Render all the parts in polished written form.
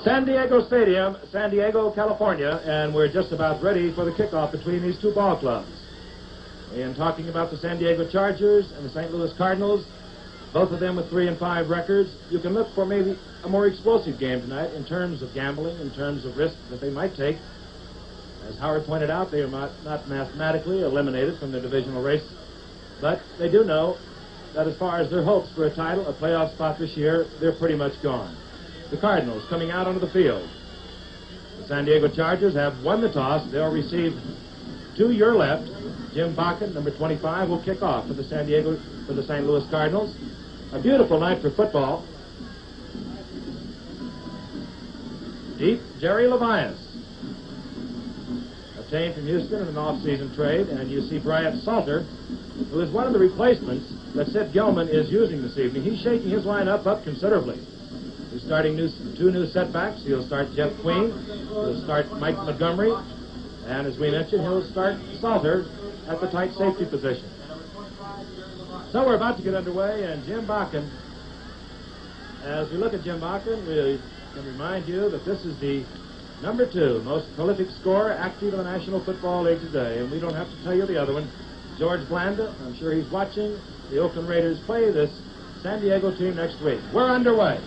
San Diego Stadium, San Diego, California, and we're just about ready for the kickoff between these two ball clubs. In talking about the San Diego Chargers and the St. Louis Cardinals, both of them with 3-5 records, you can look for maybe a more explosive game tonight in terms of gambling, in terms of risks that they might take. As Howard pointed out, they are not mathematically eliminated from the divisional race, but they do know that as far as their hopes for a title, a playoff spot this year, they're pretty much gone. The Cardinals coming out onto the field. The San Diego Chargers have won the toss. They'll receive to your left. Jim Bakken, number 25, will kick off for the St. Louis Cardinals. A beautiful night for football. Deep, Jerry Levias, obtained from Houston in an off-season trade, and you see Bryant Salter, who is one of the replacements that Sid Gilman is using this evening. He's shaking his lineup up considerably. He's starting two new setbacks. He'll start Jeff Queen. He'll start Mike Montgomery. And as we mentioned, he'll start Salter at the tight safety position. So we're about to get underway, and Jim Bakken, as we look at Jim Bakken, we can remind you that this is the number 2 most prolific scorer active in the National Football League today, and we don't have to tell you the other one. George Blanda, I'm sure he's watching the Oakland Raiders play this San Diego team next week. We're underway.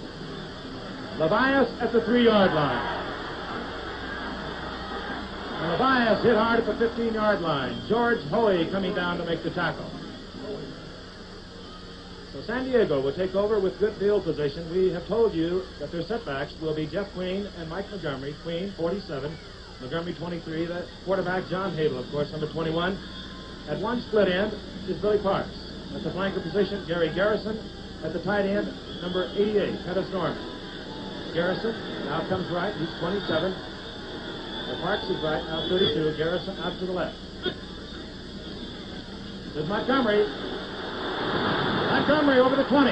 Levias at the 3-yard line. And Levias hit hard at the 15-yard line. George Hoey coming down to make the tackle. So San Diego will take over with good field position. We have told you that their setbacks will be Jeff Queen and Mike Montgomery. Queen, 47. Montgomery, 23. The quarterback, John Hadel, of course, number 21. At one split end is Billy Parks. At the flanker position, Gary Garrison. At the tight end, number 88, Pettis Norman. Garrison now comes right. He's 27. Parks is right, now 32. Garrison out to the left. There's Montgomery. Montgomery over the 20.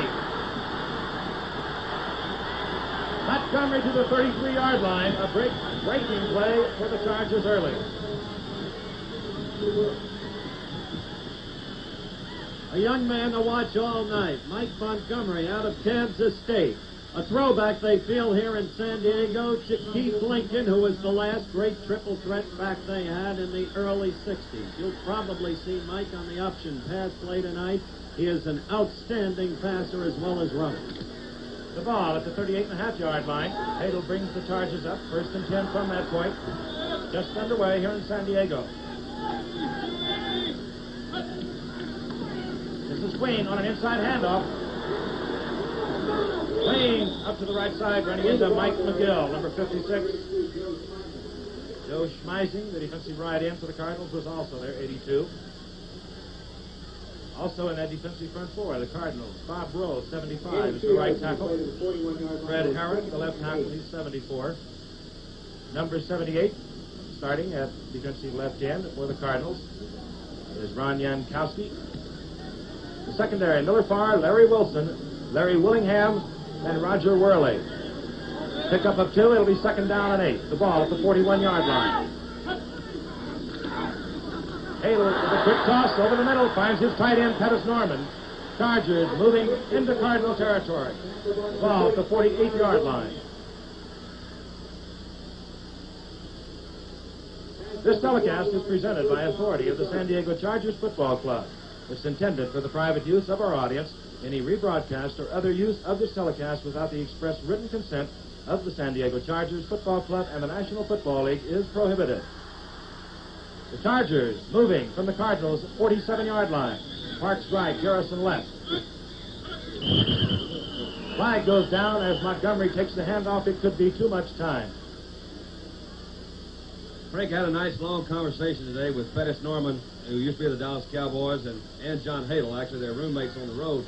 Montgomery to the 33-yard line. A breaking play for the Chargers early. A young man to watch all night. Mike Montgomery out of Kansas State. A throwback they feel here in San Diego. Keith Lincoln, who was the last great triple threat back they had in the early 60s. You'll probably see Mike on the option pass play tonight. He is an outstanding passer as well as runner. The ball at the 38.5-yard line. Hadel brings the Chargers up. 1st and 10 from that point. Just underway here in San Diego. This is Queen on an inside handoff. Queen up to the right side, running into Mike McGill, number 56. Joe Schmeising, the defensive right end for the Cardinals, was also there, 82. Also in that defensive front four, the Cardinals, Bob Rowe, 75, is the right tackle. Fred Herron, the left tackle, he's 74. Number 78, starting at defensive left end for the Cardinals, is Ron Jankowski. The secondary, Miller Farr, Larry Wilson, Larry Willingham, and Roger Worley. Pick up of 2, it'll be 2nd down and 8. The ball at the 41-yard line. Hadel with a quick toss over the middle, finds his tight end, Pettis Norman. Chargers moving into Cardinal territory. The ball at the 48-yard line. This telecast is presented by authority of the San Diego Chargers Football Club. It's intended for the private use of our audience. Any rebroadcast or other use of this telecast without the express written consent of the San Diego Chargers Football Club and the National Football League is prohibited. The Chargers moving from the Cardinals' 47-yard line. Parks right, Garrison left. Flag goes down as Montgomery takes the handoff. It could be too much time. Frank had a nice long conversation today with Pettis Norman, who used to be the Dallas Cowboys, and John Hadel. Actually, they're roommates on the road.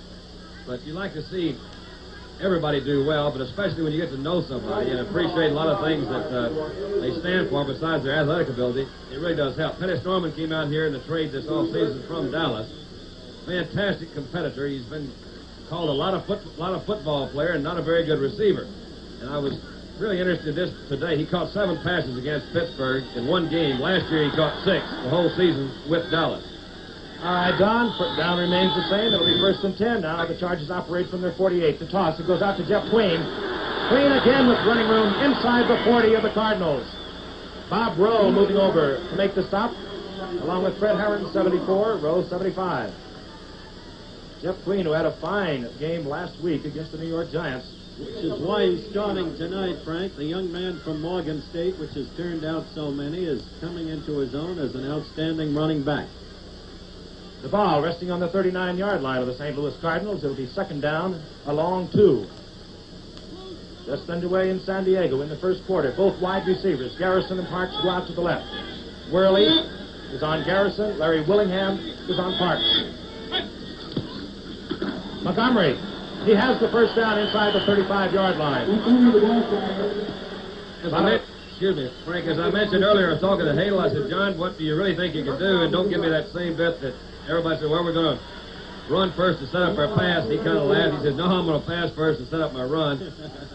But you like to see everybody do well, but especially when you get to know somebody and appreciate a lot of things that they stand for besides their athletic ability. It really does help. Pettis Norman came out here in the trade this offseason from Dallas. Fantastic competitor. He's been called a lot of football player and not a very good receiver. And I was really interested in this today. He caught 7 passes against Pittsburgh in one game. Last year he caught 6 the whole season with Dallas. All right, Don. Down remains the same. It'll be 1st and 10 now. The Chargers operate from their 48. The toss. It goes out to Jeff Queen. Screen again with running room inside the 40 of the Cardinals. Bob Rowe moving over to make the stop, along with Fred Herron, 74, Rowe, 75. Jeff Queen, who had a fine game last week against the New York Giants. Which is why he's starting tonight, Frank. The young man from Morgan State, which has turned out so many, is coming into his own as an outstanding running back. The ball resting on the 39-yard line of the St. Louis Cardinals. It'll be second down, a long 2. Just underway in San Diego in the first quarter. Both wide receivers, Garrison and Parks, go out to the left. Worley is on Garrison. Larry Willingham is on Parks. Montgomery, he has the first down inside the 35-yard line. Excuse me, Frank, as I mentioned earlier, I was talking to Hale. I said, John, what do you really think you can do? And don't give me that same bit that everybody said, well, we're going to run first and set up our pass. He kind of laughed. He said, no, I'm going to pass first and set up my run.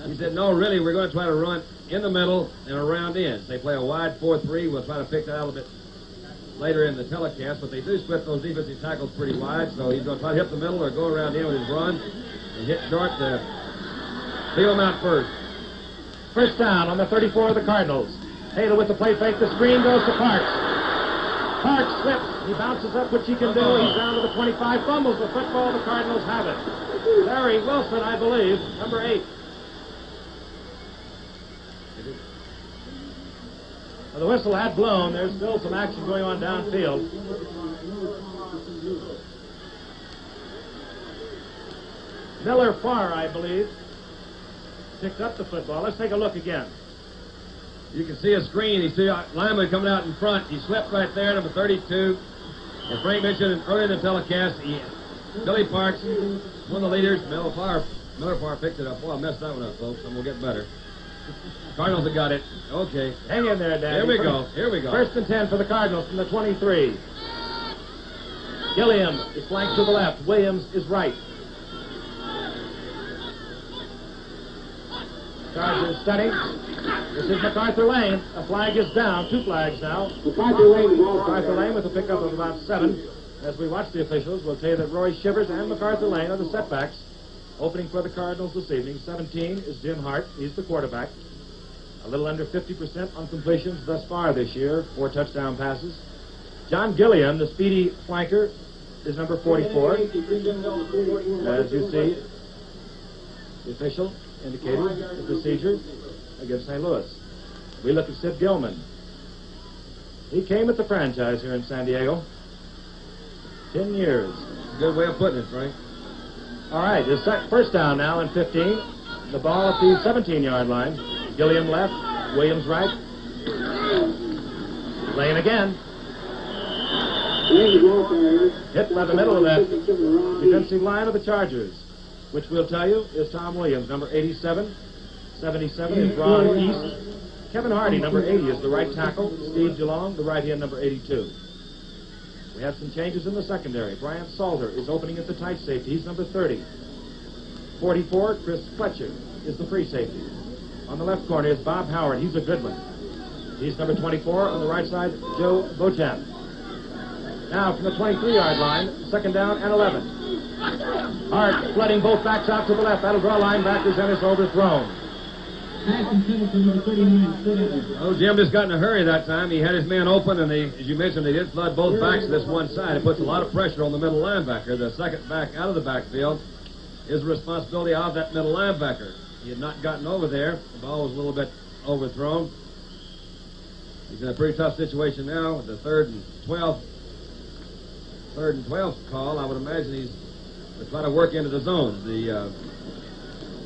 He said, no, really, we're going to try to run in the middle and around ends. They play a wide 4-3. We'll try to pick that out a bit later in the telecast, but they do split those defensive tackles pretty wide, so he's going to try to hit the middle or go around in with his run and hit short to feel him out first. First down on the 34 of the Cardinals. Taylor with the play fake. The screen goes to Parks. Parks slips. He bounces up, which he can do. He's down to the 25. Fumbles the football. The Cardinals have it. Larry Wilson, I believe, number 8. Well, the whistle had blown. There's still some action going on downfield. Miller Farr, I believe, picked up the football. Let's take a look again. You can see a screen. You see lineman coming out in front. He slipped right there, number 32. As Frank mentioned earlier in the telecast, Billy Parks, one of the leaders. Miller Farr picked it up. Boy, I messed that one up, folks. I'm going to get better. Cardinals have got it. Okay. Hang in there, Danny. Here we go. First and 10 for the Cardinals from the 23. Gilliam is flanked to the left. Williams is right. Chargers studying. This is MacArthur Lane. A flag is down. 2 flags now. MacArthur Lane with a pickup of about 7. As we watch the officials, we'll tell you that Roy Shivers and MacArthur Lane are the setbacks. Opening for the Cardinals this evening. 17 is Jim Hart. He's the quarterback. A little under 50% on completions thus far this year. 4 touchdown passes. John Gilliam, the speedy flanker, is number 44. As you see, the official indicating the procedure against St. Louis. We look at Sid Gilman. He came at the franchise here in San Diego. 10 years. Good way of putting it, Frank. All right, his first down now in 15. The ball at the 17-yard line. Gilliam left, Williams right. Lane again. Hit by the middle of that defensive line of the Chargers, which we'll tell you is Tom Williams, number 87. 77 is Ron East. Kevin Hardy, number 80, is the right tackle. Steve DeLong, the right end, number 82. We have some changes in the secondary. Brian Salter is opening at the tight safety. He's number 30. 44, Chris Fletcher is the free safety. On the left corner is Bob Howard. He's a good one. He's number 24. On the right side, Joe Beauchamp. Now from the 23-yard line, second down and 11. Hart flooding both backs out to the left. That'll draw linebackers and it's overthrown. Oh, Jim just got in a hurry that time. He had his man open, and as you mentioned, they did flood both backs to this one side. It puts a lot of pressure on the middle linebacker. The second back out of the backfield is the responsibility of that middle linebacker. He had not gotten over there. The ball was a little bit overthrown. He's in a pretty tough situation now with the third and 12 call. I would imagine he's going to try to work into the zone. The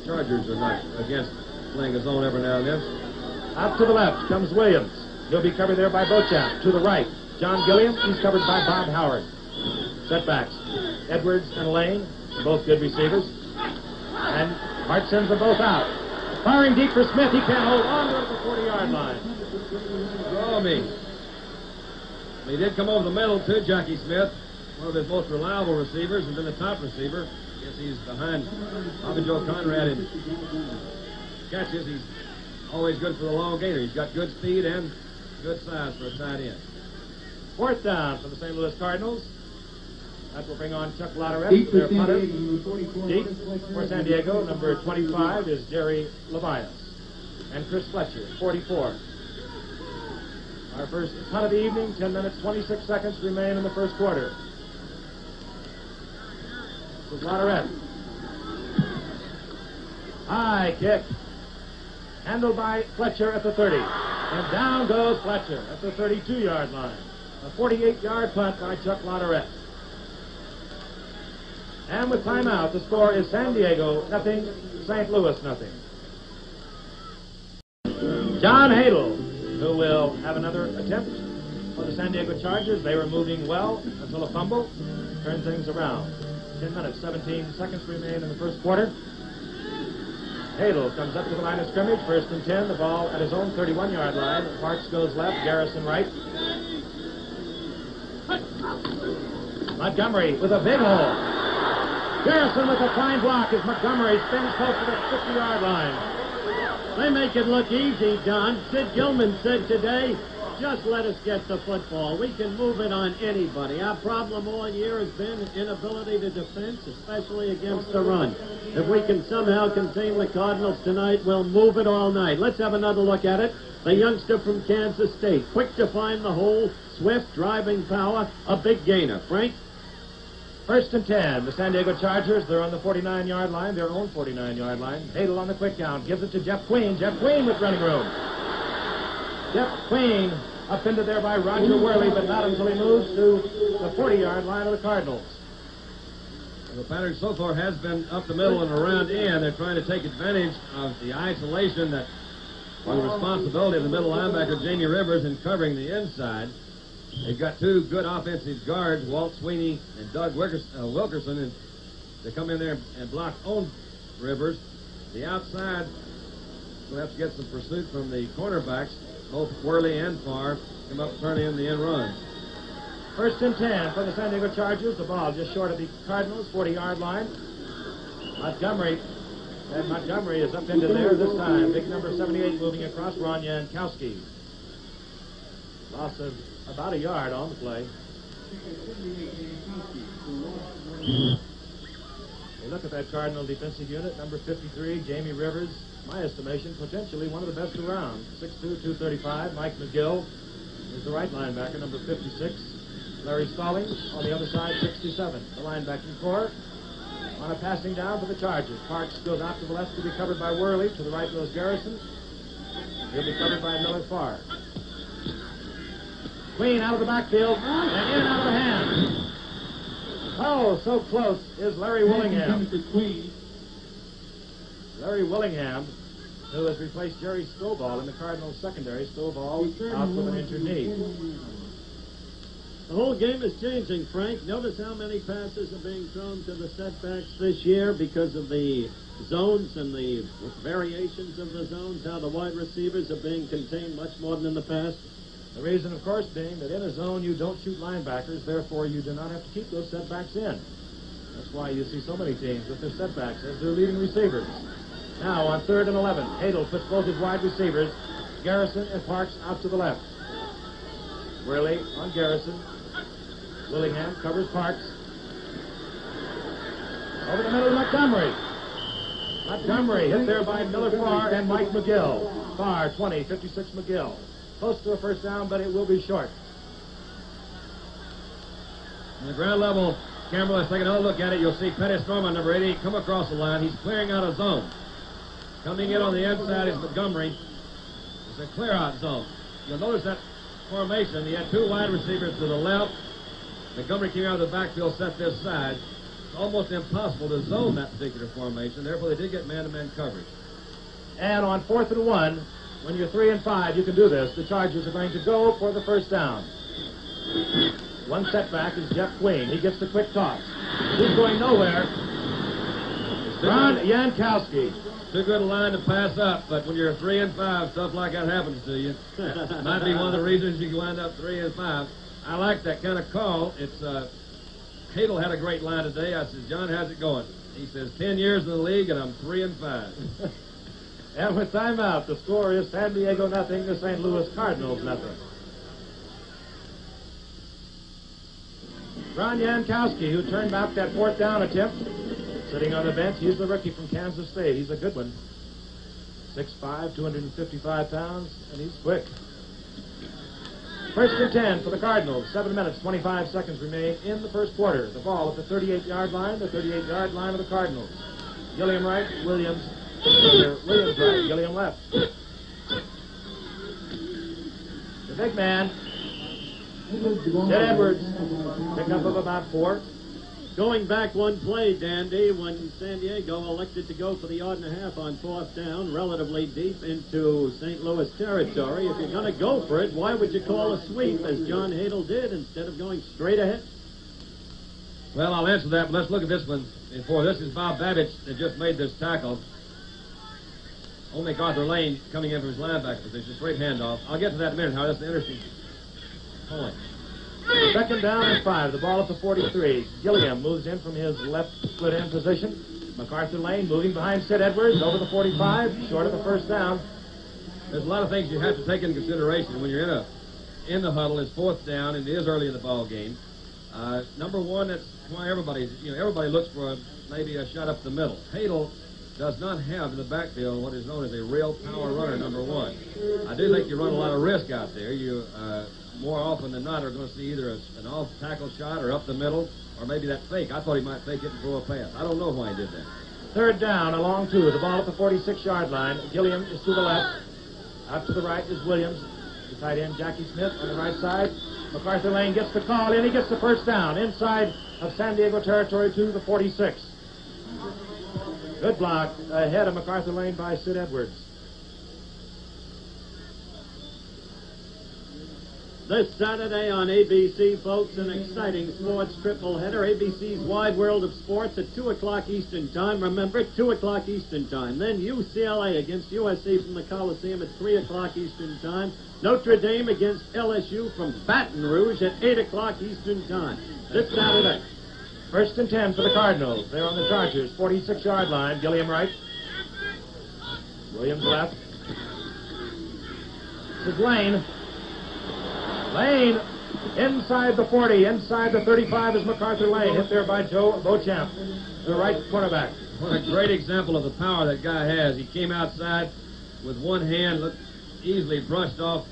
Chargers are not against playing a zone every now and then. Out to the left comes Williams. He'll be covered there by Beauchamp. To the right, John Gilliam. He's covered by Bob Howard. Setbacks. Edwards and Lane, both good receivers. And Hart sends them both out. Firing deep for Smith. He can't hold on to it at the 40-yard line. Draw me. He did come over the middle, too, Jackie Smith. One of his most reliable receivers and then the top receiver. I guess he's behind Bobby Joe Conrad in catches. He's always good for the long gainer. He's got good speed and good size for a tight end. Fourth down for the St. Louis Cardinals. That will bring on Chuck Lotterette, their punter. Deep for San Diego, number 25 is Jerry Levias. And Chris Fletcher, 44. Our first punt of the evening, 10 minutes, 26 seconds remain in the first quarter. This is Lotterette. High kick. Handled by Fletcher at the 30. And down goes Fletcher at the 32-yard line. A 48-yard punt by Chuck Lotterette. And with timeout, the score is San Diego nothing, St. Louis nothing. John Hadel, who will have another attempt for the San Diego Chargers. They were moving well until a fumble turned things around. 10 minutes, 17 seconds remain in the first quarter. Hadel comes up to the line of scrimmage, 1st and 10, the ball at his own 31-yard line. Parks goes left, Garrison right. Montgomery with a big hole. Garrison with a fine block as Montgomery spins close to the 50-yard line. They make it look easy, John. Sid Gilman said today, just let us get the football. We can move it on anybody. Our problem all year has been inability to defend, especially against the run. If we can somehow contain the Cardinals tonight, we'll move it all night. Let's have another look at it. The youngster from Kansas State, quick to find the hole, swift, driving power, a big gainer. Frank? 1st and 10, the San Diego Chargers, they're on the 49-yard line, their own 49-yard line. Hadel on the quick count, gives it to Jeff Queen. Jeff Queen with running room. Jeff Queen up into there by Roger Worley, but not until he moves to the 40-yard line of the Cardinals. The pattern so far has been up the middle and around in. They're trying to take advantage of the isolation that, or the responsibility of the middle linebacker, Jamie Rivers, in covering the inside. They've got two good offensive guards, Walt Sweeney and Doug Wilkerson, and they come in there and block on Rivers. The outside will have to get some pursuit from the cornerbacks, both Worley and Farr, come up and turn in the end runs. 1st and 10 for the San Diego Chargers. The ball just short of the Cardinals, 40-yard line. Montgomery is up into there this time. Big number 78 moving across, Ron Jankowski. Loss of about a yard on the play. You look at that Cardinal defensive unit, number 53, Jamie Rivers, my estimation, potentially one of the best around. 6'2", 235. Mike McGill is the right linebacker, number 56. Larry Stallings on the other side, 67. The linebacking core on a passing down for the Chargers. Parks goes out to the left to be covered by Worley. To the right goes Garrison. He'll be covered by Miller Farr. Queen out of the backfield and in out of the hand. Oh, so close is Larry Willingham. Larry Willingham, who has replaced Jerry Stovall in the Cardinals secondary. Stovall out with an injured knee. The whole game is changing, Frank. Notice how many passes are being thrown to the setbacks this year because of the zones and the variations of the zones, how the wide receivers are being contained much more than in the past. The reason, of course, being that in a zone you don't shoot linebackers, therefore you do not have to keep those setbacks in. That's why you see so many teams with their setbacks as their leading receivers. Now on 3rd and 11, Hadel puts both his wide receivers, Garrison and Parks, out to the left. Worley on Garrison. Willingham covers Parks. Over the middle to Montgomery. Montgomery hit there by Miller Farr and Mike McGill. Farr, 20, 56 McGill. Close to a first down, but it will be short. On the ground level, camera, let's take another look at it. You'll see Pettis Norman, number 88, come across the line. He's clearing out a zone. Coming in on the inside is Montgomery. It's a clear-out zone. You'll notice that formation. He had two wide receivers to the left. Montgomery came out of the backfield, set this side. It's almost impossible to zone that particular formation. Therefore, they did get man-to-man coverage. And on 4th and 1, when you're 3 and 5, you can do this. The Chargers are going to go for the first down. One setback is Jeff Queen. He gets the quick toss. He's going nowhere. Ron Jankowski. Too good a line to pass up, but when you're 3 and 5, stuff like that happens to you. Might be one of the reasons you can wind up 3 and 5. I like that kind of call. It's Hadel had a great line today. I said, John, how's it going? He says, 10 years in the league, and I'm 3 and 5. And with timeout, the score is San Diego nothing, the St. Louis Cardinals nothing. Ron Yankowski, who turned back that fourth down attempt, sitting on the bench. He's the rookie from Kansas State. He's a good one. 6'5", 255 pounds, and he's quick. First and 10 for the Cardinals. 7 minutes, 25 seconds remain in the first quarter. The ball at the 38-yard line, the 38-yard line of the Cardinals. Gilliam right, Williams right, Gilliam left. The big man, Sid Edwards, pickup of about 4. Going back one play, Dandy, when San Diego elected to go for the yard and a half on fourth down, relatively deep into St. Louis territory. If you're going to go for it, why would you call a sweep, as John Hadel did, instead of going straight ahead? Well, I'll answer that, but let's look at this one before. This is Bob Babbage that just made this tackle. Old MacArthur Lane coming in from his linebacker position. Straight handoff. I'll get to that in a minute, Howard. That's an interesting point. Second down and 5. The ball at the 43. Gilliam moves in from his left split end position. MacArthur Lane moving behind Sid Edwards over the 45, short of the first down. There's a lot of things you have to take into consideration when you're in the huddle. It's fourth down, and it is early in the ball game. Number one, that's why everybody looks for maybe a shot up the middle. Hadel does not have in the backfield what is known as a real power runner, number one. I do think you run a lot of risk out there. You more often than not are going to see either an off-tackle shot or up the middle, or maybe that fake. I thought he might fake it and throw a pass. I don't know why he did that. Third down, a long 2. The ball at the 46-yard line. Gilliam is to the left. Out to the right is Williams. The tight end, Jackie Smith, on the right side. MacArthur Lane gets the call in. He gets the first down inside of San Diego territory to the 46. Good block ahead of MacArthur Lane by Sid Edwards. This Saturday on ABC, folks, an exciting sports triple header. ABC's Wide World of Sports at 2 o'clock Eastern Time. Remember, 2 o'clock Eastern Time. Then UCLA against USC from the Coliseum at 3 o'clock Eastern Time. Notre Dame against LSU from Baton Rouge at 8 o'clock Eastern Time. This Saturday. First and 10 for the Cardinals. They're on the Chargers. 46-yard line. Gilliam right. Williams left. This is Lane. Lane inside the 40, inside the 35 is MacArthur Lane, hit there by Joe Beauchamp, the right cornerback. What a great example of the power that guy has. He came outside with one hand, looked easily brushed off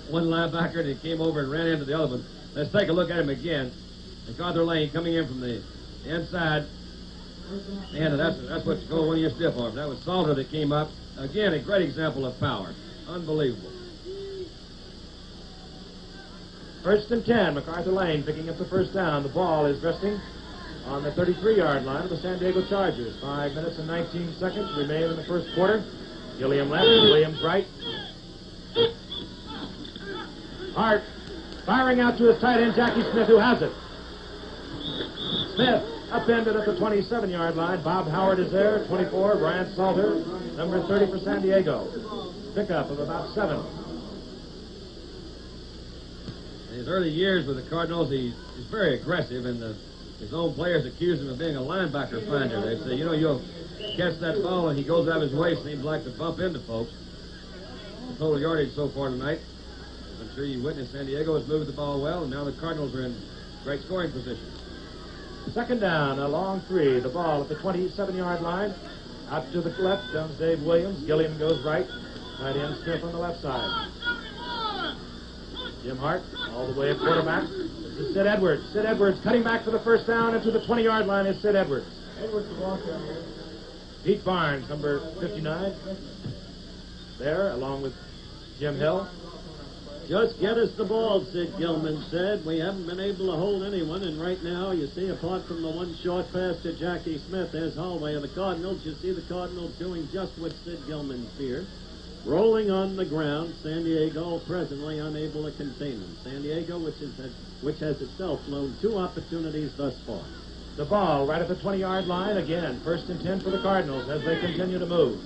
one linebacker, and he came over and ran into the other one. Let's take a look at him again. MacArthur Lane coming in from the inside. And that's what you call one of your stiff arms. That was Salter that came up. Again, a great example of power. Unbelievable. First and 10, MacArthur Lane picking up the first down. The ball is resting on the 33-yard line of the San Diego Chargers. 5 minutes and 19 seconds remain in the first quarter. Gilliam left, Williams right. Hart firing out to his tight end, Jackie Smith, who has it. Smith upended at the 27-yard line. Bob Howard is there, 24. Brian Salter, number 30 for San Diego. Pickup of about 7. In his early years with the Cardinals, he's very aggressive, and his own players accuse him of being a linebacker finder. They say, you'll catch that ball, and he goes out of his way, seems like to bump into folks. The total yardage so far tonight, as I'm sure you witnessed, San Diego has moved the ball well, and now the Cardinals are in great scoring position. Second down, a long 3. The ball at the 27-yard line. Out to the left comes Dave Williams. Gilliam goes right. Tight end Smith on the left side. Jim Hart, all the way at quarterback. This is Sid Edwards. Sid Edwards cutting back for the first down, and to the 20-yard line is Sid Edwards. Edwards the block down here. Pete Barnes, number 59, there, along with Jim Hill. Just get us the ball, Sid Gilman said. We haven't been able to hold anyone, and right now, you see, apart from the one short pass to Jackie Smith, there's Holloway of the Cardinals. You see the Cardinals doing just what Sid Gilman feared. Rolling on the ground, San Diego presently unable to contain them. San Diego, which has itself blown 2 opportunities thus far. The ball right at the 20-yard line again. First and 10 for the Cardinals as they continue to move.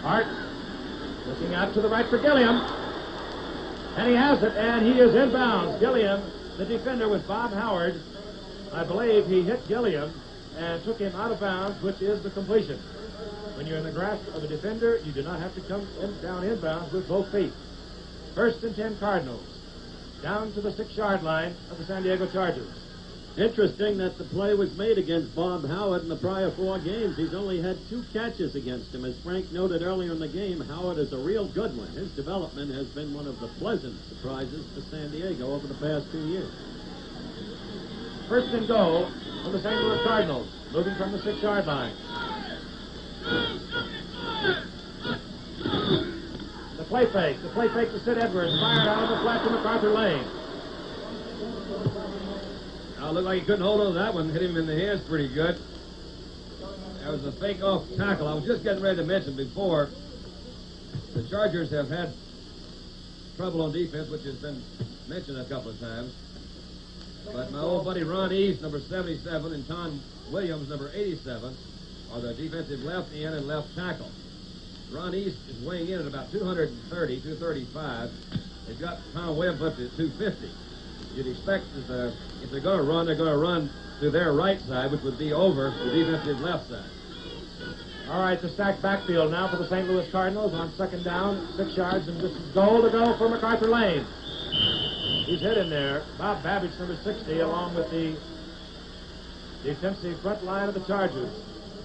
Hart looking out to the right for Gilliam. And he has it, and he is inbounds. Gilliam, the defender, was Bob Howard. I believe he hit Gilliam and took him out of bounds, which is the completion. When you're in the grasp of a defender, you do not have to come down inbounds with both feet. First and 10 Cardinals. Down to the 6-yard line of the San Diego Chargers. Interesting that the play was made against Bob Howard in the prior 4 games. He's only had 2 catches against him. As Frank noted earlier in the game, Howard is a real good one. His development has been one of the pleasant surprises for San Diego over the past 2 years. First and goal for the St. Louis Cardinals, moving from the 6-yard line. The play fake to Sid Edwards, fired out of the flat to MacArthur Lane. Now, it looked like he couldn't hold on to that one. Hit him in the hands pretty good. That was a fake off tackle. I was just getting ready to mention before, the Chargers have had trouble on defense, which has been mentioned a couple of times. But my old buddy Ron East, number 77, and Tom Williams, number 87, are the defensive left end and left tackle. Ron East is weighing in at about 230, 235. They've got Tom Williams up to 250. You'd expect that if they're going to run to their right side, which would be over the defensive left side. All right, the stacked backfield now for the St. Louis Cardinals on second down, 6 yards, and this is goal to go for MacArthur Lane. He's hit in there. Bob Babbage, number 60, along with the defensive front line of the Chargers.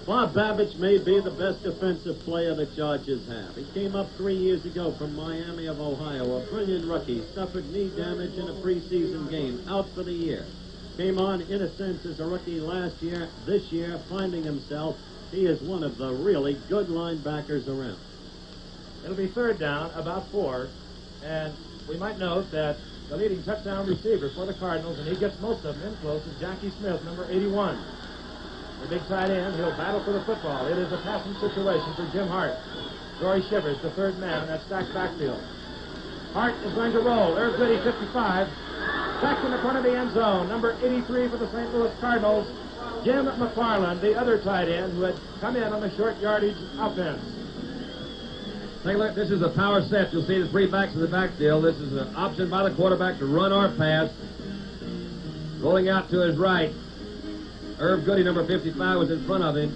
Bob Babbage may be the best defensive player the Chargers have. He came up 3 years ago from Miami of Ohio, a brilliant rookie, suffered knee damage in a preseason game, out for the year. Came on, in a sense, as a rookie last year. This year, finding himself, he is one of the really good linebackers around. It'll be third down, about 4, and we might note that the leading touchdown receiver for the Cardinals, and he gets most of them in close, is Jackie Smith, number 81. The big tight end, he'll battle for the football. It is a passing situation for Jim Hart. Roy Shivers, the third man in that stacked backfield. Hart is going to roll. There's Goody, 55. Back in the front of the end zone, number 83 for the St. Louis Cardinals, Jim McFarland, the other tight end who had come in on the short yardage offense. Take a look. This is a power set. You'll see the 3 backs in the backfield. This is an option by the quarterback to run or pass. Rolling out to his right. Herb Goody, number 55, was in front of him.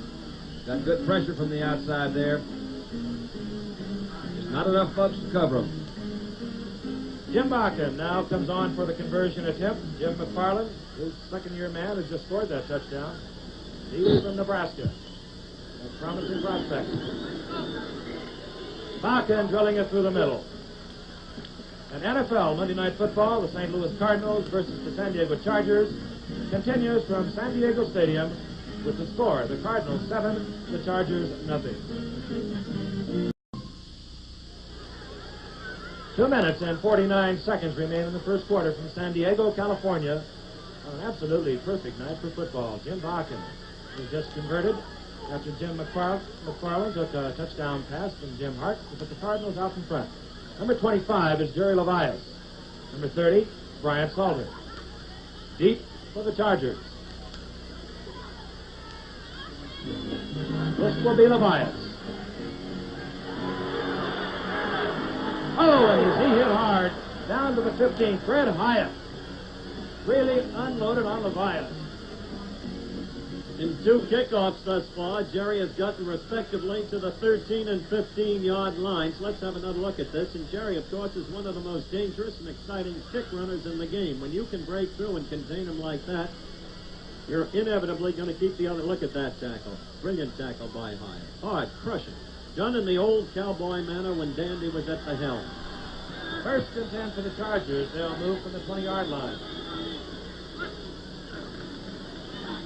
Got good pressure from the outside there. Just not enough folks to cover him. Jim Bakken now comes on for the conversion attempt. Jim McFarland, his second-year man, has just scored that touchdown. He's from Nebraska. A promising prospect. Bakken drilling it through the middle. And NFL Monday Night Football, the St. Louis Cardinals versus the San Diego Chargers, continues from San Diego Stadium with the score: the Cardinals 7, the Chargers nothing. 2 minutes and 49 seconds remain in the first quarter from San Diego, California. An absolutely perfect night for football. Jim Bakken was just converted after Jim McFarland took a touchdown pass from Jim Hart to put the Cardinals out in front. Number 25 is Jerry Levias. Number 30, Bryant Salter. Deep for the Chargers. This will be Levias. Oh, and he hit hard down to the 15th. Fred Hyatt really unloaded on Levias. In 2 kickoffs thus far, Jerry has gotten respectively to the 13 and 15-yard lines. Let's have another look at this. And Jerry, of course, is one of the most dangerous and exciting kick runners in the game. When you can break through and contain him like that, you're inevitably going to keep the other. Look at that tackle. Brilliant tackle by Hyatt. Hard, crushing. Done in the old cowboy manner when Dandy was at the helm. First and 10 for the Chargers. They'll move from the 20-yard line.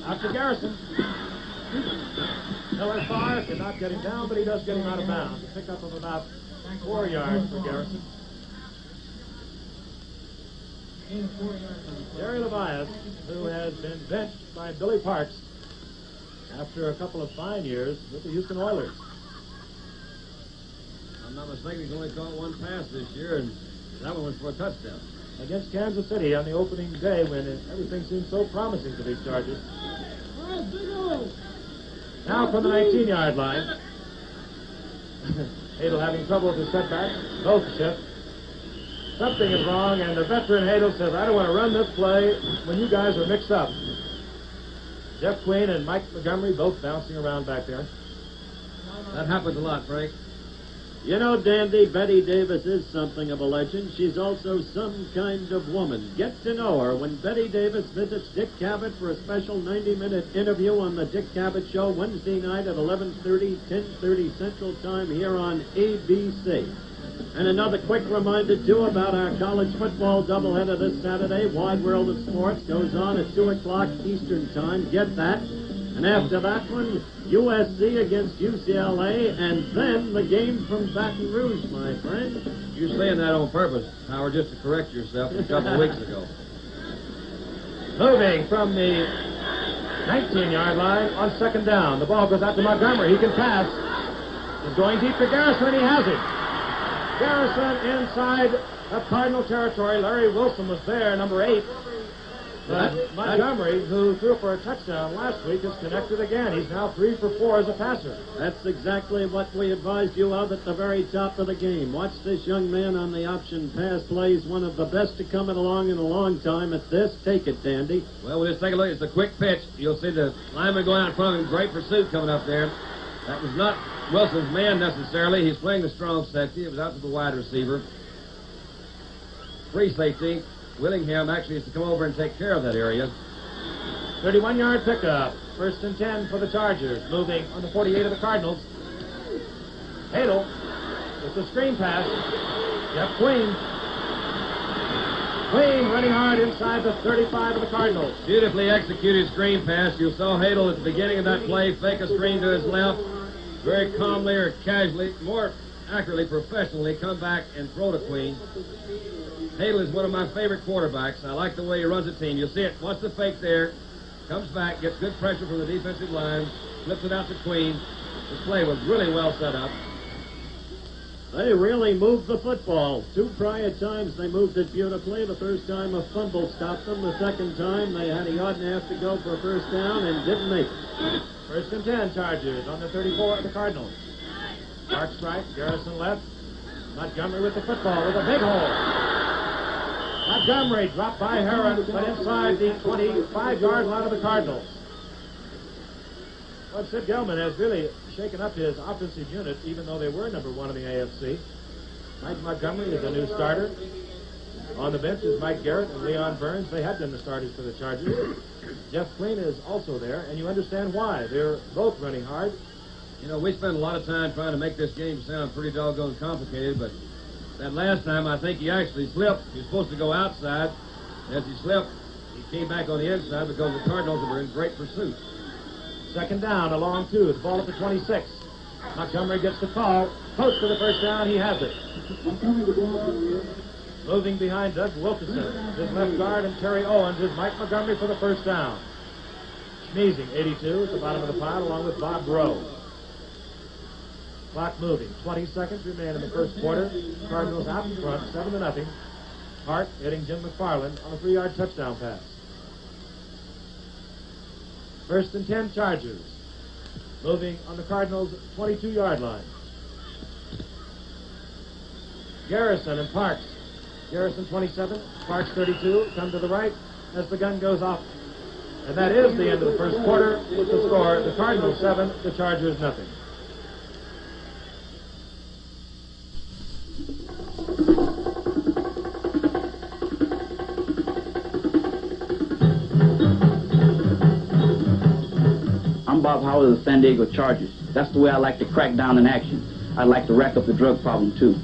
Out to Garrison. Miller far, cannot get him down, but he does get him out of bounds. A pickup of about 4 yards for Garrison. Jerry Levias, who has been benched by Billy Parks after a couple of fine years with the Houston Oilers. If I'm not mistaken, he's only caught 1 pass this year, and that one was for a touchdown. Against Kansas City on the opening day when everything seemed so promising for these Chargers. Now from the 19-yard line. Hadel having trouble with his setback. Both shift. Something is wrong, and the veteran Hadel says, I don't want to run this play when you guys are mixed up. Jeff Queen and Mike Montgomery both bouncing around back there. That happens a lot, Frank. You know, Dandy, Betty Davis is something of a legend. She's also some kind of woman. Get to know her when Betty Davis visits Dick Cavett for a special 90-minute interview on the Dick Cavett Show Wednesday night at 11:30, 10:30 Central Time here on ABC. And another quick reminder, too, about our college football doubleheader this Saturday. Wide World of Sports goes on at 2 o'clock Eastern Time. Get that. And after that one, USC against UCLA, and then the game from Baton Rouge, my friend. You're saying that on purpose, Howard, just to correct yourself a couple of weeks ago. Moving from the 19-yard line on second down. The ball goes out to Montgomery. He can pass. He's going deep to Garrison, and he has it. Garrison inside of Cardinal territory. Larry Wilson was there, number 8. But Montgomery, who threw for a touchdown last week, is connected again. He's now 3 for 4 as a passer. That's exactly what we advised you of at the very top of the game. Watch this young man on the option pass plays, one of the best to come along in a long time at this. Take it, Dandy. Well, we'll just take a look. It's a quick pitch. You'll see the lineman going out in front of him. Great pursuit coming up there. That was not Wilson's man necessarily. He's playing the strong safety. It was out to the wide receiver. Free safety. Willingham actually is to come over and take care of that area. 31-yard pickup. First and 10 for the Chargers. Moving on the 48 of the Cardinals. Hadel with the screen pass. Jeff Queen. Queen running hard inside the 35 of the Cardinals. Beautifully executed screen pass. You saw Hadel at the beginning of that play fake a screen to his left. Very calmly or casually, more accurately, professionally, come back and throw to Queen. Hadel is one of my favorite quarterbacks. I like the way he runs the team. You'll see it. Watch the fake there. Comes back, gets good pressure from the defensive line, flips it out to Queen. This play was really well set up. They really moved the football. 2 prior times they moved it beautifully. The first time a fumble stopped them. The second time they had a yard and a half to go for a first down and didn't make it. First and 10, Chargers on the 34 of the Cardinals. Parks right, Garrison left. Montgomery with the football with a big hole. Montgomery dropped by Herron, but inside the 25-yard line of the Cardinals. Well, Sid Gelman has really shaken up his offensive unit, even though they were number 1 in the AFC. Mike Montgomery is a new starter. On the bench is Mike Garrett and Leon Burns. They had been the starters for the Chargers. Jeff Queen is also there, and you understand why. They're both running hard. You know, we spent a lot of time trying to make this game sound pretty doggone complicated, but that last time, I think he actually slipped. He was supposed to go outside. As he slipped, he came back on the inside because the Cardinals were in great pursuit. Second down, a long 2. The ball at the 26. Montgomery gets the call. Close to the first down. He has it. Moving behind Doug Wilkinson, his left guard, and Terry Owens is Mike Montgomery for the first down. Schmeezing, 82, at the bottom of the pile, along with Bob Rowe. Clock moving. 20 seconds remain in the first quarter. Cardinals out in front, 7-0. Hart hitting Jim McFarland on a 3-yard touchdown pass. First and 10, Chargers. Moving on the Cardinals' 22-yard line. Garrison and Parks. Garrison 27, Parks 32. Come to the right as the gun goes off. And that is the end of the first quarter with the score. The Cardinals 7, the Chargers nothing. I'm Bob Howard of the San Diego Chargers. That's the way I like to crack down in action. I'd like to rack up the drug problem, too.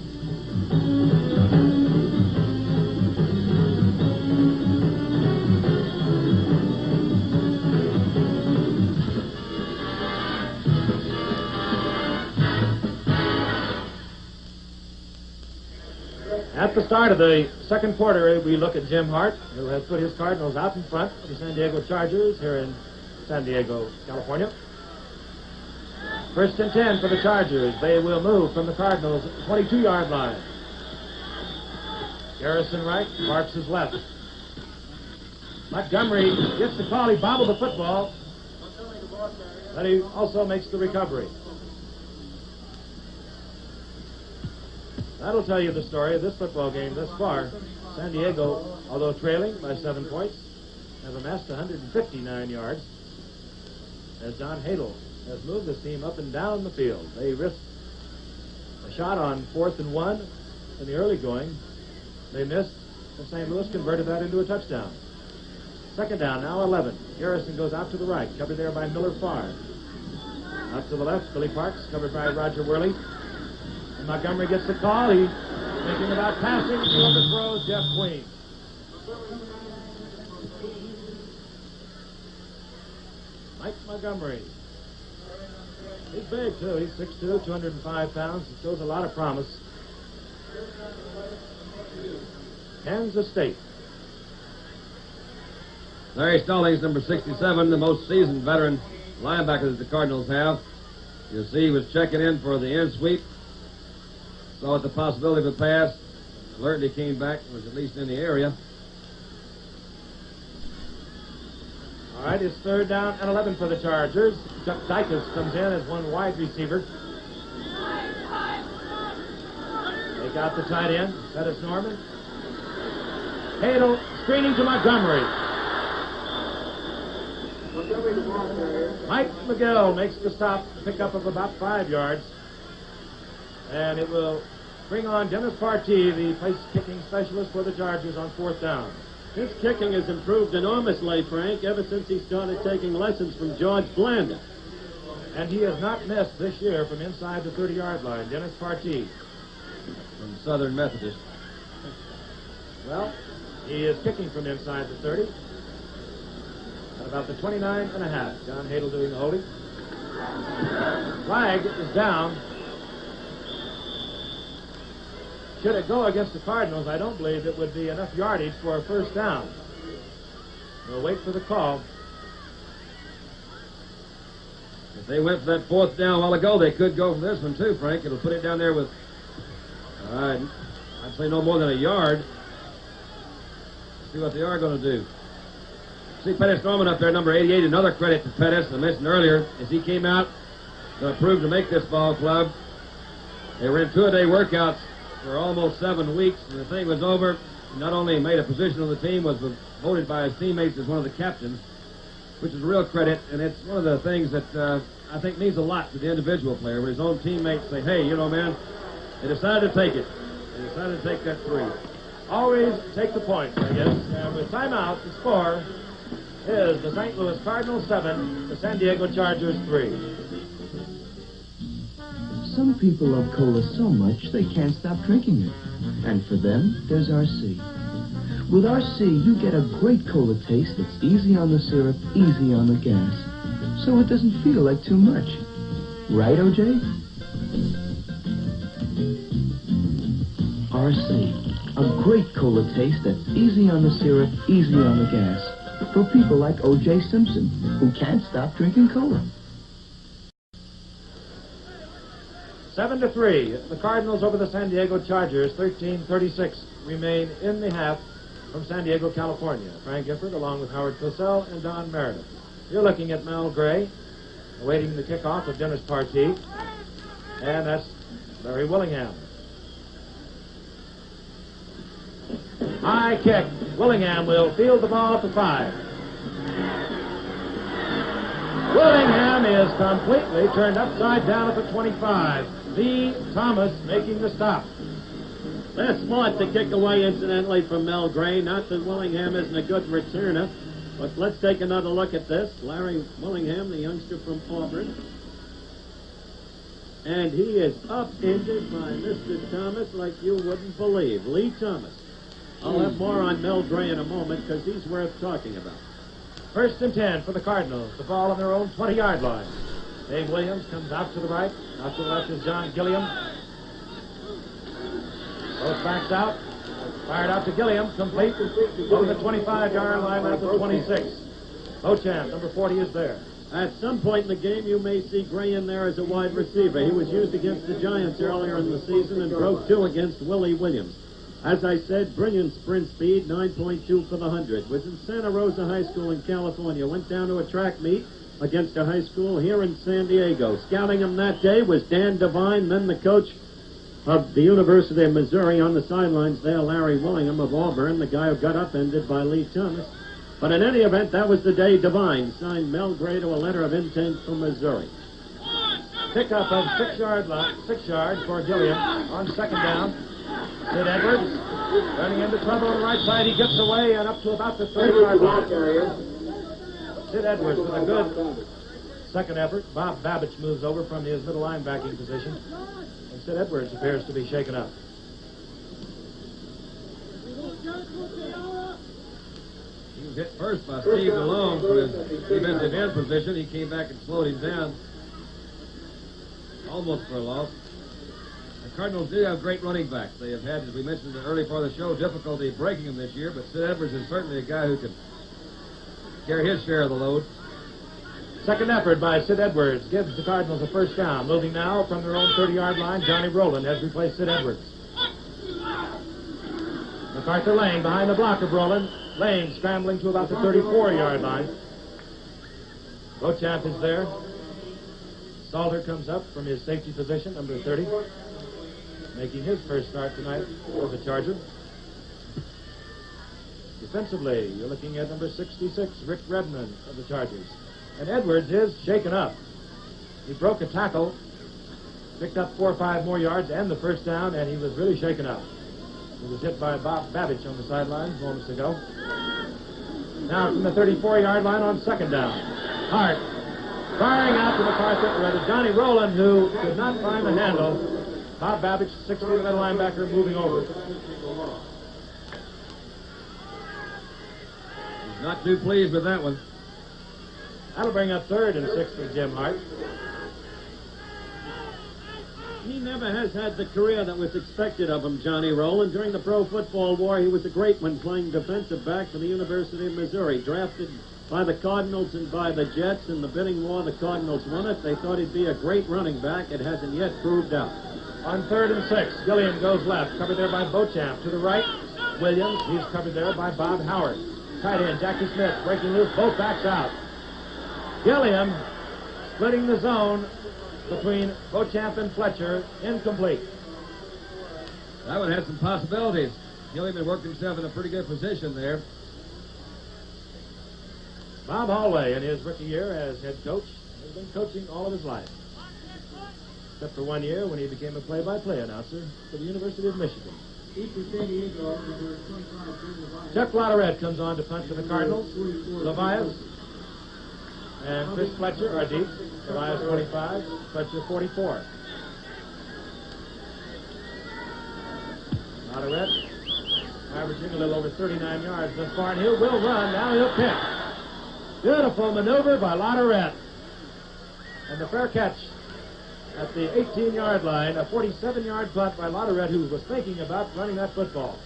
At the start of the second quarter, we look at Jim Hart, who has put his Cardinals out in front of the San Diego Chargers here in San Diego, California. First and 10 for the Chargers. They will move from the Cardinals' 22-yard line. Garrison right, Parks is left. Montgomery gets the call. He bobbled the football, but he also makes the recovery. That'll tell you the story of this football game thus far. San Diego, although trailing by 7 points, have amassed 159 yards as Don Hadel has moved this team up and down the field. They A shot on 4th and 1 in the early going. They missed, and St. Louis converted that into a touchdown. Second down, now 11. Garrison goes out to the right, covered there by Miller Farr. Out to the left, Billy Parks, covered by Roger Worley. And Montgomery gets the call. He's thinking about passing. He overthrows Jeff Queen. Mike Montgomery. He's big, too. He's 6'2", 205 pounds. He shows a lot of promise. Kansas State. Larry Stallings, number 67, the most seasoned veteran linebacker that the Cardinals have. You'll see he was checking in for the end sweep. Saw the possibility of a pass. Alerted he came back, was at least in the area. All right, it's 3rd down and 11 for the Chargers. Chuck Dykes comes in as one wide receiver. Take out the tight end, Pettis Norman. Hadel screening to Montgomery. Mike McGill makes the stop, pickup of about 5 yards. And it will bring on Dennis Partee, the place-kicking specialist for the Chargers, on 4th down. His kicking has improved enormously, Frank, ever since he started taking lessons from George Blanda. And he has not missed this year from inside the 30-yard line. Dennis Partee. From Southern Methodist. Well, he is kicking from inside the 30. At about the 29.5. John Hadel doing the holding. Flag is down. Should it go against the Cardinals, I don't believe it would be enough yardage for a 1st down. We'll wait for the call. If they went for that 4th down a while ago, they could go for this one too, Frank. It'll put it down there with, I'd say no more than a yard. See what they are going to do. See Pettis Norman up there, number 88. Another credit to Pettis. I mentioned earlier, as he came out to approve to make this ball club. They ran 2-a-day workouts for almost 7 weeks, and the thing was over. He not only made a position on the team, was voted by his teammates as one of the captains, which is a real credit, and it's one of the things that I think means a lot to the individual player, when his own teammates say, hey, you know, man, they decided to take it. They decided to take that 3. Always take the points, I guess. And with timeout, the score is the St. Louis Cardinals 7, the San Diego Chargers 3. Some people love cola so much they can't stop drinking it. And for them, there's RC. With RC, you get a great cola taste that's easy on the syrup, easy on the gas. So it doesn't feel like too much. Right, OJ? RC. A great cola taste that's easy on the syrup, easy on the gas. For people like O.J. Simpson, who can't stop drinking cola. 7-3. The Cardinals over the San Diego Chargers, 13-36, remain in the half from San Diego, California. Frank Gifford, along with Howard Cosell and Don Meredith. You're looking at Mel Gray, awaiting the kickoff of Dennis Partee. And that's Larry Willingham. High kick. Willingham will field the ball to 5. Willingham is completely turned upside down at the 25. Lee Thomas making the stop. They're smart to kick away, incidentally, from Mel Gray. Not that Willingham isn't a good returner, but let's take another look at this. Larry Willingham, the youngster from Auburn. And he is upended by Mr. Thomas like you wouldn't believe. Lee Thomas. I'll have more on Mel Gray in a moment because he's worth talking about. 1st and 10 for the Cardinals. The ball on their own 20-yard line. Dave Williams comes out to the right. Out to the left is John Gilliam. Both backs out. Fired out to Gilliam. Complete over the 25-yard line at the 26. Beauchamp, number 40, is there. At some point in the game, you may see Gray in there as a wide receiver. He was used against the Giants earlier in the season and broke 2 against Willie Williams. As I said, brilliant sprint speed, 9.2 for the 100. Was in Santa Rosa High School in California. Went down to a track meet against a high school here in San Diego. Scouting him that day was Dan Devine, then the coach of the University of Missouri on the sidelines there, Larry Willingham of Auburn, the guy who got upended by Lee Thomas. But in any event, that was the day Devine signed Mel Gray to a letter of intent from Missouri. Pickup of 6 yards for Gilliam on second down. Sid Edwards running into trouble on the right side. He gets away and up to about the 30-yard line. Sid Edwards with a good second effort. Bob Babbage moves over from his middle linebacking position. And Sid Edwards appears to be shaken up. He was hit first by Steve DeLong for his defensive end position. He came back and slowed him down. Almost for a loss. The Cardinals do have great running backs. They have had, as we mentioned in the early part of the show, difficulty breaking them this year, but Sid Edwards is certainly a guy who can carry his share of the load. Second effort by Sid Edwards gives the Cardinals a first down. Moving now from their own 30-yard line, Johnny Rowland has replaced Sid Edwards. MacArthur Lane behind the block of Rowland. Lane scrambling to about the 34-yard line. Beauchamp is there. Salter comes up from his safety position, number 30, making his first start tonight for the Charger. Defensively, you're looking at number 66, Rick Redmond of the Chargers. And Edwards is shaken up. He broke a tackle, picked up 4 or 5 more yards and the first down, and he was really shaken up. He was hit by Bob Babbage on the sidelines moments ago. Now from the 34-yard line on second down. Hart firing out to MacArthur, rather Johnny Rowland, who could not find the handle. Bob Babbage, 6'3", middle linebacker, moving over. He's not too pleased with that one. That'll bring up 3rd and 6 for Jim Hart. He never has had the career that was expected of him, Johnny Rowland. During the Pro Football War, he was a great one playing defensive back for the University of Missouri. Drafted by the Cardinals and by the Jets in the bidding war, the Cardinals won it. They thought he'd be a great running back. It hasn't yet proved out. On 3rd and 6, Gilliam goes left, covered there by Beauchamp. To the right, Williams. He's covered there by Bob Howard. Tight end, Jackie Smith, breaking loose, both backs out. Gilliam splitting the zone between Beauchamp and Fletcher, incomplete. That one had some possibilities. Gilliam had worked himself in a pretty good position there. Bob Hallway, in his rookie year as head coach, has been coaching all of his life. Except for 1 year when he became a play-by-play announcer for the University of Michigan. Chuck Lotterette comes on to punt for the Cardinals. Levias and Chris Fletcher are deep. Levias 45, Fletcher 44. Lotterette averaging a little over 39 yards thus far, and he will run. Now he'll pick. Beautiful maneuver by Lotterette. And the fair catch at the 18-yard line, a 47-yard punt by Lotterette, who was thinking about running that football.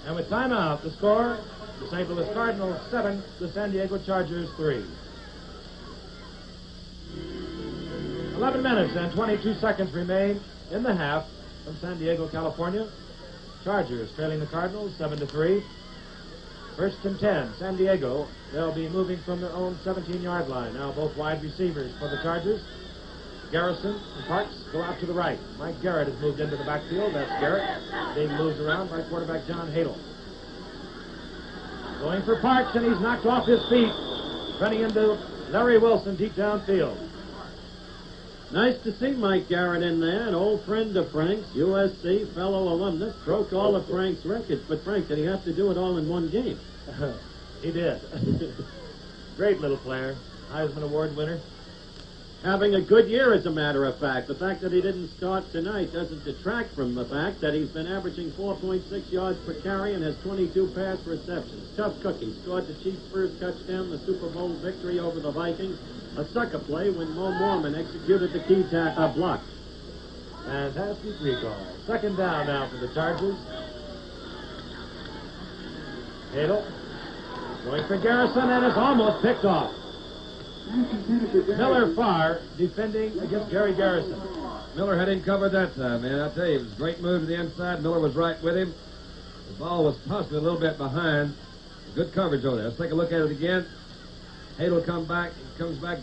And with timeout, the score, the St. Louis Cardinals 7, the San Diego Chargers 3. 11 minutes and 22 seconds remain in the half from San Diego, California. Chargers trailing the Cardinals 7-3. 1st and 10, San Diego. They'll be moving from their own 17-yard line. Now both wide receivers for the Chargers. Garrison and Parks go out to the right. Mike Garrett has moved into the backfield. That's Garrett being moved around by quarterback John Hadle. Going for Parks, and he's knocked off his feet, running into Larry Wilson deep downfield. Nice to see Mike Garrett in there, an old friend of Frank's, USC fellow alumnus, broke all of Frank's records. But Frank, did he have to do it all in one game? He did. Great little player, Heisman Award winner. Having a good year, as a matter of fact. The fact that he didn't start tonight doesn't detract from the fact that he's been averaging 4.6 yards per carry and has 22 pass receptions. Tough cookie. Scored the Chiefs' first touchdown, the Super Bowl victory over the Vikings. A sucker play when Mo Mormon executed the key block. Fantastic recall. 2nd down now for the Chargers. Hadle going for Garrison, and it's almost picked off. Miller Farr defending against Gary Garrison. Miller had him covered that time, man. I tell you, it was a great move to the inside. Miller was right with him. The ball was possibly a little bit behind. Good coverage over there. Let's take a look at it again. Hadle comes back,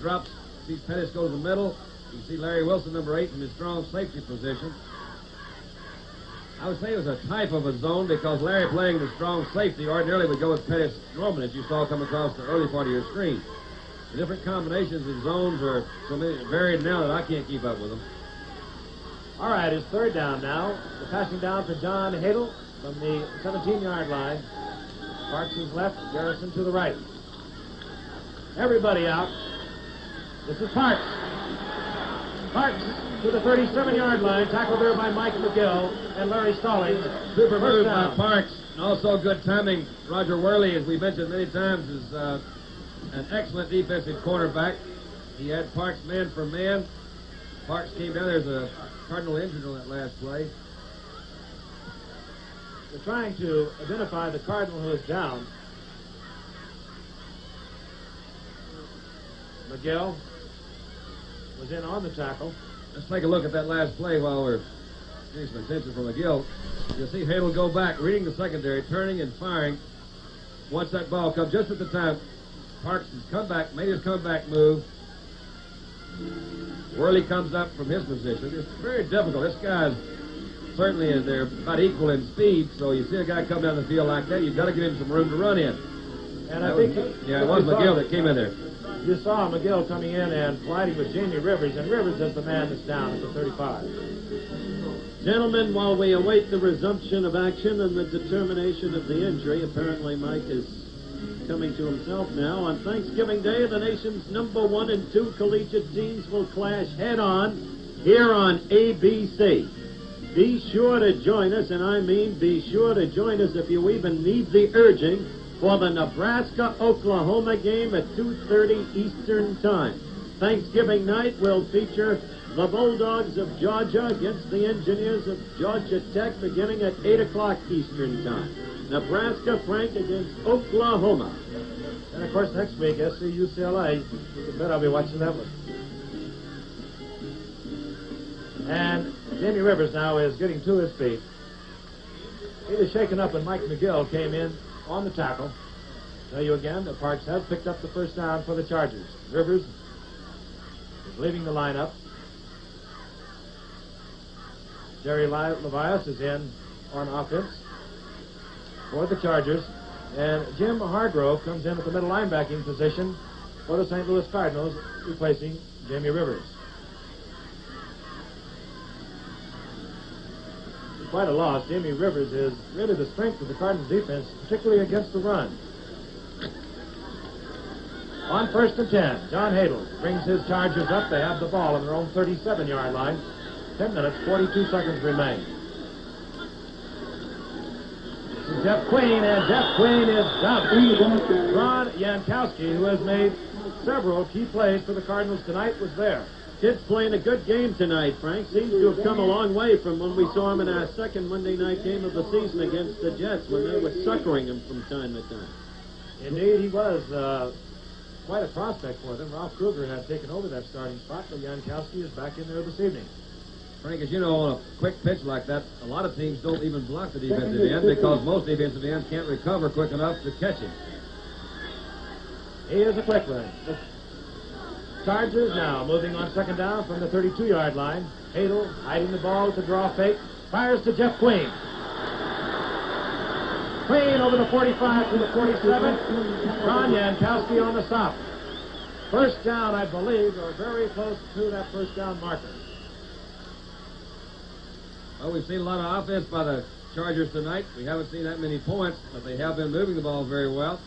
drops. See Pettis go to the middle. You can see Larry Wilson, number 8, in his strong safety position. I would say it was a type of a zone because Larry, playing the strong safety, ordinarily would go with Pettis Norman, as you saw come across the early part of your screen. The different combinations of zones are so many varied now that I can't keep up with them. All right, it's third down now. The passing down for John Hadel from the 17-yard line. Parks is left, Garrison to the right. Everybody out. This is Parks. Parks to the 37-yard line, tackled there by Mike McGill and Larry Stallings. Super move by Parks, and also good timing. Roger Worley, as we mentioned many times, is an excellent defensive cornerback. He had Parks man for man. Parks came down. There's a Cardinal injured on that last play. They're trying to identify the Cardinal who is down. McGill was in on the tackle. Let's take a look at that last play while we're getting some attention from McGill. You'll see Hadel go back, reading the secondary, turning and firing. Once that ball comes, just at the time, Parks has come back, made his comeback move. Worley comes up from his position. It's very difficult. This guy's certainly, they're about equal in speed, so you see a guy come down the field like that, you've got to give him some room to run in. And I think... it was McGill that came in there. You saw McGill coming in and colliding with Jamie Rivers, and Rivers is the man that's down at the 35. Gentlemen, while we await the resumption of action and the determination of the injury, apparently Mike is coming to himself now. On Thanksgiving Day, the nation's number 1 and 2 collegiate teams will clash head-on here on ABC. Be sure to join us, and I mean be sure to join us if you even need the urging, for the Nebraska-Oklahoma game at 2:30 Eastern Time. Thanksgiving night will feature the Bulldogs of Georgia against the Engineers of Georgia Tech beginning at 8 o'clock Eastern Time. Nebraska, Frank, against Oklahoma. And, of course, next week, SC UCLA. You bet I'll be watching that one. And Jamie Rivers now is getting to his feet. He was shaken up when Mike McGill came in on the tackle. Tell you again that Parks has picked up the first down for the Chargers. Rivers is leaving the lineup. Jerry Levias is in on offense for the Chargers. And Jim Hargrove comes in at the middle linebacking position for the St. Louis Cardinals, replacing Jamie Rivers. Quite a loss. Jamie Rivers is really the strength of the Cardinals defense, particularly against the run. On 1st and 10, John Hadel brings his Chargers up. They have the ball on their own 37-yard line. 10 minutes, 42 seconds remain. This is Jeff Queen, and Jeff Queen is dumped. Ron Jankowski, who has made several key plays for the Cardinals tonight, was there. Kid's playing a good game tonight, Frank. Seems to have come a long way from when we saw him in our second Monday night game of the season against the Jets, when they were succouring him from time to time. Indeed, he was quite a prospect for them. Ralph Kruger had taken over that starting spot, but Jankowski is back in there this evening. Frank, as you know, on a quick pitch like that, a lot of teams don't even block the defensive end because most defensive ends can't recover quick enough to catch him. He is a quick one. The Chargers now moving on second down from the 32-yard line. Hadel hiding the ball to draw fake. Fires to Jeff Queen. Queen over the 45 to the 47. Ron Jankowski on the stop. First down, I believe, or very close to that first down marker. Well, we've seen a lot of offense by the Chargers tonight. We haven't seen that many points, but they have been moving the ball very well.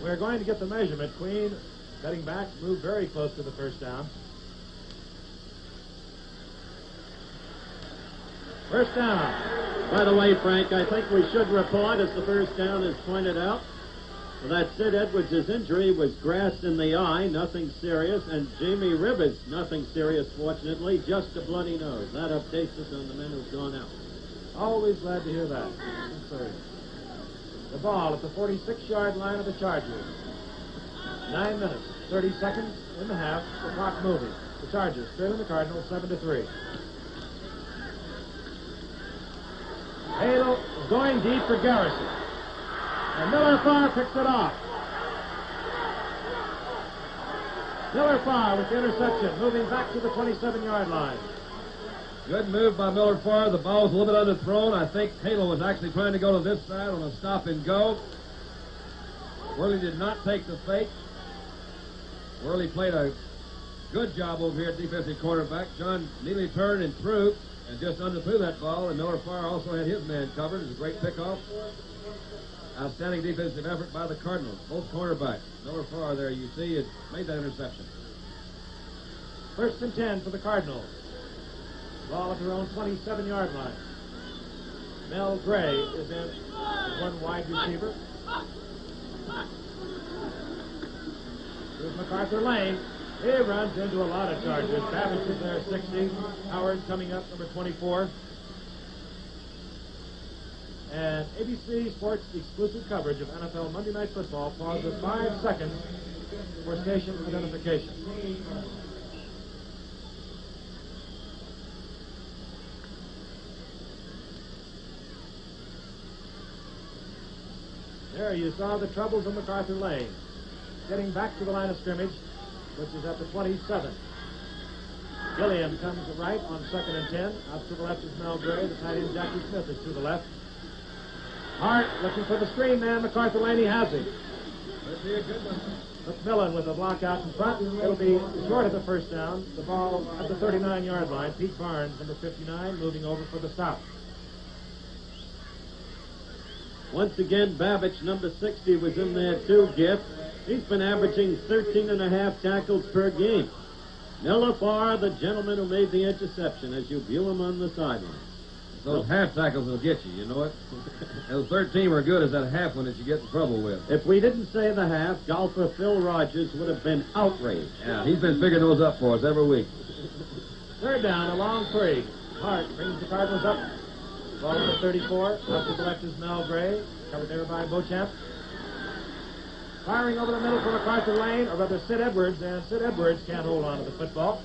We're going to get the measurement. Queen, cutting back, moved very close to the first down. First down. By the way, Frank, I think we should report, as the first down is pointed out, that Sid Edwards' injury was grass in the eye, nothing serious, and Jamie Rivers, nothing serious, fortunately, just a bloody nose. That updates us on the men who've gone out. Always glad to hear that. Sorry. The ball at the 46-yard line of the Chargers. 9 minutes, 30 seconds in the half. The clock moving. The Chargers trailing the Cardinals 7-3. Hadel is going deep for Garrison. And Miller Farr picks it off. Miller Farr with the interception, moving back to the 27-yard line. Good move by Miller Farr. The ball was a little bit underthrown. I think Halo was actually trying to go to this side on a stop and go. Worley did not take the fake. Worley played a good job over here at defensive quarterback. John neatly turned and threw and just underthrew that ball, and Miller Farr also had his man covered. It was a great pickoff. Outstanding defensive effort by the Cardinals. Both cornerbacks. Miller Farr there, you see, has made that interception. 1st and 10 for the Cardinals. Ball at their own 27-yard line. Mel Gray is in as one wide receiver. Here's MacArthur Lane. He runs into a lot of Chargers. Babbage is there, 60. Howard coming up, number 24. And ABC Sports exclusive coverage of NFL Monday Night Football pauses 5 seconds for station identification. There you saw the troubles of MacArthur Lane. Getting back to the line of scrimmage, which is at the 27. Gilliam comes right on 2nd and 10. Out to the left is Mel Gray. The tight end Jackie Smith is to the left. Hart looking for the screen man. MacArthur Lane, he has him. That'd be a good one. McMillan with a block out in front. It'll be short of the first down. The ball at the 39-yard line. Pete Barnes, number 59, moving over for the stop. Once again, Babbage, number 60, was in there too, Giff. He's been averaging 13.5 tackles per game. Miller Farr, the gentleman who made the interception, as you view him on the sideline. Those half tackles will get you, you know it? Those 13 were good as that half one that you get in trouble with. If we didn't say the half, golfer Phil Rogers would have been outraged. Yeah, he's been figuring those up for us every week. 3rd down, a long 3. Hart brings the Cardinals up. Ball at the 34. Out to the left is Mel Gray. Covered there by Beauchamp. Firing over the middle for MacArthur Lane, or rather Sid Edwards, and Sid Edwards can't hold on to the football.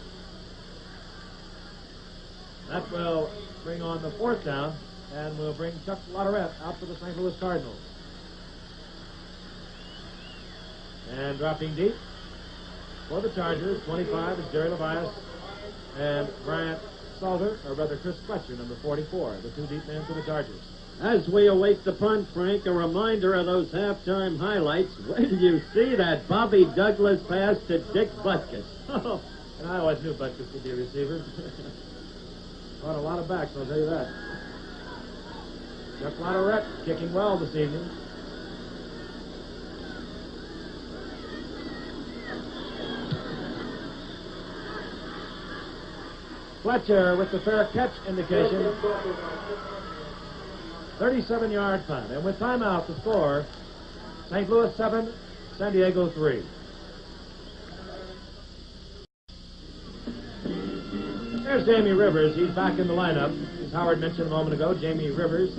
That will bring on the 4th down, and will bring Chuck Lotterette out for the St. Louis Cardinals. And dropping deep for the Chargers, 25 is Jerry Levias, and Bryant Salter, or rather Chris Fletcher, number 44, the 2 deep men for the Chargers. As we await the punt, Frank, a reminder of those halftime highlights. When you see that Bobby Douglas pass to Dick Butkus. And I always knew Butkus would be a receiver. Caught a lot of backs, I'll tell you that. Chuck Lotterette kicking well this evening. Fletcher with the fair catch indication. 37-yard punt. And with timeout to score, St. Louis 7, San Diego 3. There's Jamie Rivers. He's back in the lineup. As Howard mentioned a moment ago, Jamie Rivers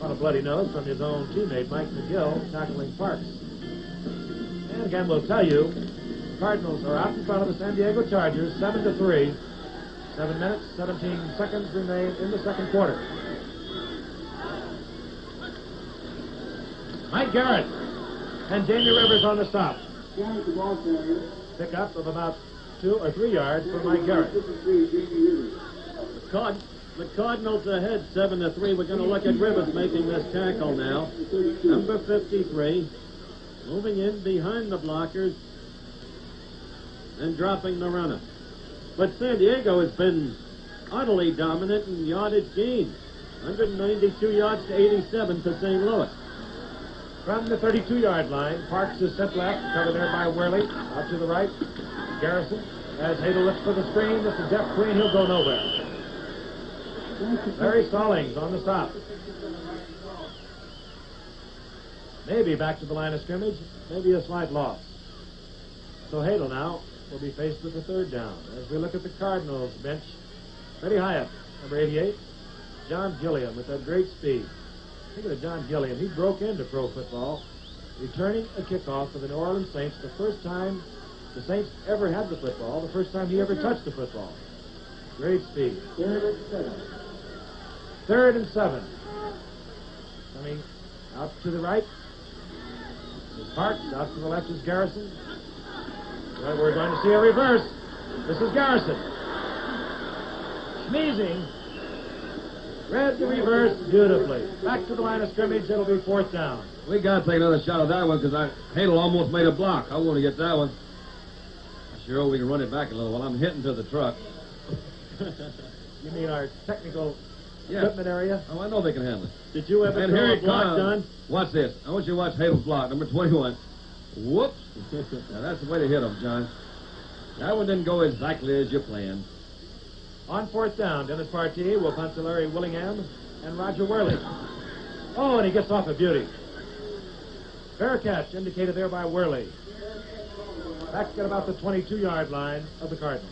caught a bloody nose from his own teammate, Mike McGill, tackling Parks. And again, we'll tell you, the Cardinals are out in front of the San Diego Chargers, 7-3. 7 minutes, 17 seconds remain in the second quarter. Mike Garrett and Jamie Rivers on the stop. Pick up of about 2 or 3 yards for Mike Garrett. The Cardinals ahead 7-3. We're going to look at Rivers making this tackle now. Number 53. Moving in behind the blockers and dropping the runner. But San Diego has been utterly dominant in yardage gains. 192 yards to 87 to St. Louis. From the 32-yard line, Parks is sent left, covered there by Worley. Out to the right, Garrison. As Hadel looks for the screen, this is Jeff Queen. He'll go nowhere. Larry Stallings on the stop. Maybe back to the line of scrimmage, maybe a slight loss. So Hadel now will be faced with the 3rd down. As we look at the Cardinals bench, Freddie Hyatt, number 88. John Gilliam with that great speed. Think of John Gilliam. He broke into pro football, returning a kickoff for the New Orleans Saints the first time the Saints ever had the football, the first time he ever touched the football. Great speed. 3rd and 7. Coming out to the right is Parks. Out to the left is Garrison. Well, we're going to see a reverse. This is Garrison. Sneezing. Read the reverse beautifully. Back to the line of scrimmage. It'll be 4th down. We got to take another shot at that one because Hadel almost made a block. I want to get that one. I sure hope we can run it back a little while I'm hitting to the truck. You mean our technical equipment area? Oh, I know they can handle it. Did you ever And throw here a it block, comes. Don? Watch this. I want you to watch Hadel's block, number 21. Whoops. Now, that's the way to hit him, John. That one didn't go exactly as you planned. On 4th down, Dennis Partee will punt to Larry Willingham and Roger Worley. Oh, and he gets off a beauty. Fair catch indicated there by Worley. Back at about the 22-yard line of the Cardinals.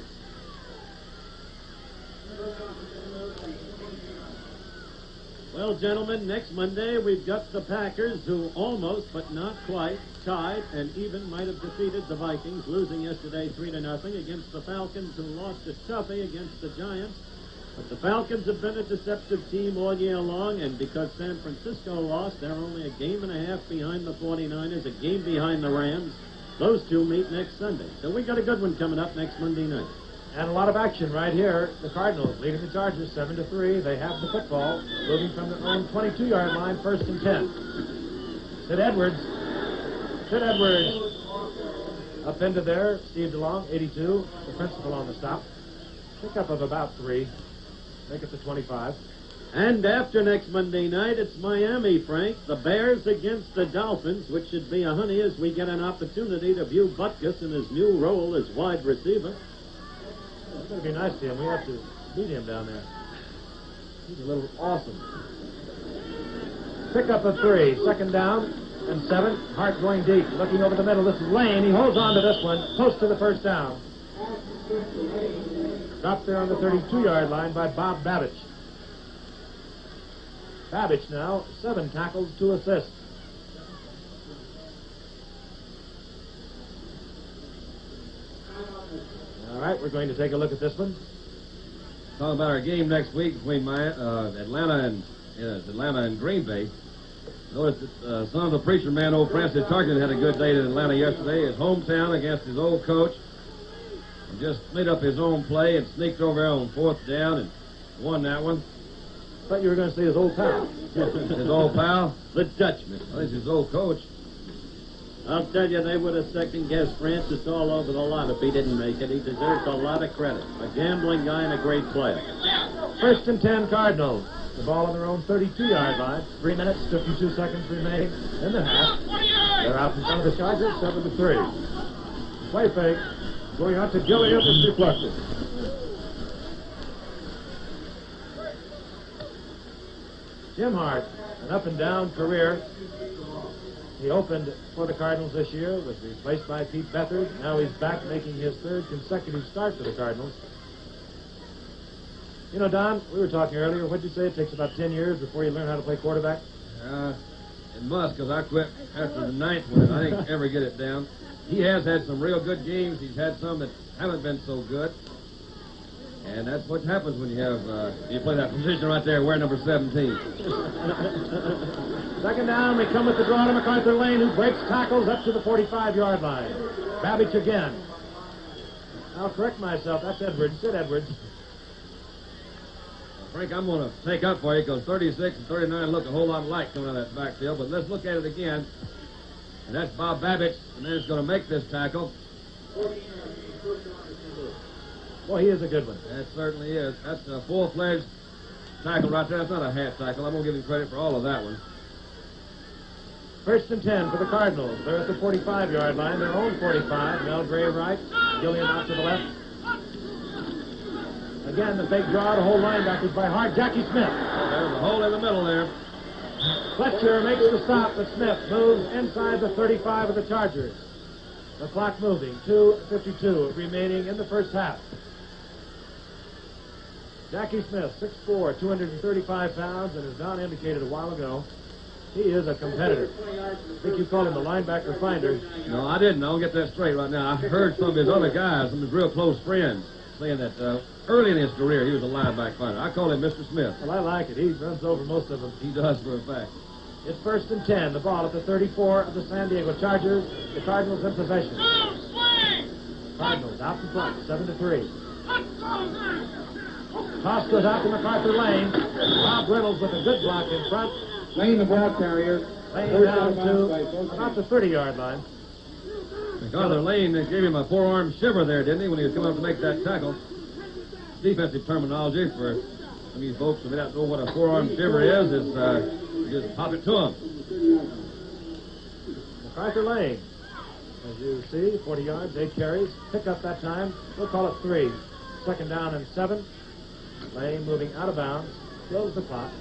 Well, gentlemen, next Monday we've got the Packers, who almost, but not quite, tied and even might have defeated the Vikings, losing yesterday 3-0 against the Falcons, who lost a toughie against the Giants. But the Falcons have been a deceptive team all year long, and because San Francisco lost, they're only a game and a half behind the 49ers, a game behind the Rams. Those two meet next Sunday. So we got a good one coming up next Monday night. And a lot of action right here. The Cardinals leading the Chargers 7-3. They have the football, moving from their own 22-yard line, 1st and 10. Sid Edwards up into there. Steve DeLong, 82. The principal on the stop. Pickup of about 3. Make it to 25. And after next Monday night, it's Miami, Frank. The Bears against the Dolphins, which should be a honey as we get an opportunity to view Butkus in his new role as wide receiver. It's going to be nice to him. We have to beat him down there. He's a little awesome. Pickup of 3. 2nd down and 7. Hart going deep. Looking over the middle. This is Lane. He holds on to this one. Close to the 1st down. Dropped there on the 32-yard line by Bob Babbage. Babbage now, 7 tackles, 2 assists. All right, we're going to take a look at this one. Talking about our game next week between Atlanta and Green Bay. Notice that son of the preacher man, old Francis Tarkin, had a good day in Atlanta yesterday. His hometown against his old coach. And just made up his own play and sneaked over there on 4th down and won that one. Thought you were going to say his old pal. His old pal? The Dutchman. Well, he's his old coach. I'll tell you, they would have second-guessed Francis all over the lot if he didn't make it. He deserves a lot of credit. A gambling guy and a great player. 1st and 10 Cardinals. The ball on their own 32-yard line. 3 minutes, 52 seconds remaining in the half. They're out in front of the Chargers, 7-3. Play fake. Going out to Gilliam is deflected. Jim Hart, an up-and-down career. He opened for the Cardinals this year, was replaced by Pete Beathard. Now he's back making his 3rd consecutive start for the Cardinals. You know, Don, we were talking earlier. What'd you say? It takes about 10 years before you learn how to play quarterback? It must, because I quit after the 9th one. I didn't ever get it down. He has had some real good games. He's had some that haven't been so good. And that's what happens when you have, you play that position right there, wear number 17. 2nd down, we come with the draw to MacArthur Lane, who breaks tackles up to the 45-yard line. Babbage again. I'll correct myself. That's Edwards. Sid Edwards. Frank, I'm going to take up for you because 36 and 39 look a whole lot alike coming out of that backfield. But let's look at it again. And that's Bob Babbage, and then he's going to make this tackle. Boy, he is a good one. That certainly is. That's a full-fledged tackle right there. That's not a half tackle. I'm going to give him credit for all of that one. 1st and 10 for the Cardinals. They're at the 45-yard line, their own 45. Mel Gray right, Gilliam out to the left. Again, the fake draw to hold linebackers by Hart. Jackie Smith. There's a hole in the middle there. Fletcher makes the stop, but Smith moves inside the 35 of the Chargers. The clock moving. 2:52 remaining in the 1st half. Jackie Smith, 6'4", 235 pounds, and as Don indicated a while ago, he is a competitor. I think you called him the linebacker finder. No, I didn't. I don't get that straight right now. I heard some of his other guys, some of his real close friends, saying that early in his career he was a linebacker finder. I call him Mr. Smith. Well, I like it. He runs over most of them. He does for a fact. It's 1st and 10. The ball at the 34 of the San Diego Chargers. The Cardinals in possession. Cardinals out in front, 7-3. Toss goes out to MacArthur Lane. Bob Reynolds with a good block in front. Lane, the ball carrier. Lane down to about the 30-yard line. MacArthur Lane gave him a forearm shiver there, didn't he, when he was coming up to make that tackle? Defensive terminology for some of you folks who may not know what a forearm shiver is you just pop it to him. MacArthur Lane, as you see, 40 yards, 8 carries. Pick up that time. We'll call it 3. Second down and 7. Lane moving out of bounds. Kills the clock.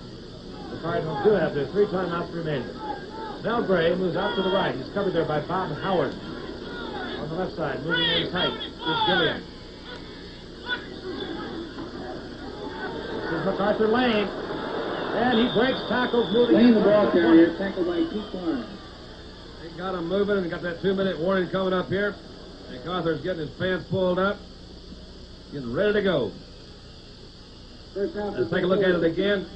The Cardinals do have their 3 timeouts remaining. Mel Gray moves out to the right. He's covered there by Bob Howard. On the left side, moving in tight, is Gilliam. This is MacArthur Lane. And he breaks tackles, moving Lane, in the ball carrier, tackled by Keith Barnes. They got him moving and got that 2-minute warning coming up here. MacArthur's getting his pants pulled up, getting ready to go. Let's take a look at it again.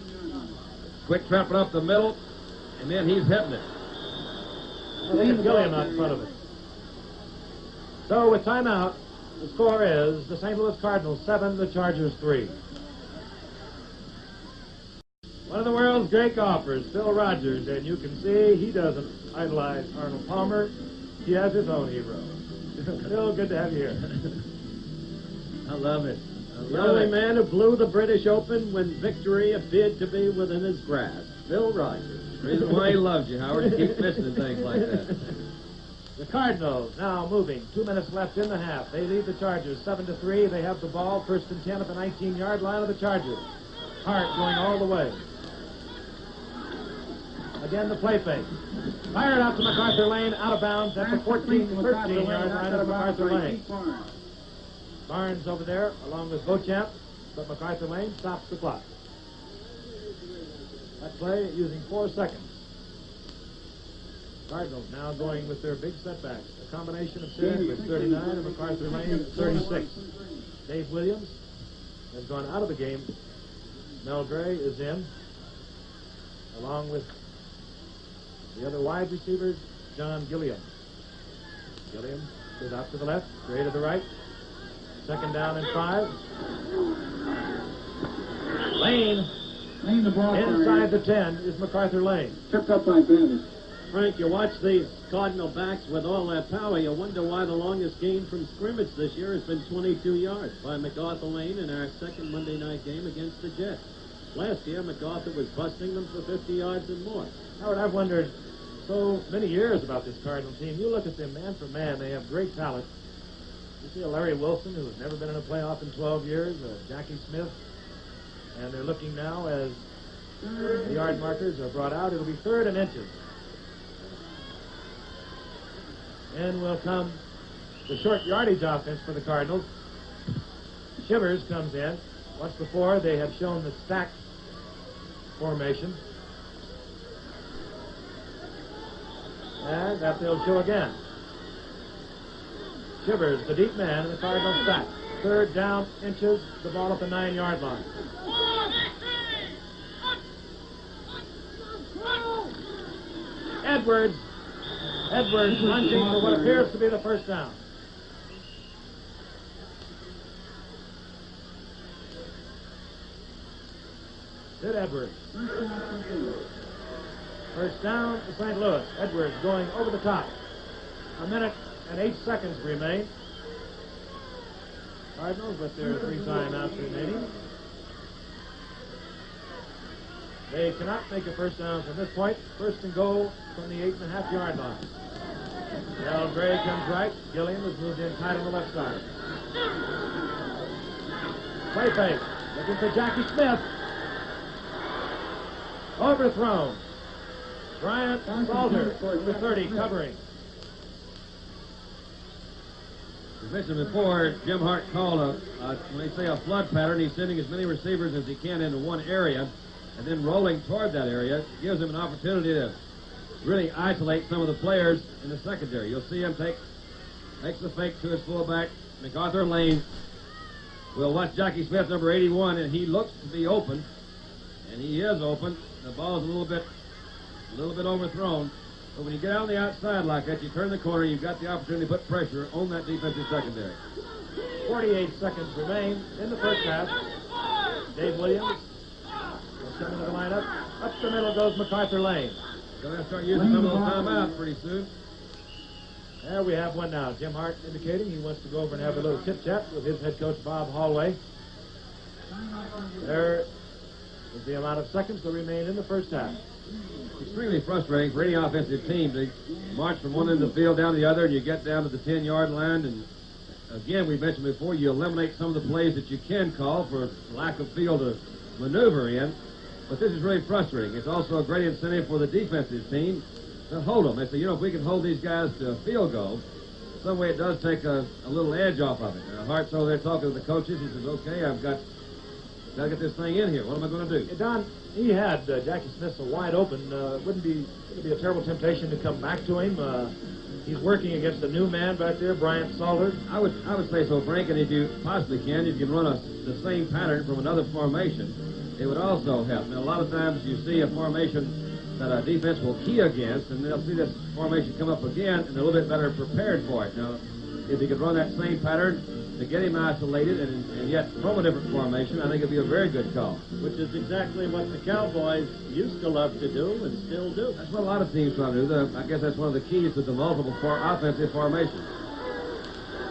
Quick trapping up the middle, and then he's hitting it. Look at Gilliam out in front of it. So with timeout, the score is the St. Louis Cardinals 7, the Chargers 3. One of the world's great golfers, Phil Rogers, and you can see he doesn't idolize Arnold Palmer. He has his own hero. Phil, good to have you here. I love it. The only man who blew the British Open when victory appeared to be within his grasp, Phil Rogers. The reason why he loves you, Howard, to keep missing things like that. The Cardinals now moving. 2 minutes left in the half. They lead the Chargers 7-3. They have the ball. First and 10 at the 19-yard line of the Chargers. Hart going all the way. Again, the play fake. Fired out to MacArthur Lane, out of bounds at the 13-yard line of MacArthur Lane. Barnes over there, along with Beauchamp, but MacArthur Lane stops the clock. That play using 4 seconds. Cardinals now going with their big setbacks. A combination of Sid with 39 and MacArthur Lane 36. Dave Williams has gone out of the game. Mel Gray is in, along with the other wide receivers, John Gilliam. Gilliam goes out to the left, Gray to the right. Second down and 5. Lane Lane, the ball inside the 10 is MacArthur Lane. Tripped up by Bandit. Frank, you watch these Cardinal backs with all that power, you wonder why the longest gain from scrimmage this year has been 22 yards by MacArthur Lane in our second Monday night game against the Jets. Last year, MacArthur was busting them for 50 yards and more. Howard, I've wondered so many years about this Cardinal team. You look at them man for man, they have great talent. You see a Larry Wilson, who has never been in a playoff in 12 years, Jackie Smith, and they're looking now as the yard markers are brought out. It'll be 3rd and inches. And will come the short yardage offense for the Cardinals. Shivers comes in. Once before, they have shown the stack formation. And that they'll show again. Shivers, the deep man, and the Cardinals stack. 3rd down, inches, the ball at the 9-yard line. Edwards lunging for what appears to be the first down. Sid Edwards. First down to St. Louis. Edwards going over the top. 1 minute and 8 seconds remain. Cardinals with their 3 timeouts remaining. They cannot make a first down from this point. First and goal from the 8.5-yard line. Mel Gray comes right. Gilliam has moved in tight on the left side. Play fake. Looking for Jackie Smith. Overthrown. Bryant Salter, number 30, covering. As mentioned before, Jim Hart called when they say a flood pattern, he's sending as many receivers as he can into one area, and then rolling toward that area gives him an opportunity to really isolate some of the players in the secondary. You'll see him makes the fake to his fullback, MacArthur Lane. We'll watch Jackie Smith, number 81, and he looks to be open, and he is open. The ball's a little bit overthrown. But when you get out on the outside like that, you turn the corner, you've got the opportunity to put pressure on that defensive secondary. 48 seconds remain in the first half. Dave Williams is coming to the lineup. Up the middle goes MacArthur Lane. Going to start using some of those timeouts pretty soon. There we have one now. Jim Hart indicating he wants to go over and have a little chit-chat with his head coach, Bob Hallway. There is the amount of seconds that remain in the first half. Extremely frustrating for any offensive team to march from one end of the field down to the other, and you get down to the 10-yard line, and again, we mentioned before, you eliminate some of the plays that you can call for lack of field to maneuver in. But this is really frustrating. It's also a great incentive for the defensive team to hold them. They say, if we can hold these guys to a field goal, some way it does take a little edge off of it. Hart's over there talking to the coaches. He says, okay, I've got to get this thing in here. What am I going to do? Hey, Don, he had Jackie Smith so wide open. Wouldn't be a terrible temptation to come back to him. He's working against a new man back there, Bryant Salter. I would say so, Frank, and if you possibly can, if you can run the same pattern from another formation, it would also help. Now, a lot of times you see a formation that a defense will key against, and they'll see this formation come up again, and they're a little bit better prepared for it. Now, if you could run that same pattern to get him isolated and yet from a different formation, I think it'd be a very good call. Which is exactly what the Cowboys used to love to do and still do. That's what a lot of teams try to do. I guess that's one of the keys to the multiple offensive formations.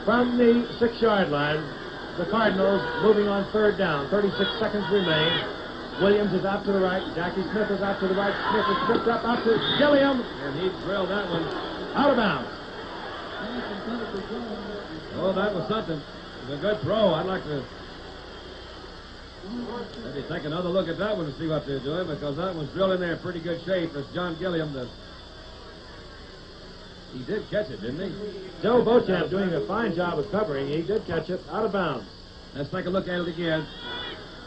From the 6-yard line, the Cardinals moving on third down. 36 seconds remain. Williams is out to the right. Jackie Smith is out to the right. Smith is tripped up out to Gilliam. And he drilled that one. Out of bounds. Oh, that was something. It was a good throw. I'd like to maybe take another look at that one to see what they're doing, because that one's drilled in there in pretty good shape. That's John Gilliam. He did catch it, didn't he? Joe Beauchamp doing a fine job of covering. He did catch it out of bounds. Let's take a look at it again.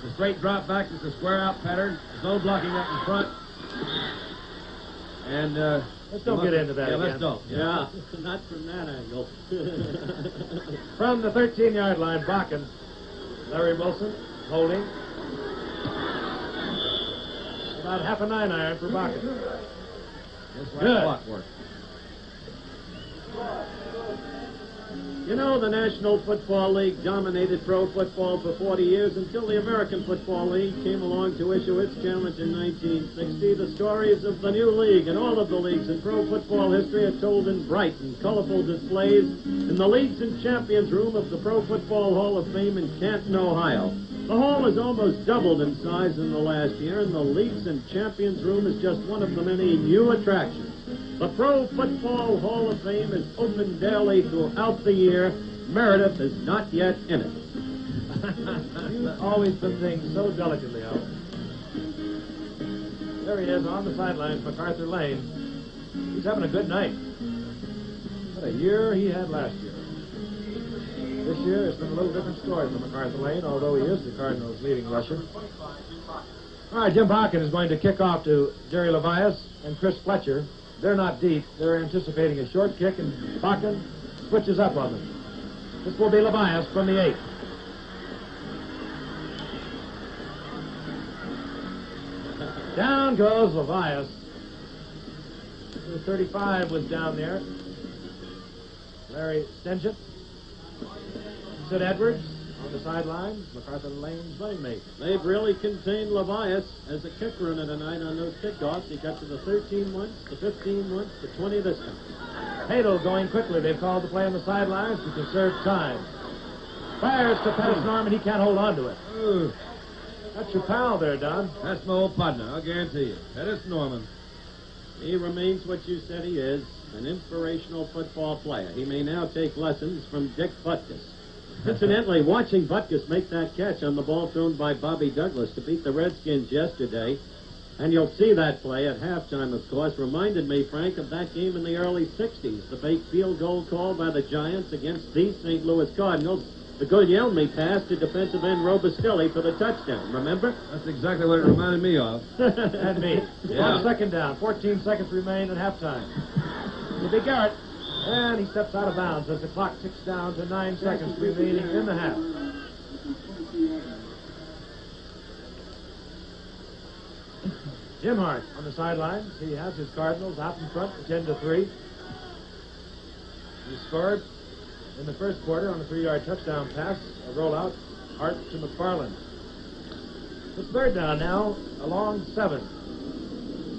The straight drop back. It's a square out pattern. Zone blocking up in front. And let's don't get into that again. again. Let's don't. Yeah, not from that angle. From the 13-yard line, Bakken. Larry Wilson holding. About half a 9-iron for Bakken. Just like Good. clockwork. You know, the National Football League dominated pro football for 40 years until the American Football League came along to issue its challenge in 1960. The stories of the new league and all of the leagues in pro football history are told in bright and colorful displays in the Leagues and Champions Room of the Pro Football Hall of Fame in Canton, Ohio. The hall has almost doubled in size in the last year, and the Leagues and Champions Room is just one of the many new attractions. The Pro Football Hall of Fame is open daily throughout the year. Meredith is not yet in it. You've always been things so delicately, Al. There he is on the sidelines, MacArthur Lane. He's having a good night. What a year he had last year. This year it's been a little different story for MacArthur Lane, although he is the Cardinals' leading rusher. All right, Jim Bakken is going to kick off to Jerry Levias and Chris Fletcher. They're not deep. They're anticipating a short kick, and Bakken switches up on them. This will be Levias from the 8. Down goes Levias. The 35 was down there. Larry Stingett. Sid Edwards on the sideline. MacArthur Lane's running mate. They've really contained Levias as a kick runner tonight on those kickoffs. He got to the 13 once, the 15 once, the 20 this time. Hadel going quickly. They've called the play on the sidelines to conserve time. Fires to Pettis Norman. He can't hold on to it. Ooh, That's your pal there, Don. that's my old partner, I'll guarantee you. Pettis Norman. He remains what you said he is, an inspirational football player. He may now take lessons from Dick Butkus. Incidentally, watching Butkus make that catch on the ball thrown by Bobby Douglas to beat the Redskins yesterday, and you'll see that play at halftime, of course, reminded me, Frank, of that game in the early 60s, the fake field goal call by the Giants against the St. Louis Cardinals. The Guglielmi pass to defensive end Robustelli for the touchdown, remember? That's exactly what it reminded me of. And me. Yeah. On second down. 14 seconds remain at halftime. It'll be Garrett. And he steps out of bounds as the clock ticks down to 9 seconds remaining in the half. Jim Hart on the sidelines. He has his Cardinals out in front, 10-3. He scored in the first quarter on a 3-yard touchdown pass, a rollout, Hart to McFarland. It's third down now, along 7.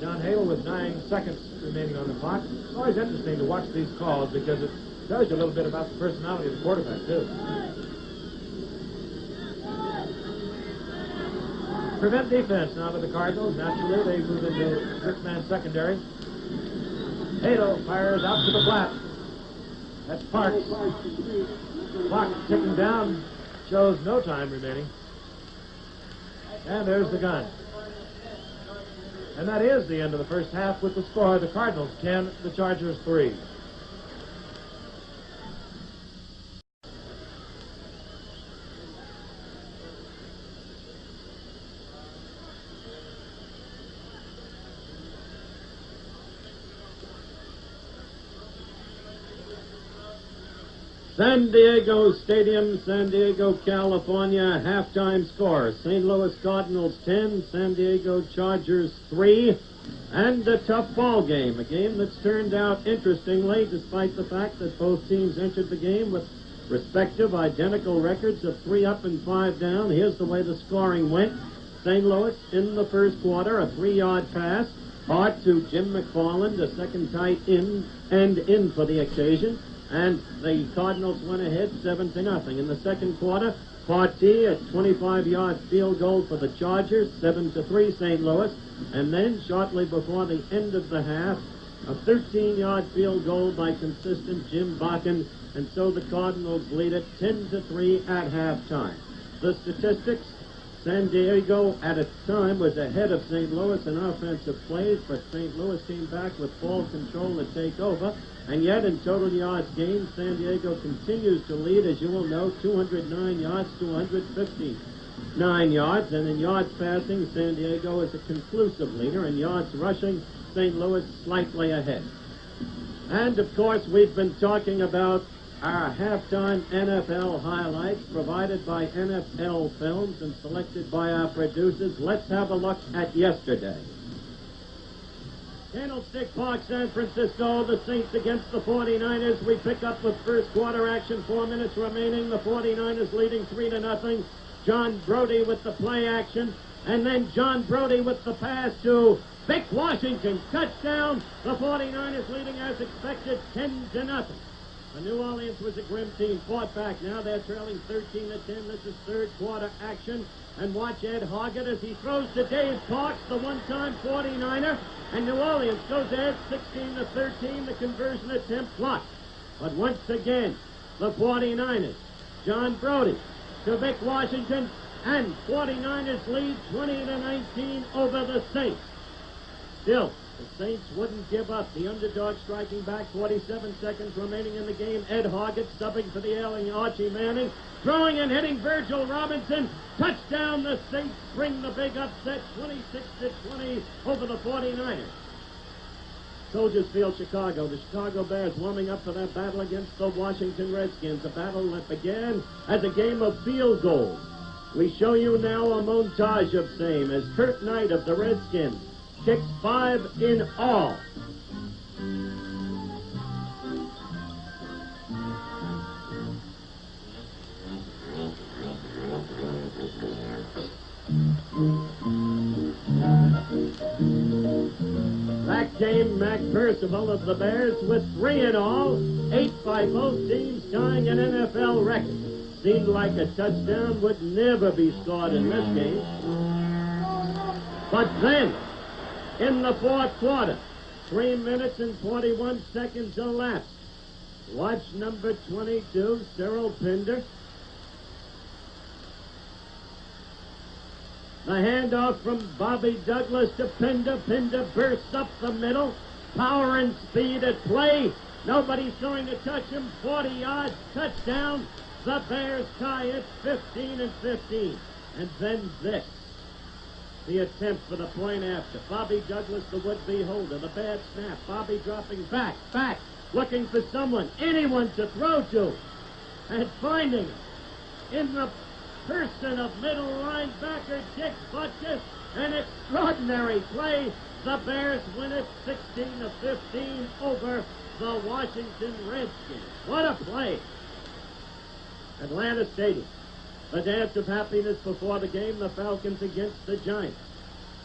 John Hale with 9 seconds remaining on the clock. It's always interesting to watch these calls because it tells you a little bit about the personality of the quarterback, too. Prevent defense now to the Cardinals. Naturally, they move into six-man secondary. Hale fires out to the flat. That's Parks. Clock ticking down. Shows no time remaining. And there's the gun. And that is the end of the first half with the score. The Cardinals 10, the Chargers 3. San Diego Stadium, San Diego, California, halftime score. St. Louis Cardinals 10, San Diego Chargers 3. And a tough ball game, a game that's turned out interestingly, despite the fact that both teams entered the game with respective identical records of 3 up and 5 down. Here's the way the scoring went. St. Louis in the first quarter, a 3-yard pass. Hart to Jim McFarland, a second tight end in for the occasion. And the Cardinals went ahead 7-0. In the second quarter, Partee, a 25-yard field goal for the Chargers, 7-3 St. Louis. And then, shortly before the end of the half, a 13-yard field goal by consistent Jim Bakken. And so the Cardinals lead it 10-3 at halftime. The statistics: San Diego at a time was ahead of St. Louis in offensive plays, but St. Louis came back with ball control to take over. And yet, in total yards gained, San Diego continues to lead, as you will know, 209 yards to 159 yards. And in yards passing, San Diego is a conclusive leader. In yards rushing, St. Louis slightly ahead. And, of course, we've been talking about our halftime NFL highlights provided by NFL Films and selected by our producers. Let's have a look at yesterday. Candlestick Park, San Francisco, the Saints against the 49ers. We pick up the first quarter action, 4 minutes remaining. The 49ers leading 3-0. John Brody with the play action. And then John Brody with the pass to Vic Washington. Touchdown. The 49ers leading as expected 10-0. The New Orleans was a grim team. Fought back. Now they're trailing 13-10. This is third quarter action. And watch Ed Hoggett as he throws to Dave Parks, the one-time 49er. And New Orleans goes ahead 16-13. The conversion attempt blocked. But once again, the 49ers. John Brody to Vic Washington. And 49ers lead 20-19 over the Saints. Still, the Saints wouldn't give up. The underdog striking back, 47 seconds remaining in the game. Ed Hoggett subbing for the ailing Archie Manning. Throwing and hitting Virgil Robinson. Touchdown, the Saints bring the big upset, 26-20 over the 49ers. Soldiers Field, Chicago. The Chicago Bears warming up for that battle against the Washington Redskins. A battle that began as a game of field goals. We show you now a montage of same as Kurt Knight of the Redskins kicks 5 in all. Back came Mac Percival of the Bears with 3 in all, 8 by both teams, tying an NFL record. Seemed like a touchdown would never be scored in this game. But then, in the fourth quarter, 3 minutes and 41 seconds elapsed. Watch number 22, Cyril Pinder. The handoff from Bobby Douglas to Pinder. Pinder bursts up the middle. Power and speed at play. Nobody's going to touch him. 40 yards, touchdown. The Bears tie it 15-15. And then this. The attempt for the point after. Bobby Douglas, the would-be holder. The bad snap. Bobby dropping back, looking for someone, anyone to throw to. And finding it in the person of middle linebacker Dick Butkus. An extraordinary play. The Bears win it 16-15 over the Washington Redskins. What a play. Atlanta Stadium. The dance of happiness before the game, the Falcons against the Giants.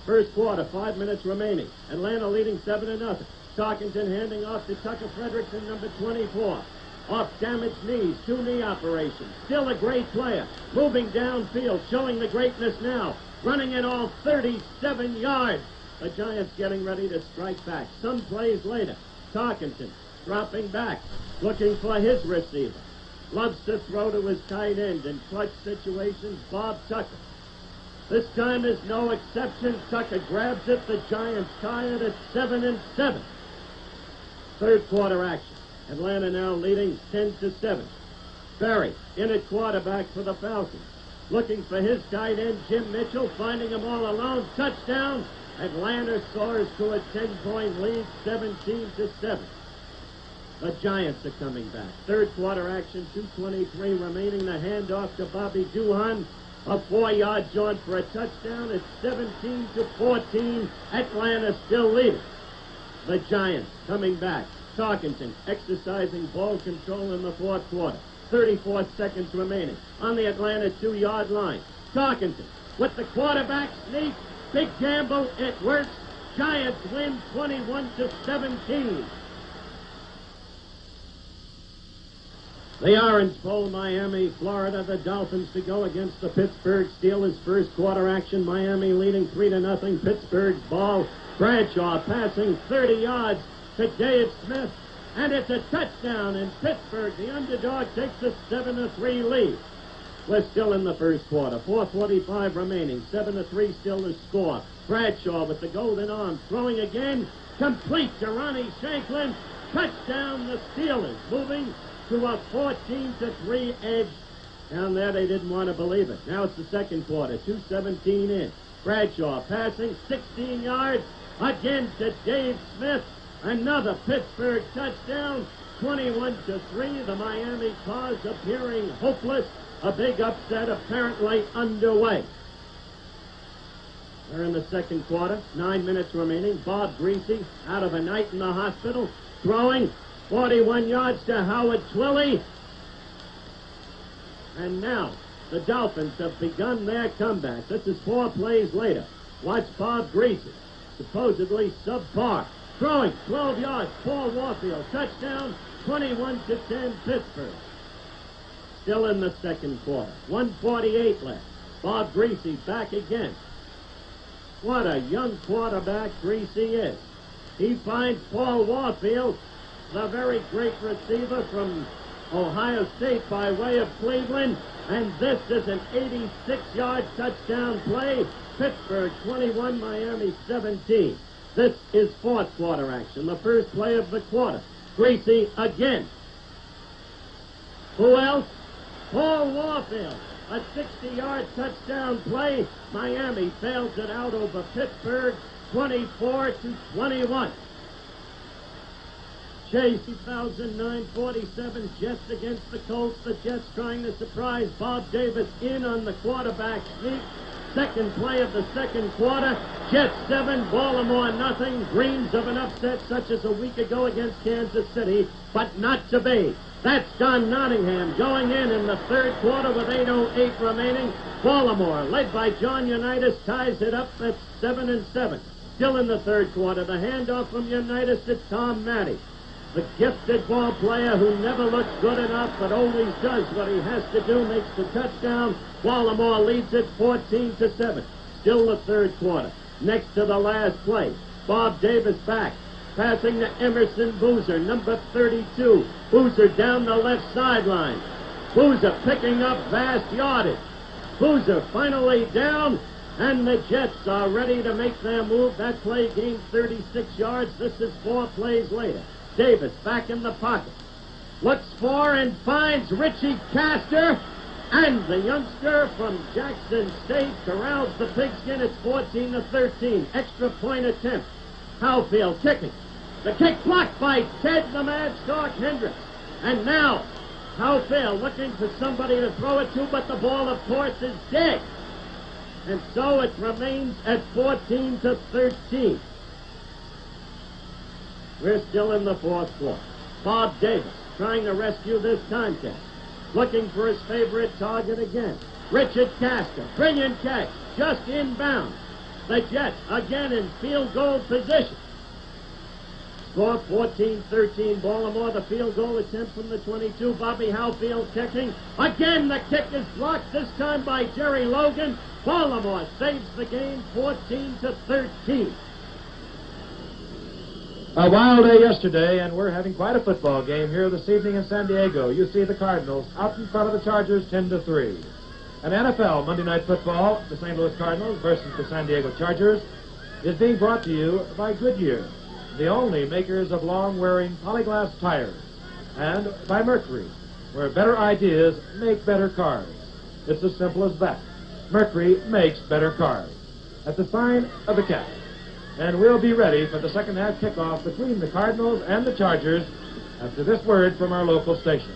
First quarter, 5 minutes remaining. Atlanta leading 7-0. Tarkenton handing off to Tucker Frederickson, number 24. Off damaged knees, 2 knee operations. Still a great player. Moving downfield, showing the greatness now. Running in all 37 yards. The Giants getting ready to strike back. Some plays later. Tarkenton dropping back, looking for his receiver. Loves to throw to his tight end in clutch situations, Bob Tucker. This time is no exception. Tucker grabs it. The Giants tied at 7-7. Third quarter action. Atlanta now leading 10-7. Berry in at quarterback for the Falcons. Looking for his tight end, Jim Mitchell, finding him all alone. Touchdown. Atlanta soars to a 10-point lead, 17-7. The Giants are coming back. Third quarter action, 2:23 remaining. The handoff to Bobby Duhan. A 4-yard jaunt for a touchdown. It's 17-14. Atlanta still leading. The Giants coming back. Tarkenton exercising ball control in the fourth quarter. 34 seconds remaining on the Atlanta 2-yard line. Tarkenton with the quarterback sneak. Big gamble. It works. Giants win 21-17. The Orange Bowl, Miami, Florida. The Dolphins to go against the Pittsburgh Steelers. First quarter action. Miami leading 3-0. Pittsburgh's ball. Bradshaw passing 30 yards to Dave Smith. And it's a touchdown in Pittsburgh. The underdog takes a 7-3 lead. We're still in the first quarter. 4:45 remaining. 7-3 still to score. Bradshaw with the golden arm. Throwing again. Complete to Ronnie Shanklin. Touchdown the Steelers. Moving to a 14-3 edge. Down there they didn't want to believe it. Now it's the second quarter. 2:17 in. Bradshaw passing 16 yards. Again to Dave Smith. Another Pittsburgh touchdown. 21-3. The Miami cause appearing hopeless. A big upset apparently underway. We're in the second quarter. 9 minutes remaining. Bob Greasy out of a night in the hospital. Throwing 41 yards to Howard Twilley. And now the Dolphins have begun their comeback. This is 4 plays later. Watch Bob Greasy. Supposedly subpar. Throwing 12 yards. Paul Warfield. Touchdown. 21-10 Pittsburgh. Still in the second quarter. 1:48 left. Bob Greasy back again. What a young quarterback Greasy is. He finds Paul Warfield, the very great receiver from Ohio State by way of Cleveland. And this is an 86-yard touchdown play. Pittsburgh 21, Miami 17. This is fourth quarter action. The first play of the quarter. Greasy again. Who else? Paul Warfield. A 60-yard touchdown play. Miami fails it out over Pittsburgh 24-21. Chase 2009-47 Jets against the Colts. The Jets trying to surprise Bob Davis in on the quarterback sneak. Second play of the second quarter. Jets 7, Baltimore nothing. Dreams of an upset such as a week ago against Kansas City, but not to be. That's Don Nottingham going in the third quarter with 8:08 remaining. Baltimore, led by John Unitas, ties it up at 7-7. Still in the third quarter. The handoff from Unitas to Tom Matty. The gifted ball player who never looks good enough but always does what he has to do, makes the touchdown. Baltimore leads it 14-7. Still the third quarter. Next to the last play. Bob Davis back. Passing to Emerson Boozer, number 32. Boozer down the left sideline. Boozer picking up vast yardage. Boozer finally down, and the Jets are ready to make their move. That play gained 36 yards. This is 4 plays later. Davis back in the pocket. Looks for and finds Richie Castor. And the youngster from Jackson State corrals the pigskin. It's 14-13. Extra point attempt. Howfield kicking. The kick blocked by Ted the Mad Stork Hendricks. And now Howfield looking for somebody to throw it to, but the ball, of course, is dead. And so it remains at 14-13. We're still in the fourth quarter. Bob Davis trying to rescue this contest. Looking for his favorite target again. Richard Castor, brilliant catch, just inbound. The Jets again in field goal position. Score 14-13 Baltimore. The field goal attempt from the 22. Bobby Howfield kicking. Again the kick is blocked, this time by Jerry Logan. Baltimore saves the game 14-13. A wild day yesterday, and we're having quite a football game here this evening in San Diego. You see the Cardinals out in front of the Chargers 10-3. An NFL Monday Night Football, the St. Louis Cardinals versus the San Diego Chargers, is being brought to you by Goodyear, the only makers of long-wearing polyglass tires, and by Mercury, where better ideas make better cars. It's as simple as that. Mercury makes better cars. At the sign of the cat. And we'll be ready for the second half kickoff between the Cardinals and the Chargers after this word from our local station.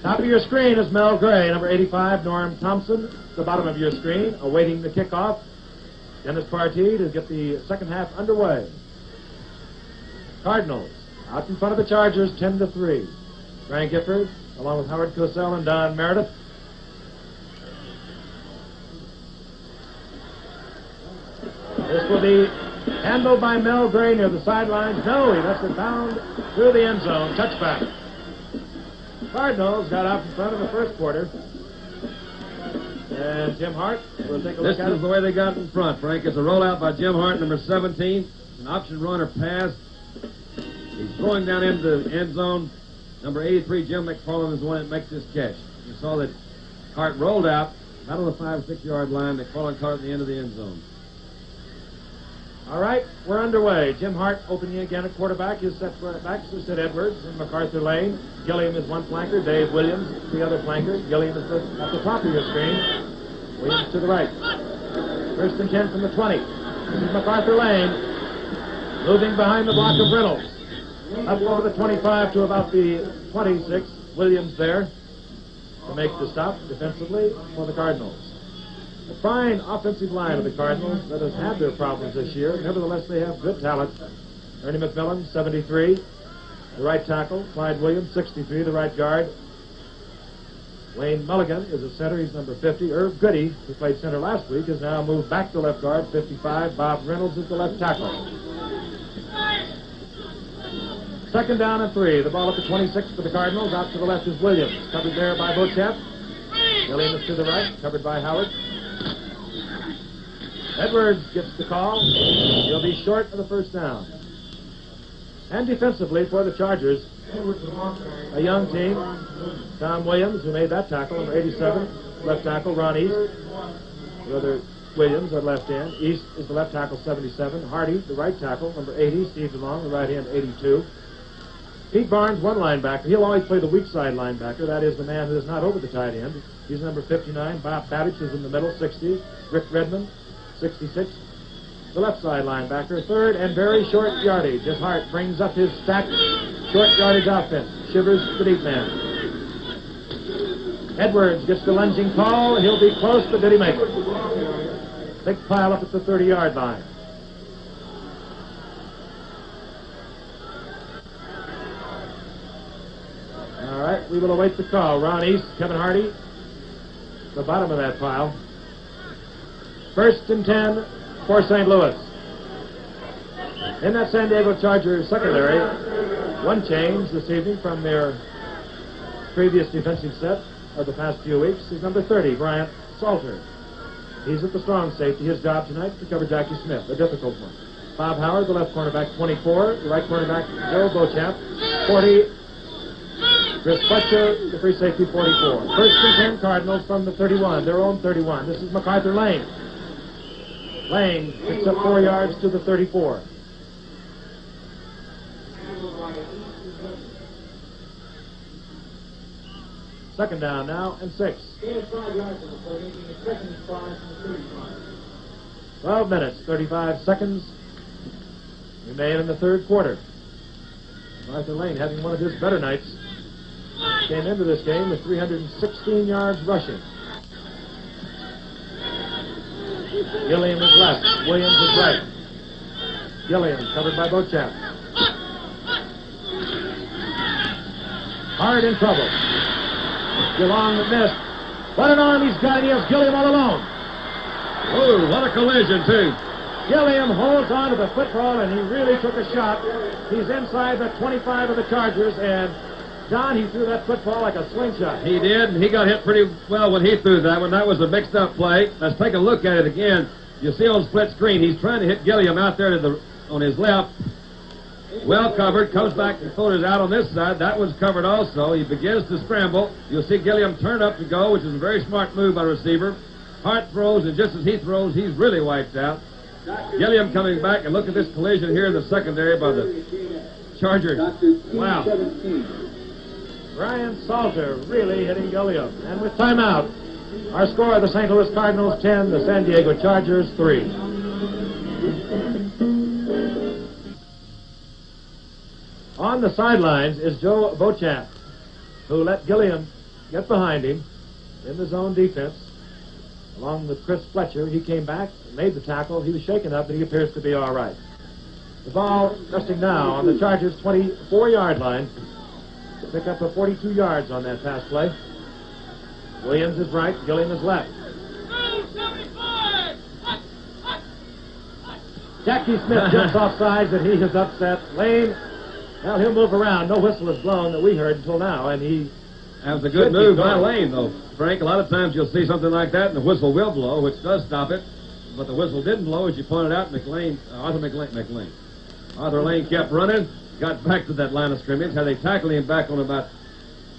Top of your screen is Mel Gray, number 85, Norm Thompson. The bottom of your screen, awaiting the kickoff, Dennis Partee to get the second half underway. Cardinals out in front of the Chargers 10-3. Frank Gifford, along with Howard Cosell and Don Meredith. This will be handled by Mel Gray near the sidelines. No, he lets it bound through the end zone. Touchback. Cardinals got out in front of the first quarter. And Jim Hart will take a look at it. This is the way they got in front, Frank. It's a rollout by Jim Hart, number 17. An option runner pass. He's throwing down into the end zone. Number 83, Jim McFarland, is the one that makes this catch. You saw that Hart rolled out, out on the 5-6 yard line. McFarland caught it at the end of the end zone. All right, we're underway. Jim Hart opening again at quarterback. His set backs are Sid Edwards and MacArthur Lane. Gilliam is one flanker. Dave Williams, the other flanker. Gilliam is at the top of your screen. Williams to the right. First and 10 from the 20. This is MacArthur Lane moving behind the block of Reynolds. Up over the 25 to about the 26. Williams there to make the stop defensively for the Cardinals. A fine offensive line of the Cardinals that has had their problems this year. Nevertheless, they have good talent. Ernie McMillan, 73. The right tackle. Clyde Williams, 63. The right guard. Wayne Mulligan is a center. He's number 50. Irv Goody, who played center last week, has now moved back to left guard, 55. Bob Reynolds is the left tackle. Second down and 3. The ball at the 26 for the Cardinals. Out to the left is Williams. Covered there by Beauchamp. Williams to the right. Covered by Howard. Edwards gets the call. He'll be short of the first down. And defensively for the Chargers, a young team. Tom Williams, who made that tackle, number 87, left tackle. Ron East, the other Williams at left end. East is the left tackle, 77. Hardy, the right tackle, number 80. Steve DeLong, the right end, 82. Pete Barnes, one linebacker. He'll always play the weak side linebacker. That is the man who is not over the tight end. He's number 59. Bob Babich is in the middle, 60. Rick Redmond, 66. The left side linebacker. Third and very short yardage. As Hart brings up his stacked short yardage offense. Shivers the deep man. Edwards gets the lunging call. He'll be close, but did he make it? Big pile up at the 30-yard line. All right, we will await the call. Ron East, Kevin Hardy, the bottom of that pile. First and 10 for St. Louis. In that San Diego Chargers secondary, one change this evening from their previous defensive set of the past few weeks is number 30, Bryant Salter. He's at the strong safety. His job tonight is to cover Jackie Smith, a difficult one. Bob Howard, the left cornerback, 24. The right cornerback, Joe Beauchamp, 40. Chris Fletcher, the free safety, 44. First and 10 Cardinals from the 31, their own 31. This is MacArthur Lane. Lane picks up 4 yards to the 34. Second down now and 6. 12 minutes, 35 seconds remain in the third quarter. Arthur Lane having one of his better nights. came into this game with 316 yards rushing. Gilliam is left. Williams is right. Gilliam covered by Beauchamp. Hard in trouble. DeLong missed. What an arm he's got, and he has Gilliam all alone. Oh, what a collision, too. Gilliam holds on to the football, and he really took a shot. He's inside the 25 of the Chargers, and John, he threw that football like a slingshot. He did, and he got hit pretty well when he threw that one. That was a mixed-up play. Let's take a look at it again. You see on split screen, he's trying to hit Gilliam out there on his left. Well covered, comes back and throws out on this side. That one's covered also. He begins to scramble. You'll see Gilliam turn up to go, which is a very smart move by the receiver. Hart throws, and just as he throws, he's really wiped out. Gilliam coming back, and look at this collision here in the secondary by the Chargers. Wow. Brian Salter really hitting Gilliam. And with timeout, our score, the St. Louis Cardinals 10, the San Diego Chargers 3. On the sidelines is Joe Beauchamp, who let Gilliam get behind him in the zone defense. Along with Chris Fletcher, he came back, made the tackle. He was shaken up, but he appears to be all right. The ball resting now on the Chargers' 24-yard line. Pick up a 42 yards on that pass play. Williams is right, Gilliam is left. Jackie Smith jumps off sides, and he is upset. Lane, well, he'll move around. No whistle is blown that we heard until now, and he... That was a good move by Lane, though, Frank. A lot of times you'll see something like that, and the whistle will blow, which does stop it. But the whistle didn't blow, as you pointed out. Arthur Lane kept running, got back to that line of scrimmage. Had they tackled him back on about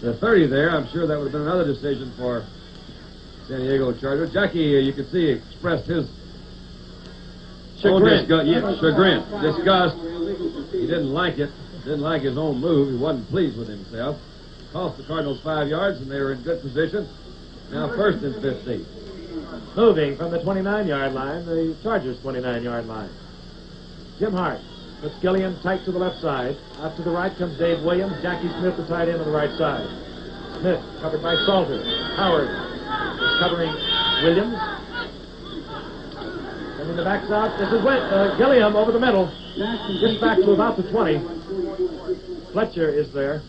the 30 there, I'm sure that would have been another decision for San Diego Chargers. Jackie, you can see, expressed his chagrin. Disgust. He didn't like it. Didn't like his own move. He wasn't pleased with himself. Cost the Cardinals 5 yards, and they were in good position. Now first and 15. Moving from the 29-yard line, the Chargers' 29-yard line. Jim Hart puts Gilliam tight to the left side. Out to the right comes Dave Williams. Jackie Smith, the tight end, on the right side. Smith covered by Salter. Howard is covering Williams. And in the backside, this is Gilliam over the middle. Gets back to about the 20. Fletcher is there.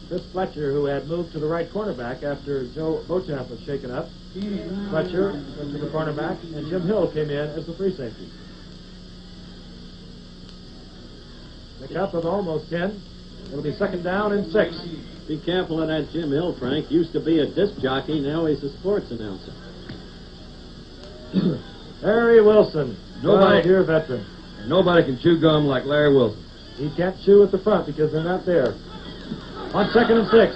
Chris Fletcher, who had moved to the right cornerback after Joe Beauchamp was shaken up. Fletcher went to the cornerback, and Jim Hill came in as the free safety. The cup of almost 10. It'll be second down and 6. Be careful of that Jim Hill, Frank. Used to be a disc jockey, now he's a sports announcer. Larry Wilson, dear veteran. Nobody can chew gum like Larry Wilson. He can't chew at the front because they're not there. On second and 6.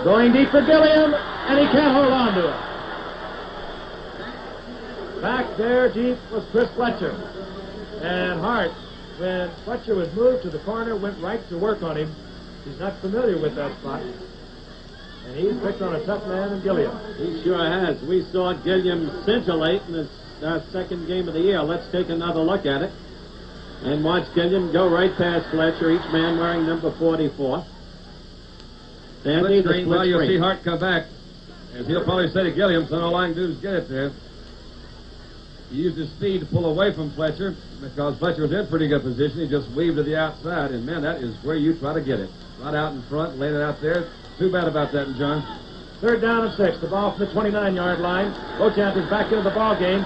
Going deep for Gilliam, and he can't hold on to it. Back there deep was Chris Fletcher. And Hart, when Fletcher was moved to the corner, went right to work on him. He's not familiar with that spot. And he's picked on a tough man in Gilliam. He sure has. We saw Gilliam scintillate in his second game of the year. Let's take another look at it. And watch Gilliam go right past Fletcher, each man wearing number 44. Sandy, the split well, you'll screen. see Hart come back. As he'll probably say to Gilliam, son, all I can do is get it there. He used his speed to pull away from Fletcher because Fletcher was in pretty good position. He just weaved to the outside, and, man, that is where you try to get it. Right out in front, laying it out there. Too bad about that, John. Third down and 6. The ball from the 29-yard line. Beauchamp is back into the ball game.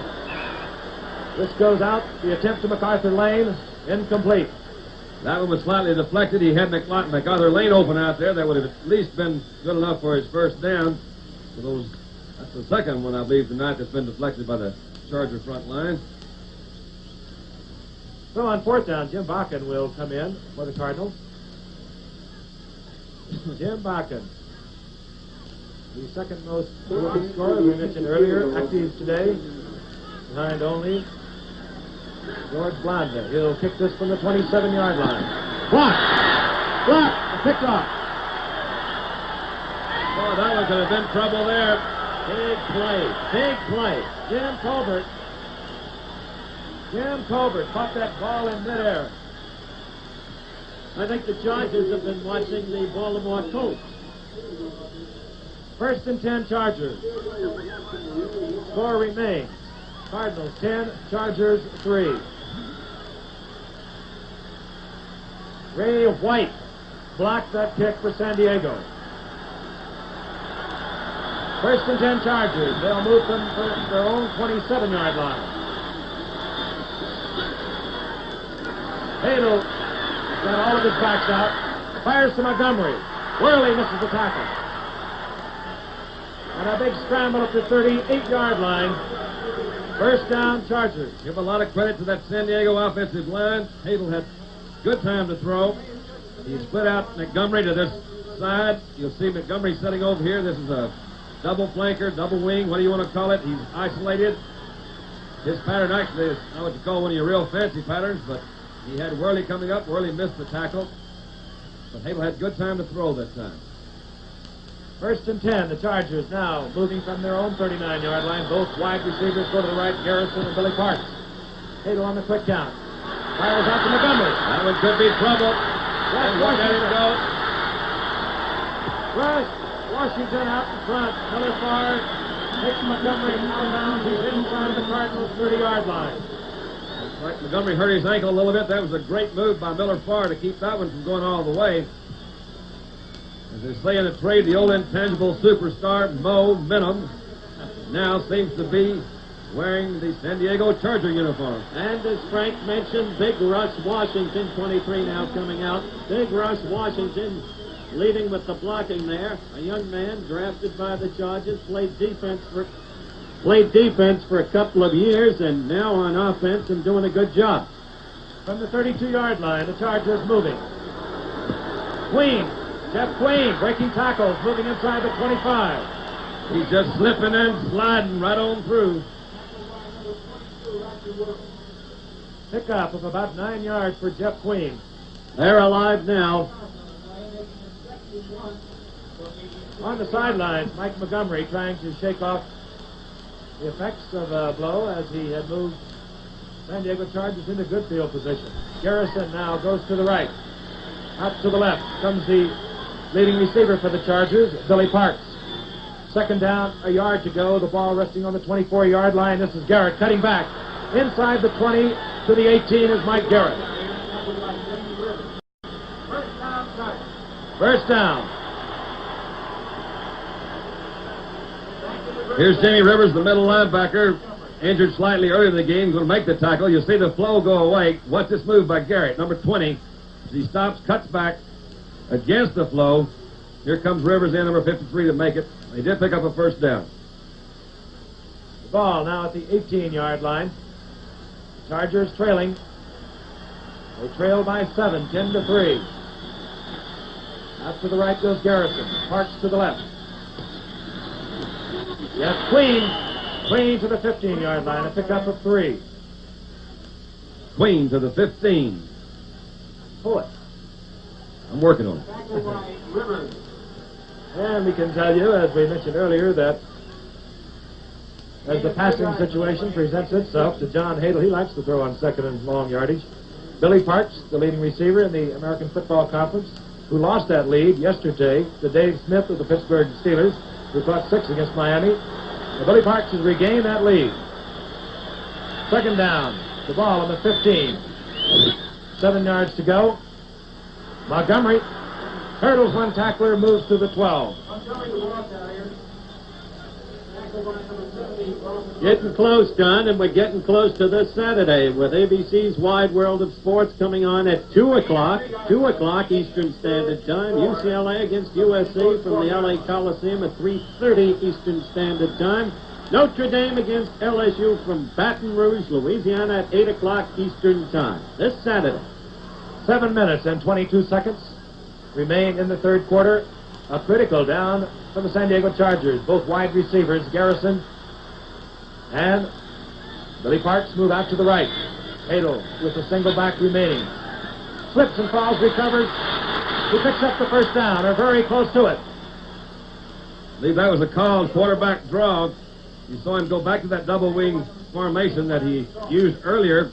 This goes out. The attempt to MacArthur Lane, incomplete. That one was slightly deflected. He had MacArthur Lane open out there. That would have at least been good enough for his first down. That's the second one, I believe, tonight that's been deflected by the Charger front line. So on fourth down, Jim Bakken will come in for the Cardinals. Jim Bakken, the second most prolific scorer we mentioned earlier, active today, behind only George Blanda. He'll kick this from the 27-yard line. Blocked! Picked off. Oh, that one could have been trouble there. Big play. Jim Colbert caught that ball in midair. I think the Chargers have been watching the Baltimore Colts. 1st and 10 Chargers. Score remains. Cardinals 10, Chargers 3. Ray White blocked that kick for San Diego. 1st and 10 Chargers. They'll move them for their own 27-yard line. Hadel got all of his backs out. Fires to Montgomery. Worley misses the tackle. And a big scramble at the 38-yard line. 1st down, Chargers. Give a lot of credit to that San Diego offensive line. Hadel had good time to throw. He split out Montgomery to this side. You'll see Montgomery sitting over here. This is a double flanker, double wing, what do you want to call it? He's isolated. His pattern actually is not what you call one of your real fancy patterns, but he had Worley coming up. Worley missed the tackle. But Hadel had good time to throw that time. 1st and 10, the Chargers now moving from their own 39-yard line. Both wide receivers go to the right, Garrison and Billy Parks. Hadel on the quick count. Fires out to Montgomery. That one could be trouble. And look at him go. Washington out in front. Miller Farr takes Montgomery out of bounds. He's inside the Cardinals' 30-yard line. Like Montgomery hurt his ankle a little bit. That was a great move by Miller Farr to keep that one from going all the way. As they say in the trade, the old intangible superstar, Mo Minham, now seems to be wearing the San Diego Charger uniform. And as Frank mentioned, Big Russ Washington, 23 now coming out. Big Russ Washington leading with the blocking there. A young man drafted by the Chargers, played defense for a couple of years, and now on offense and doing a good job. From the 32-yard line, the Chargers moving. Queen, Jeff Queen breaking tackles, moving inside the 25. He's just slipping and sliding right on through. Pickup of about 9 yards for Jeff Queen. They're alive now. On the sidelines, Mike Montgomery trying to shake off the effects of a blow as he had moved San Diego Chargers into good field position. Garrison now goes to the right. Out to the left comes the leading receiver for the Chargers, Billy Parks. 2nd down, a yard to go. The ball resting on the 24-yard line. This is Garrett cutting back. Inside the 20 to the 18 is Mike Garrett. 1st down. Here's Jamie Rivers, the middle linebacker, injured slightly earlier in the game, going to make the tackle. You'll see the flow go away. Watch this move by Garrett, number 20. As he stops, cuts back against the flow. Here comes Rivers in, number 53, to make it. They did pick up a 1st down. The ball now at the 18-yard line. Chargers trailing. They trail by 7, 10-3. Out to the right goes Garrison. Parks to the left. Yes, Queen to the 15-yard line. A pickup of 3. Queen to the 15. Pull it. I'm working on it. And we can tell you, as we mentioned earlier, that as the passing situation presents itself to John Hadel, he likes to throw on 2nd and long yardage. Billy Parks, the leading receiver in the American Football Conference, who lost that lead yesterday to Dave Smith of the Pittsburgh Steelers, who caught 6 against Miami. Now, Billy Parks has regained that lead. 2nd down. The ball on the 15. 7 yards to go. Montgomery hurdles one tackler, moves to the 12. Getting close, Don, and we're getting close to this Saturday with ABC's Wide World of Sports coming on at 2 o'clock. 2 o'clock Eastern Standard Time. UCLA against USC from the LA Coliseum at 3:30 Eastern Standard Time. Notre Dame against LSU from Baton Rouge, Louisiana at 8 o'clock Eastern Time. This Saturday. 7 minutes and 22 seconds remain in the 3rd quarter. A critical down for the San Diego Chargers. Both wide receivers, Garrison and Billy Parks, move out to the right. Hadel with a single back remaining. Slips and falls, recovers. He picks up the 1st down, or very close to it. I believe that was a called quarterback draw. You saw him go back to that double wing formation that he used earlier.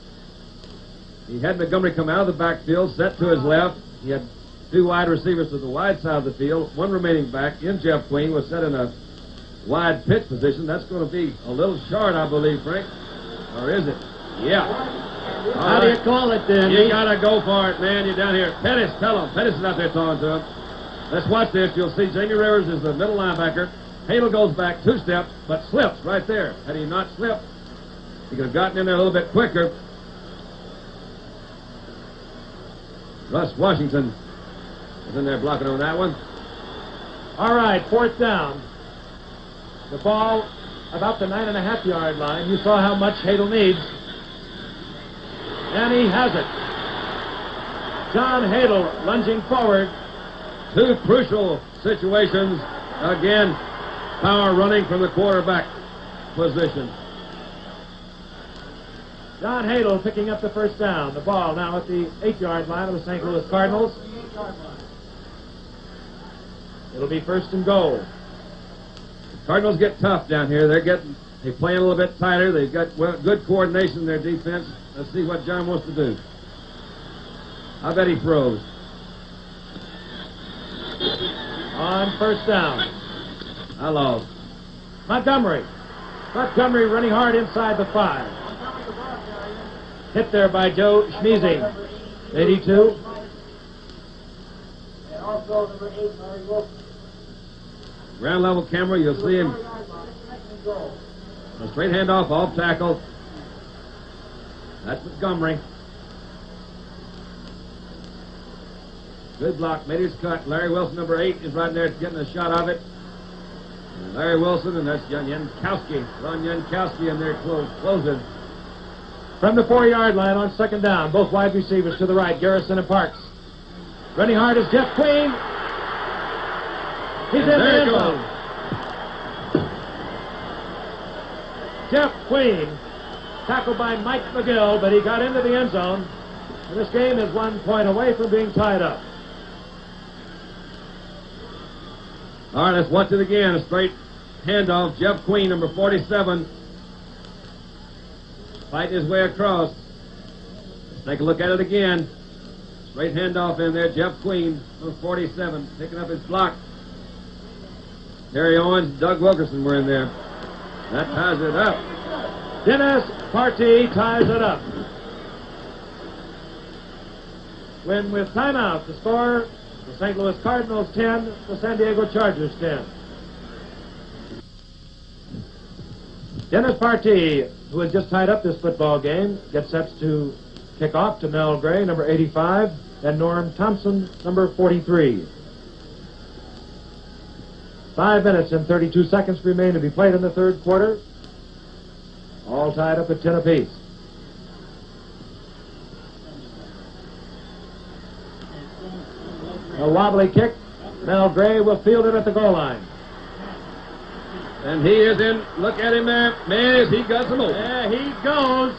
He had Montgomery come out of the backfield, set to his left. He had two wide receivers to the wide side of the field. One remaining back in Jeff Queen was set in a wide pitch position. That's going to be a little short, I believe, Frank. Or is it? Yeah. How do you call it then? You got to go for it, man. You're down here. Pettis, tell him. Pettis is out there talking to him. Let's watch this. You'll see Jamie Rivers is the middle linebacker. Hadel goes back 2 steps, but slips right there. Had he not slipped, he could have gotten in there a little bit quicker. Russ Washington is in there blocking on that one. All right, 4th down. The ball about the 9.5-yard line. You saw how much Hadel needs. And he has it. John Hadel lunging forward. 2 crucial situations. Again, power running from the quarterback position. John Hadel picking up the 1st down. The ball now at the 8-yard line of the St. Louis Cardinals. It'll be 1st and goal. The Cardinals get tough down here. They play a little bit tighter. They've got good coordination in their defense. Let's see what John wants to do. I bet he throws. On 1st down. I lost. Montgomery. Montgomery running hard inside the 5. Hit there by Joe Schmeezing. 82. And also number 8, Larry Wilson. Ground level camera, you'll see him. A straight handoff, off tackle. That's Montgomery. Good block, made his cut. Larry Wilson, number 8, is right there getting a shot of it. And Larry Wilson, and that's Ron Yankowski in there closing. From the 4-yard line on 2nd down, both wide receivers to the right, Garrison and Parks. Running hard is Jeff Queen. He's in the end zone. Jeff Queen, tackled by Mike McGill, but he got into the end zone. And this game is 1 point away from being tied up. All right, let's watch it again. A straight handoff. Jeff Queen, number 47. Fighting his way across. Let's take a look at it again. Straight handoff in there. Jeff Queen, number 47, picking up his block. Terry Owens, Doug Wilkerson were in there. That ties it up. Dennis Partee ties it up. When with timeout, the score, the St. Louis Cardinals 10, the San Diego Chargers 10. Dennis Partee, who had just tied up this football game, gets set to kick off to Mel Gray, number 85, and Norm Thompson, number 43. 5 minutes and 32 seconds remain to be played in the 3rd quarter. All tied up at 10 apiece. A wobbly kick. Mel Gray will field it at the goal line. And he is in. Look at him there. Man, is he got some more. There he goes.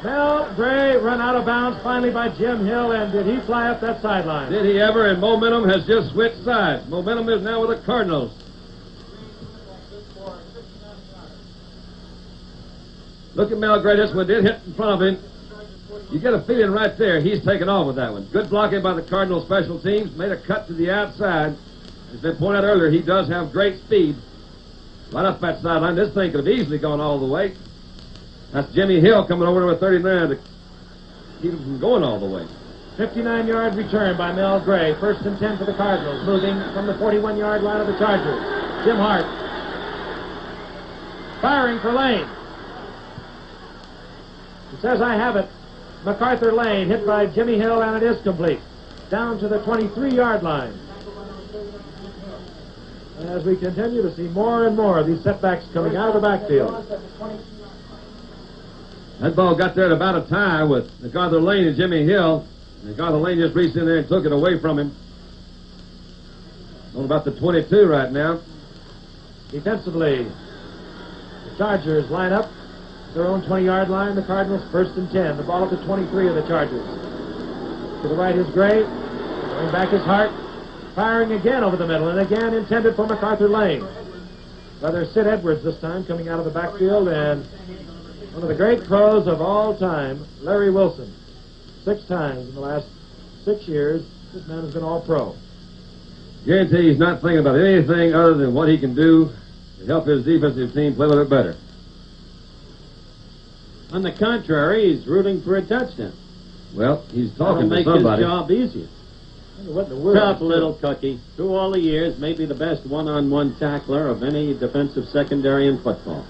Mel Gray run out of bounds finally by Jim Hill, and did he fly up that sideline? Did he ever? And momentum has just switched sides. Momentum is now with the Cardinals. Look at Mel Gray. This one did hit in front of him. You get a feeling right there he's taken off with that one. Good blocking by the Cardinal special teams. Made a cut to the outside. As been pointed out earlier, he does have great speed. Right up that sideline. This thing could have easily gone all the way. That's Jimmy Hill coming over number 39 to keep him from going all the way. 59-yard return by Mel Gray. 1st and 10 for the Cardinals. Moving from the 41-yard line of the Chargers. Jim Hart. Firing for Lane. He says, I have it. MacArthur Lane hit by Jimmy Hill, and it is complete. Down to the 23-yard line. As we continue to see more and more of these setbacks coming out of the backfield. That ball got there at about a tie with MacArthur Lane and Jimmy Hill. MacArthur Lane just reached in there and took it away from him. On about the 22 right now. Defensively, the Chargers line up their own 20-yard line. The Cardinals 1st and 10. The ball at the 23 of the Chargers. To the right is Gray. Going back is Hart. Firing again over the middle, and again intended for MacArthur Lane. Brother Sid Edwards this time coming out of the backfield, and one of the great pros of all time, Larry Wilson. 6 times in the last 6 years, this man has been all-pro. Guarantee he's not thinking about anything other than what he can do to help his defensive team play a little bit better. On the contrary, he's rooting for a touchdown. Well, he's talking That'll to somebody. make his job easier. What in the world? Tough little cookie. Through all the years, maybe the best one-on-one tackler of any defensive secondary in football.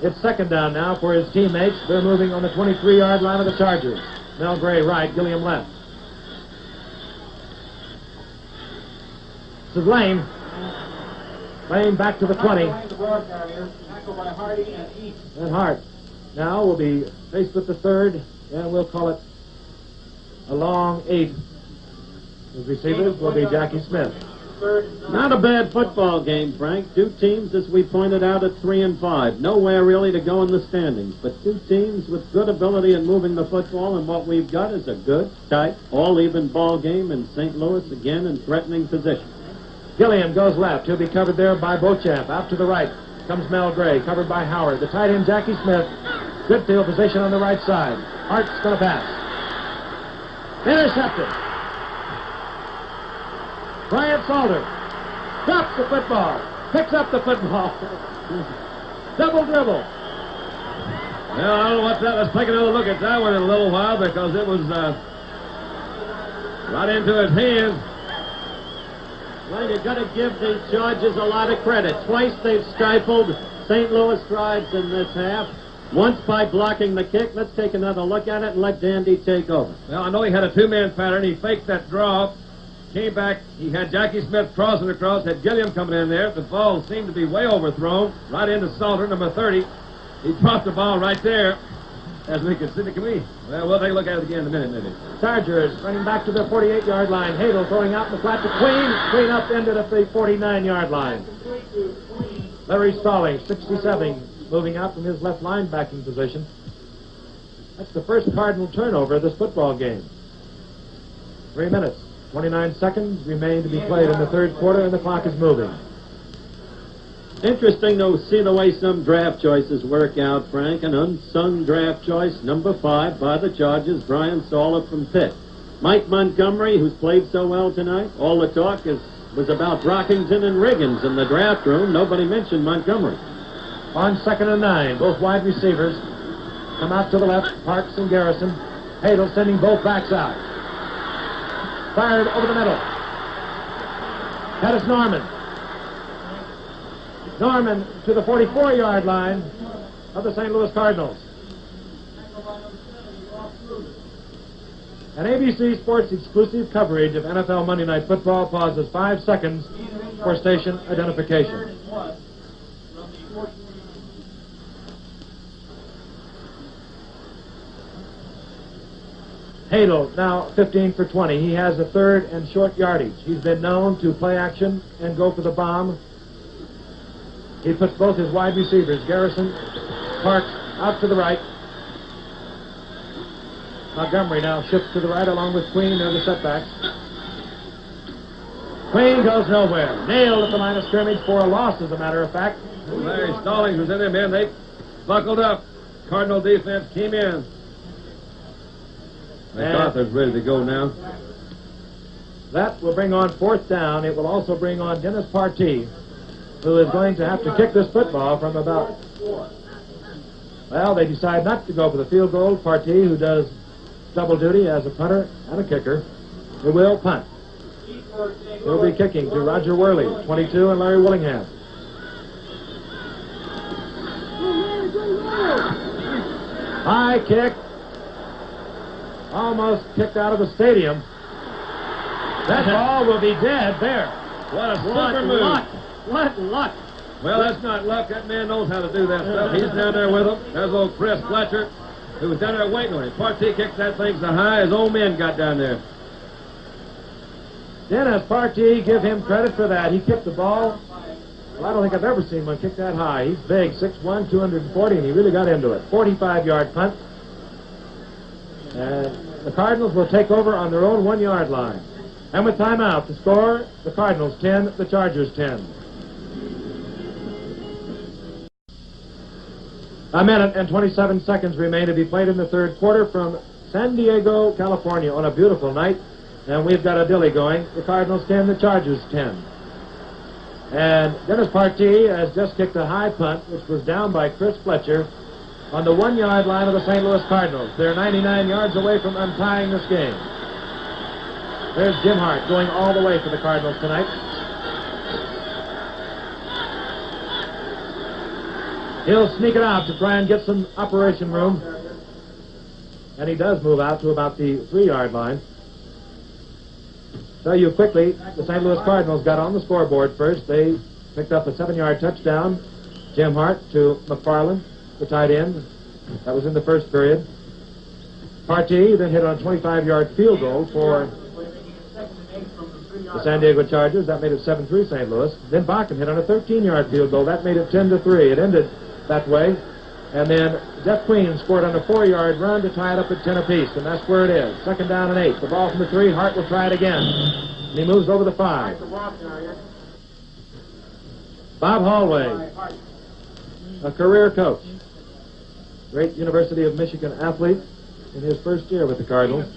It's second down now for his teammates. They're moving on the 23-yard line of the Chargers. Mel Gray right, Gilliam left. This is Lane. Lane back to the 20. And Hart now will be faced with the third, and we'll call it a long 8. His receivers will be Jackie Smith. Not a bad football game, Frank. Two teams, as we pointed out, at 3 and 5. Nowhere really to go in the standings, but two teams with good ability in moving the football, and what we've got is a good, tight, all-even ball game in St. Louis, again in threatening position. Gilliam goes left. He'll be covered there by Beauchamp. Out to the right comes Mel Gray, covered by Howard. The tight end, Jackie Smith. Good field position on the right side. Hart's going to pass. Intercepted. Bryant Salter drops the football, picks up the football. Double dribble. Well, I don't know what that. Let's take another look at that one in a little while because it was right into his hands. Well, you've got to give the Chargers a lot of credit. Twice they've stifled St. Louis drives in this half. Once by blocking the kick. Let's take another look at it and let Dandy take over. Well, I know he had a two-man pattern. He faked that draw. Came back. He had Jackie Smith crossing across. Had Gilliam coming in there. The ball seemed to be way overthrown. Right into Salter, number 30. He dropped the ball right there. As we can see, well, we'll take a look at it again in a minute, maybe. Chargers running back to the 48-yard line. Hadel throwing out in the flat to Queen. Queen upended at the 49-yard line. Larry Stalling, 67, moving out from his left linebacking position. That's the first Cardinal turnover of this football game. 3 minutes, 29 seconds remain to be played in the third quarter, and the clock is moving. Interesting to see the way some draft choices work out, Frank. An unsung draft choice, number 5 by the Chargers, Brian Saller from Pitt. Mike Montgomery, who's played so well tonight. All the talk was about Brockington and Riggins in the draft room. Nobody mentioned Montgomery. On 2nd and 9, both wide receivers come out to the left, Parks and Garrison. Hadel sending both backs out. Fired over the middle. That is Norman. Norman to the 44-yard line of the St. Louis Cardinals. An ABC Sports exclusive coverage of NFL Monday Night Football pauses 5 seconds for station identification. Hadel now 15 for 20. He has a third and short yardage. He's been known to play action and go for the bomb. He puts both his wide receivers, Garrison, Parks, out to the right. Montgomery now shifts to the right along with Queen. They're the setbacks. Queen goes nowhere. Nailed at the line of scrimmage for a loss, as a matter of fact. Larry Stallings was in there, man. They buckled up. Cardinal defense came in. MacArthur's ready to go now. That will bring on 4th down. It will also bring on Dennis Partee, who is going to have to kick this football from about... Well, they decide not to go for the field goal. Partee, who does double duty as a punter and a kicker, he will punt. He'll be kicking to Roger Worley, 22, and Larry Willingham. High kick. Almost kicked out of the stadium. That ball will be dead there. What a super move. What luck. Well, that's not luck. That man knows how to do that stuff. He's down there with him. There's old Chris Fletcher, who was down there waiting on him. Partee kicked that thing so high, his own men got down there. Dennis Partee, give him credit for that. He kicked the ball. Well, I don't think I've ever seen one kick that high. He's big, 6'1", 240, and he really got into it. 45-yard punt. And the Cardinals will take over on their own 1-yard line. And with timeout, the score, the Cardinals 10, the Chargers 10. A minute and 27 seconds remain to be played in the third quarter from San Diego, California, on a beautiful night. And we've got a dilly going. The Cardinals 10, the Chargers 10. And Dennis Partee has just kicked a high punt, which was down by Chris Fletcher on the 1-yard line of the St. Louis Cardinals. They're 99 yards away from untying this game. There's Jim Hart going all the way for the Cardinals tonight. He'll sneak it out to try and get some operation room. And he does move out to about the 3-yard line. Tell you quickly, the St. Louis Cardinals got on the scoreboard first. They picked up a 7-yard touchdown. Jim Hart to McFarland, the tight end. That was in the first period. Partee then hit on a 25-yard field goal for the San Diego Chargers. That made it 7-3 St. Louis. Then Bakken hit on a 13-yard field goal. That made it 10-3. It ended that way. And then Jeff Queen scored on a 4-yard run to tie it up at 10 apiece, and that's where it is. 2nd down and 8. The ball from the 3. Hart will try it again. And he moves over the 5. Bob Hallway, a career coach, great University of Michigan athlete in his first year with the Cardinals.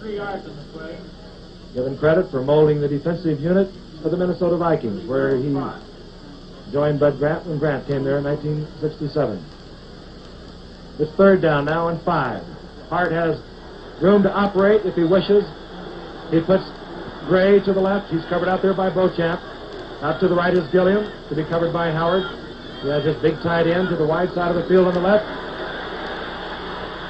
Given credit for molding the defensive unit of the Minnesota Vikings, where he joined Bud Grant when Grant came there in 1967. It's 3rd down now and 5. Hart has room to operate if he wishes. He puts Gray to the left. He's covered out there by Beauchamp. Out to the right is Gilliam, to be covered by Howard. He has his big tight end to the wide side of the field on the left.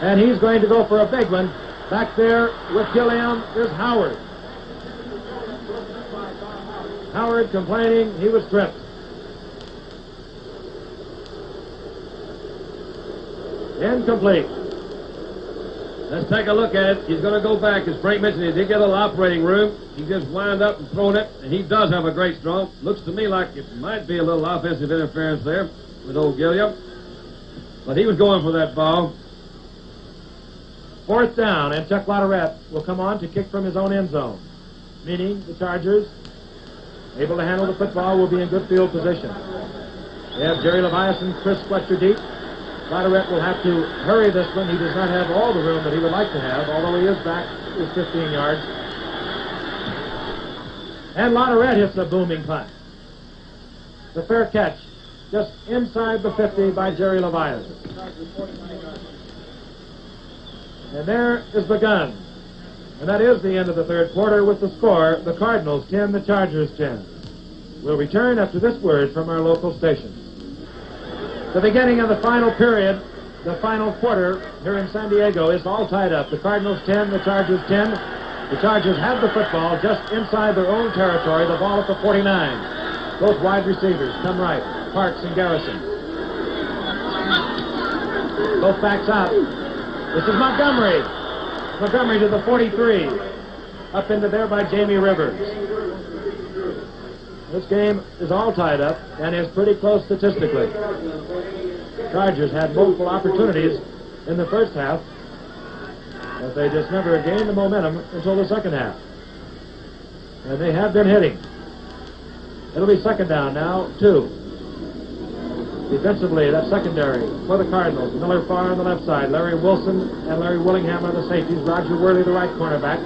And he's going to go for a big one. Back there with Gilliam is Howard. Howard complaining he was tripped. Incomplete. Let's take a look at it. He's going to go back. As Frank mentioned, he did get a little operating room. He just wound up and thrown it, and he does have a great strong. Looks to me like it might be a little offensive interference there with old Gilliam. But he was going for that ball. 4th down, and Chuck Latourette will come on to kick from his own end zone, meaning the Chargers, able to handle the football, will be in good field position. They have Jerry Leviathan, Chris Fletcher deep. Latourette will have to hurry this one. He does not have all the room that he would like to have, although he is back with 15 yards. And Latourette hits a booming punt. The fair catch just inside the 50 by Jerry Leviathan. And there is the gun. And that is the end of the 3rd quarter with the score, the Cardinals 10, the Chargers 10. We'll return after this word from our local stations. The beginning of the final period, the final quarter here in San Diego is all tied up. The Cardinals 10, the Chargers 10. The Chargers have the football just inside their own territory, the ball at the 49. Both wide receivers come right, Parks and Garrison. Both backs out. This is Montgomery. Montgomery to the 43. Up into there by Jamie Rivers. This game is all tied up and is pretty close statistically. Chargers had multiple opportunities in the first half, but they just never gained the momentum until the second half. And they have been hitting. It'll be 2nd down now, 2. Defensively, that's secondary for the Cardinals. Miller Farr on the left side, Larry Wilson and Larry Willingham on the safeties, Roger Worley the right cornerback,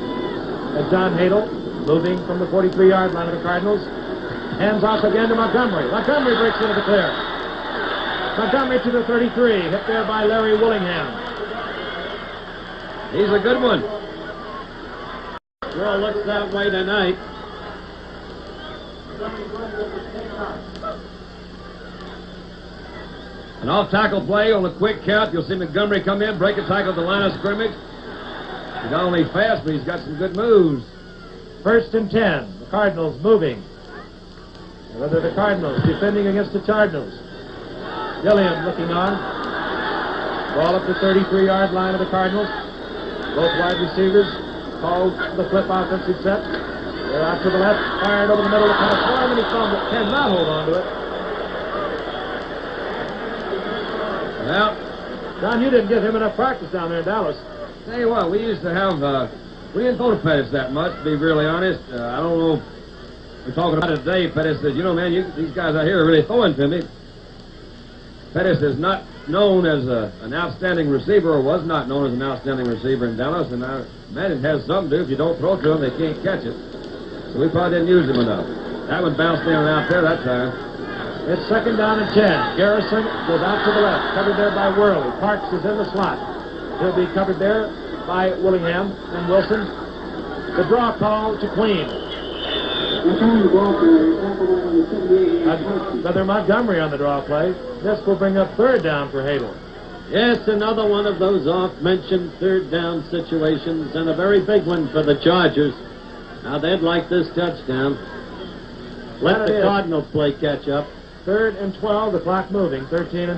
and John Hadel moving from the 43-yard line of the Cardinals. Hands off again to Montgomery. Montgomery breaks into the clear. Montgomery to the 33, hit there by Larry Willingham. He's a good one. Sure looks that way tonight. An off-tackle play on a quick count. You'll see Montgomery come in, break a tackle at the line of scrimmage. He's not only fast, but he's got some good moves. 1st and 10. The Cardinals moving. Whether the Cardinals defending against the Cardinals. Gilliam looking on. Ball up the 33-yard line of the Cardinals. Both wide receivers called the flip offensive set. They're out to the left, fired over the middle of the pass. And he cannot hold on to it. Well, John, you didn't give him enough practice down there in Dallas. tell you what, we used to have, we didn't throw to Pettis that much, to be really honest. I don't know. We're talking about it today. Pettis says, you know, man, these guys out here are really throwing to me. Pettis has not known as an outstanding receiver, or was not known as an outstanding receiver in Dallas, and man, it has something to do. If you don't throw to him, they can't catch it. So we probably didn't use him enough. That one bounced in and out there that time. It's second down and 10. Garrison goes out to the left, covered there by Worley. Parks is in the slot. He'll be covered there by Willingham and Wilson. The draw call to Queen. Brother Montgomery on the draw play. This will bring up third down for Hadel. Yes, another one of those oft-mentioned third down situations, and a very big one for the Chargers. Now, they'd like this touchdown. Let the Cardinals play catch up. Third and 12, the clock moving. 13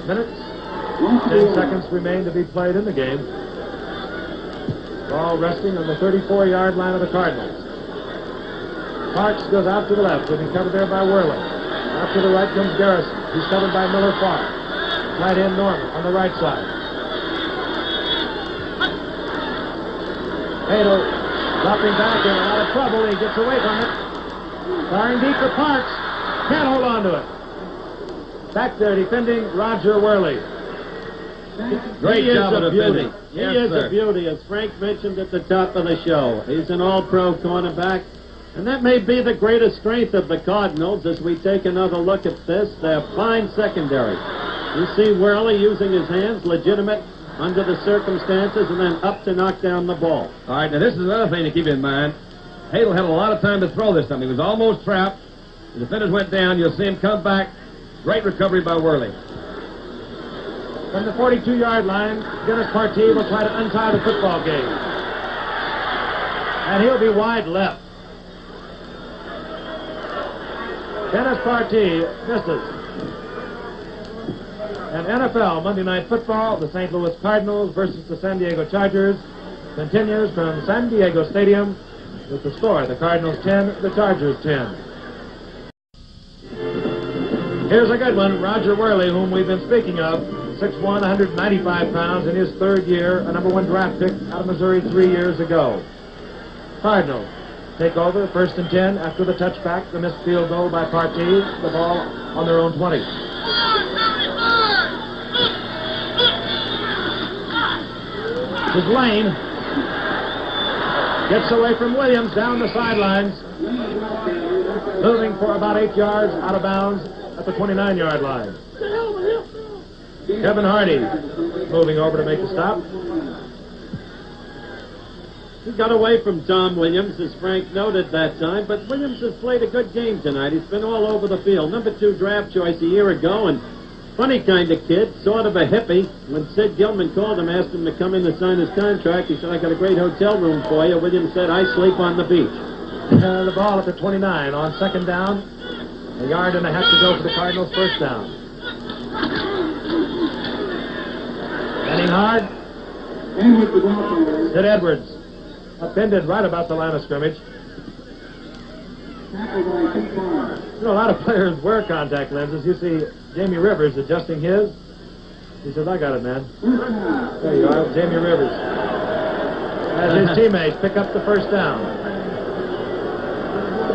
minutes. 10 seconds remain to be played in the game. Ball resting on the 34-yard line of the Cardinals. Parks goes out to the left. He'll be covered there by Worley. Out to the right comes Garrison. He's covered by Miller Farr. Tight end Norman on the right side. Hadel dropping back in a lot of trouble. He gets away from it. Firing deep for Parks. Can't hold on to it. Back there defending Roger Worley. Great job of defending. He is a beauty, as Frank mentioned at the top of the show. He's an all-pro cornerback. And that may be the greatest strength of the Cardinals as we take another look at this. Their fine secondary. You see Worley using his hands, legitimate under the circumstances, and then up to knock down the ball. All right, now this is another thing to keep in mind. Hadel had a lot of time to throw this time. He was almost trapped. The defenders went down. You'll see him come back. Great recovery by Worley. From the 42-yard line, Dennis Partee will try to untie the football game. And he'll be wide left. Dennis Partee misses. And NFL Monday Night Football, the St. Louis Cardinals versus the San Diego Chargers, continues from San Diego Stadium with the score, the Cardinals 10, the Chargers 10. Here's a good one, Roger Worley, whom we've been speaking of, 6'1", 195 pounds, in his third year, a number 1 draft pick out of Missouri 3 years ago. Cardinals take over, first and 10 after the touchback, the missed field goal by Partee, the ball on their own 20. This is Lane. Gets away from Williams down the sidelines. Moving for about 8 yards out of bounds at the 29-yard line. Kevin Hardy moving over to make the stop. He got away from Tom Williams, as Frank noted that time, but Williams has played a good game tonight. He's been all over the field. Number 2 draft choice a year ago, and funny kind of kid, sort of a hippie. When Sid Gilman called him, asked him to come in to sign his contract, he said, "I got a great hotel room for you." Williams said, "I sleep on the beach." The ball at the 29 on second down. A yard and a half to go for the Cardinals' first down. Running hard. Sid Edwards upended right about the line of scrimmage. You know, a lot of players wear contact lenses. You see Jamie Rivers adjusting his. He says, "I got it, man." There you are, Jamie Rivers. As his teammates pick up the first down.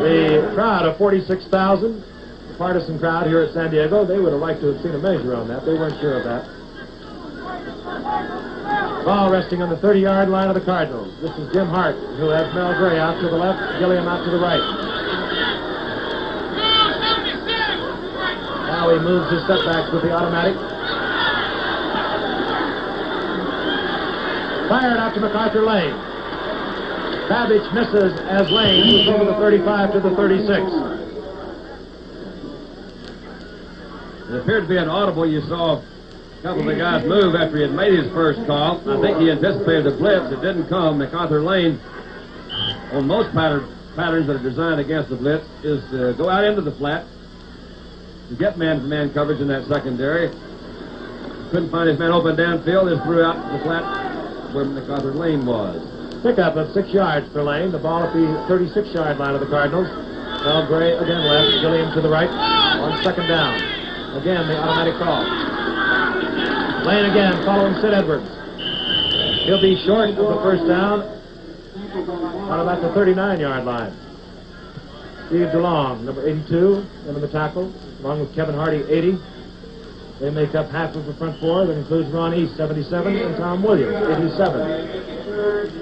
The crowd of 46,000, the partisan crowd here at San Diego, they would have liked to have seen a measure on that. They weren't sure of that. Ball resting on the 30-yard line of the Cardinals. This is Jim Hart, who has Mel Gray out to the left, Gilliam out to the right. Now he moves his setbacks with the automatic. Fired out to MacArthur Lane. Babbage misses as Lane moves over the 35 to the 36. It appeared to be an audible. You saw a couple of the guys move after he had made his first call. I think he anticipated a blitz. It didn't come. MacArthur Lane, on most patterns that are designed against the blitz, is to go out into the flat to get man-to-man coverage in that secondary. Couldn't find his man open downfield. Just threw out the flat where MacArthur Lane was. Pickup of 6 yards for Lane. The ball at the 36-yard line of the Cardinals. Mel Gray again left. Gilliam to the right on second down. Again, the automatic call. Lane again following Sid Edwards. He'll be short of the first down on about the 39-yard line. Steve DeLong, number 82, in the tackle, along with Kevin Hardy, 80. They make up half of the front four. That includes Ron East, 77, and Tom Williams, 87.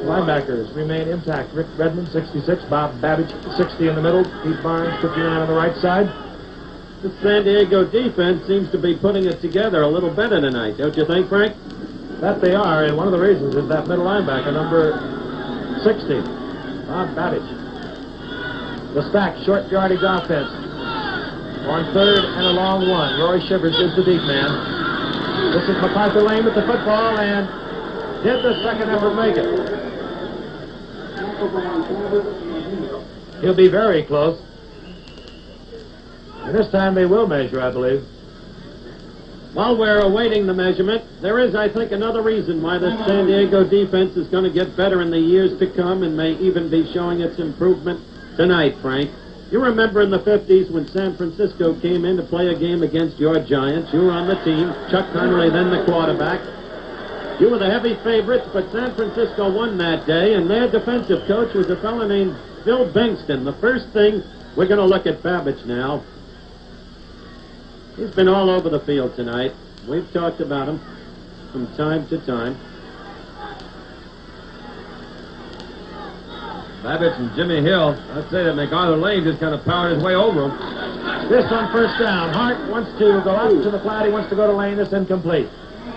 Linebackers remain intact. Rick Redmond, 66. Bob Babbage, 60 in the middle. Pete Barnes, 59 on the right side. The San Diego defense seems to be putting it together a little better tonight, don't you think, Frank? That they are, and one of the reasons is that middle linebacker, number 60, Bob Babbage. The stack, short yardage offense. On third and a long one. Roy Shivers is the deep man. This is MacArthur Lane with the football, and did the second effort make it? He'll be very close. And this time they will measure, I believe. While we're awaiting the measurement, there is, I think, another reason why the San Diego defense is going to get better in the years to come and may even be showing its improvement tonight, Frank. You remember in the 50s when San Francisco came in to play a game against your Giants. You were on the team. Chuck Connolly, then the quarterback. You were the heavy favorites, but San Francisco won that day, and their defensive coach was a fellow named Phil Bankston. The first thing, we're going to look at Babbage now. He's been all over the field tonight. We've talked about him from time to time. Babbage and Jimmy Hill, I'd say that MacArthur Lane just kind of powered his way over him. This on first down. Hart wants to go out to the flat. He wants to go to Lane. This incomplete.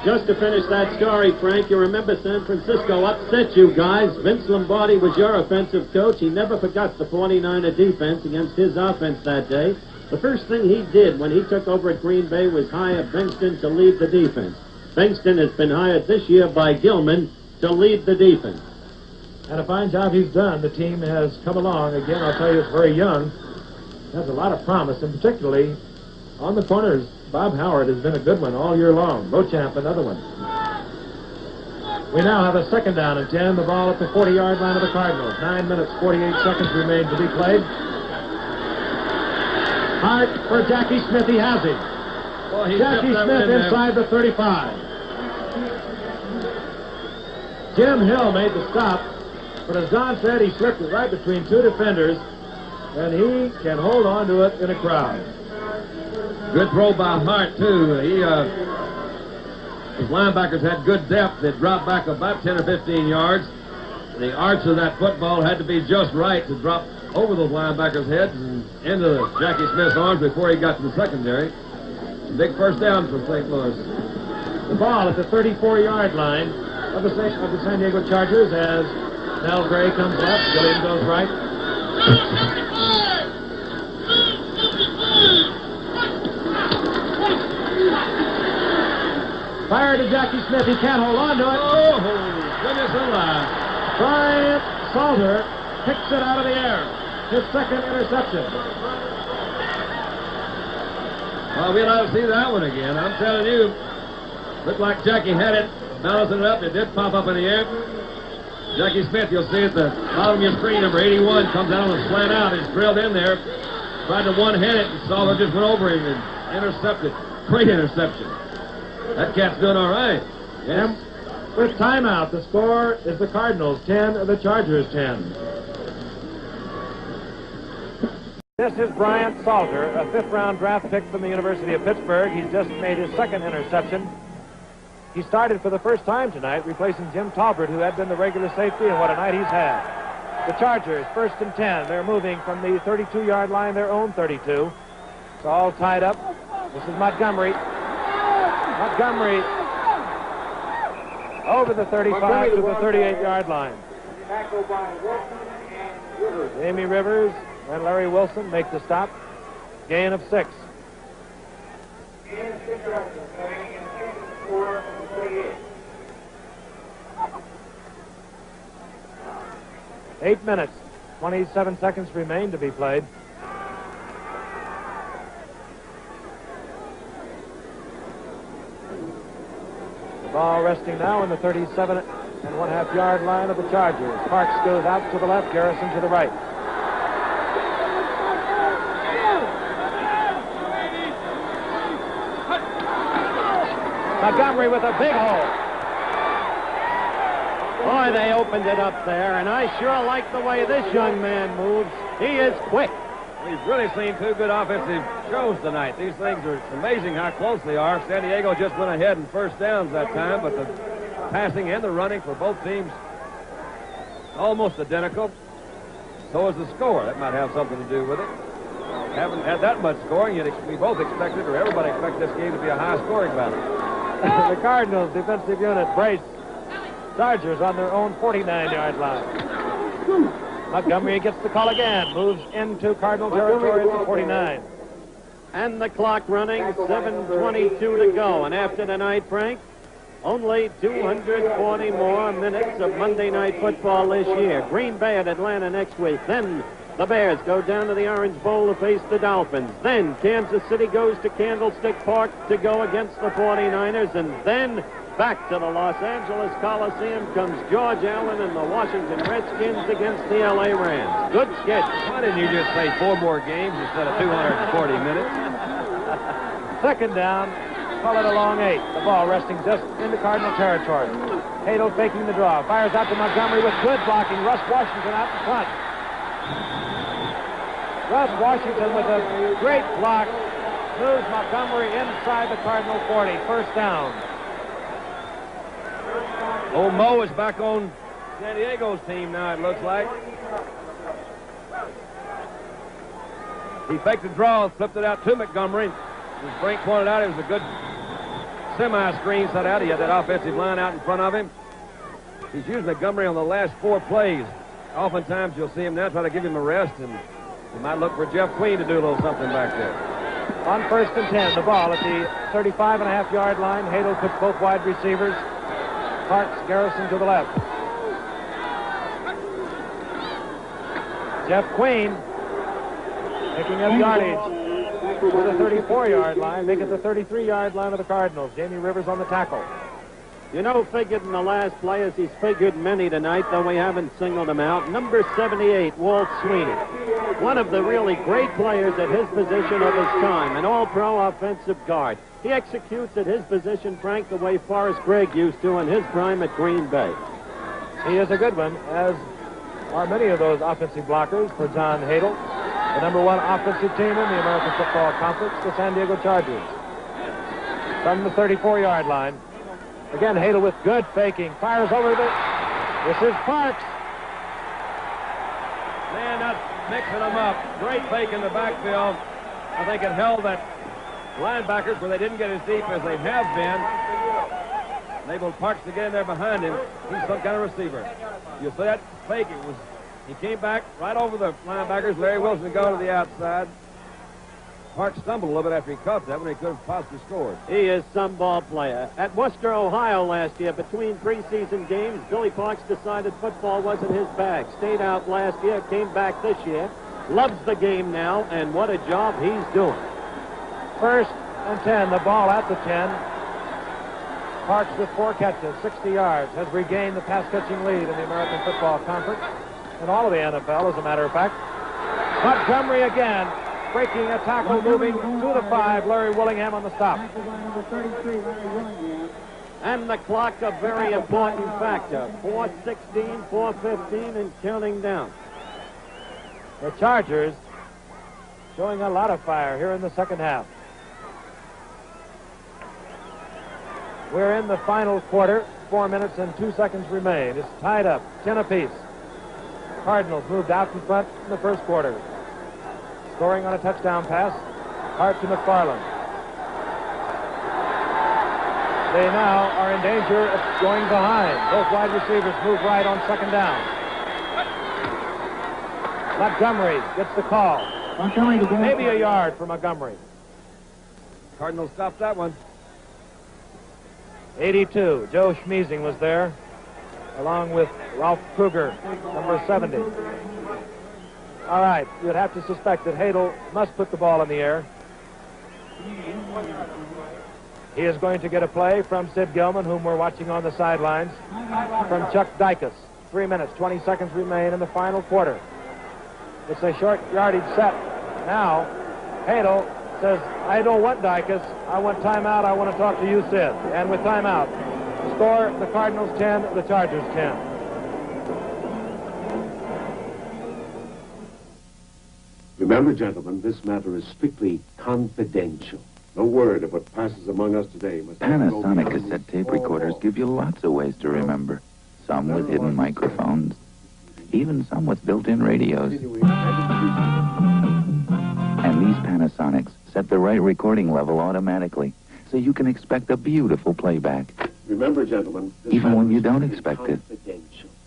Just to finish that story, Frank, you remember San Francisco upset you guys. Vince Lombardi was your offensive coach. He never forgot the 49er defense against his offense that day. The first thing he did when he took over at Green Bay was hire Bankston to lead the defense. Bankston has been hired this year by Gilman to lead the defense. And a fine job he's done. The team has come along. Again, I'll tell you, it's very young. Has a lot of promise, and particularly on the corners, Bob Howard has been a good one all year long. Beauchamp, another one. We now have a second down and 10. The ball at the 40-yard line of the Cardinals. 9 minutes, 48 seconds remain to be played. Hart for Jackie Smith. He has him. Well, Jackie Smith inside the 35. Jim Hill made the stop, but as Don said, he slipped it right between two defenders, and he can hold on to it in a crowd. Good throw by Hart, too. His linebackers had good depth. They dropped back about 10 or 15 yards. The arch of that football had to be just right to drop over those linebackers' heads and into Jackie Smith's arms before he got to the secondary. Big first down for St. Louis. The ball at the 34-yard line of the San Diego Chargers as Mel Gray comes left, Gilliam goes right. Fire to Jackie Smith. He can't hold on to it. Oh, goodness alive. Bryant Salter picks it out of the air. His second interception. Well, we'll have to see that one again. I'm telling you. Looked like Jackie had it, balancing it up. It did pop up in the air. Jackie Smith, you'll see at the bottom of your screen, number 81, comes out on a slant out. He's drilled in there. Tried to one-hand it, and Salter just went over him and intercepted. Great interception. That cat's doing all right. Yes. And with timeout, the score is the Cardinals 10, the Chargers 10. This is Bryant Salter, a fifth-round draft pick from the University of Pittsburgh. He's just made his second interception. He started for the first time tonight, replacing Jim Talbert, who had been the regular safety, and what a night he's had. The Chargers, first and 10. They're moving from the 32-yard line, their own 32. It's all tied up. This is Montgomery. Montgomery over the 35 to the 38-yard line. Tackled by Wilson and Rivers. Amy Rivers and Larry Wilson make the stop. Gain of 6. And 6 yards. For 38. 8 minutes, 27 seconds remain to be played. The ball resting now in the 37.5 yard line of the Chargers. Parks goes out to the left, Garrison to the right. Montgomery with a big hole. Boy, they opened it up there, and I sure like the way this young man moves. He is quick. We've really seen two good offensive shows tonight. These things are amazing how close they are. San Diego just went ahead in first downs that time, but the passing and the running for both teams almost identical. So is the score. That might have something to do with it. Haven't had that much scoring, yet we both expected, or everybody expected this game to be a high-scoring battle. The Cardinals defensive unit brace Chargers on their own 49-yard line. Montgomery gets the call again, moves into Cardinal territory at the 49. And the clock running, 7:22 to go. And after tonight, Frank, only 240 more minutes of Monday Night Football this year. Green Bay at Atlanta next week. Then the Bears go down to the Orange Bowl to face the Dolphins. Then Kansas City goes to Candlestick Park to go against the 49ers. And then back to the Los Angeles Coliseum comes George Allen and the Washington Redskins against the L.A. Rams. Good sketch. Why didn't you just say 4 more games instead of 240 minutes? Second down, call it a long 8. The ball resting just into Cardinal territory. Hadel faking the draw, fires out to Montgomery with good blocking. Russ Washington out in front. Russ Washington with a great block moves Montgomery inside the Cardinal 40. First down. Old Mo is back on San Diego's team now, it looks like. He faked the draw, flipped it out to Montgomery. As Frank pointed out, it was a good semi-screen set out. He had that offensive line out in front of him. He's used Montgomery on the last 4 plays. Oftentimes you'll see him now try to give him a rest, and he might look for Jeff Queen to do a little something back there. On 1st and 10, the ball at the 35.5-yard line. Hadel took both wide receivers. Parks, Garrison to the left. Jeff Queen picking up yardage to the 34-yard line, make it the 33-yard line of the Cardinals. Jamie Rivers on the tackle. You know, figured in the last play, as he's figured many tonight, though we haven't singled him out, number 78, Walt Sweeney. One of the really great players at his position of his time, an all-pro offensive guard. He executes at his position, Frank, the way Forrest Gregg used to in his prime at Green Bay. He is a good one, as are many of those offensive blockers for John Hadel. The number 1 offensive team in the American Football Conference, the San Diego Chargers. From the 34-yard line. Again, Hadel with good faking. Fires over the... This is Parks. Man, that's mixing them up. Great fake in the backfield. I think it held that linebackers where they didn't get as deep as they have been. Enabled Parks to get in there behind him. He's some kind of receiver. You see that fake? He came back right over the linebackers. Larry Wilson to go to the outside. Parks stumbled a little bit after he caught that when he could have possibly scored. He is some ball player. At Worcester, Ohio last year, between preseason games, Billy Parks decided football wasn't his bag. Stayed out last year, came back this year. Loves the game now, and what a job he's doing. 1st and 10, the ball at the 10. Parks with 4 catches, 60 yards, has regained the pass-catching lead in the American Football Conference and all of the NFL, as a matter of fact. Montgomery again, breaking a tackle, moving to the 5. Larry Willingham on the stop. And the clock, a very important factor. 4:16, 4:15, and counting down. The Chargers showing a lot of fire here in the second half. We're in the final quarter. 4 minutes and 2 seconds remain. It's tied up, 10 apiece. Cardinals moved out in front in the first quarter. Scoring on a touchdown pass. Hart to McFarland. They now are in danger of going behind. Both wide receivers move right on 2nd down. Montgomery gets the call. Maybe a yard for Montgomery. Cardinals stopped that one. 82. Joe Schmeezing was there, along with Ralph Kruger, number 70. All right, you'd have to suspect that Hadel must put the ball in the air. He is going to get a play from Sid Gilman, whom we're watching on the sidelines, from Chuck Dicus. 3 minutes, 20 seconds remain in the final quarter. It's a short yardage set. Now, Hadel says, I don't want Dicus. I want timeout. I want to talk to you, Sid. And with timeout, the score, the Cardinals 10, the Chargers 10. Remember, gentlemen, this matter is strictly confidential. No word of what passes among us today must Panasonic cassette tape recorders give you lots of ways to remember. Some with hidden microphones, even some with built-in radios. And these Panasonics set the right recording level automatically, so you can expect a beautiful playback. Remember, gentlemen, even when you don't expect it.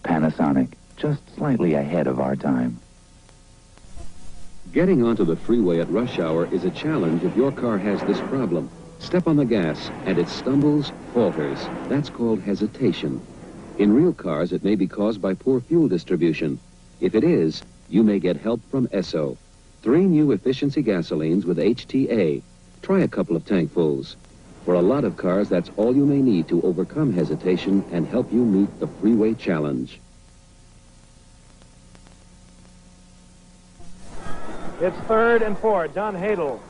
Panasonic, just slightly ahead of our time. Getting onto the freeway at rush hour is a challenge if your car has this problem. Step on the gas and it stumbles, falters. That's called hesitation. In real cars, it may be caused by poor fuel distribution. If it is, you may get help from Esso. 3 new efficiency gasolines with HTA. Try a couple of tankfuls. For a lot of cars, that's all you may need to overcome hesitation and help you meet the freeway challenge. It's 3rd and 4. John Hadel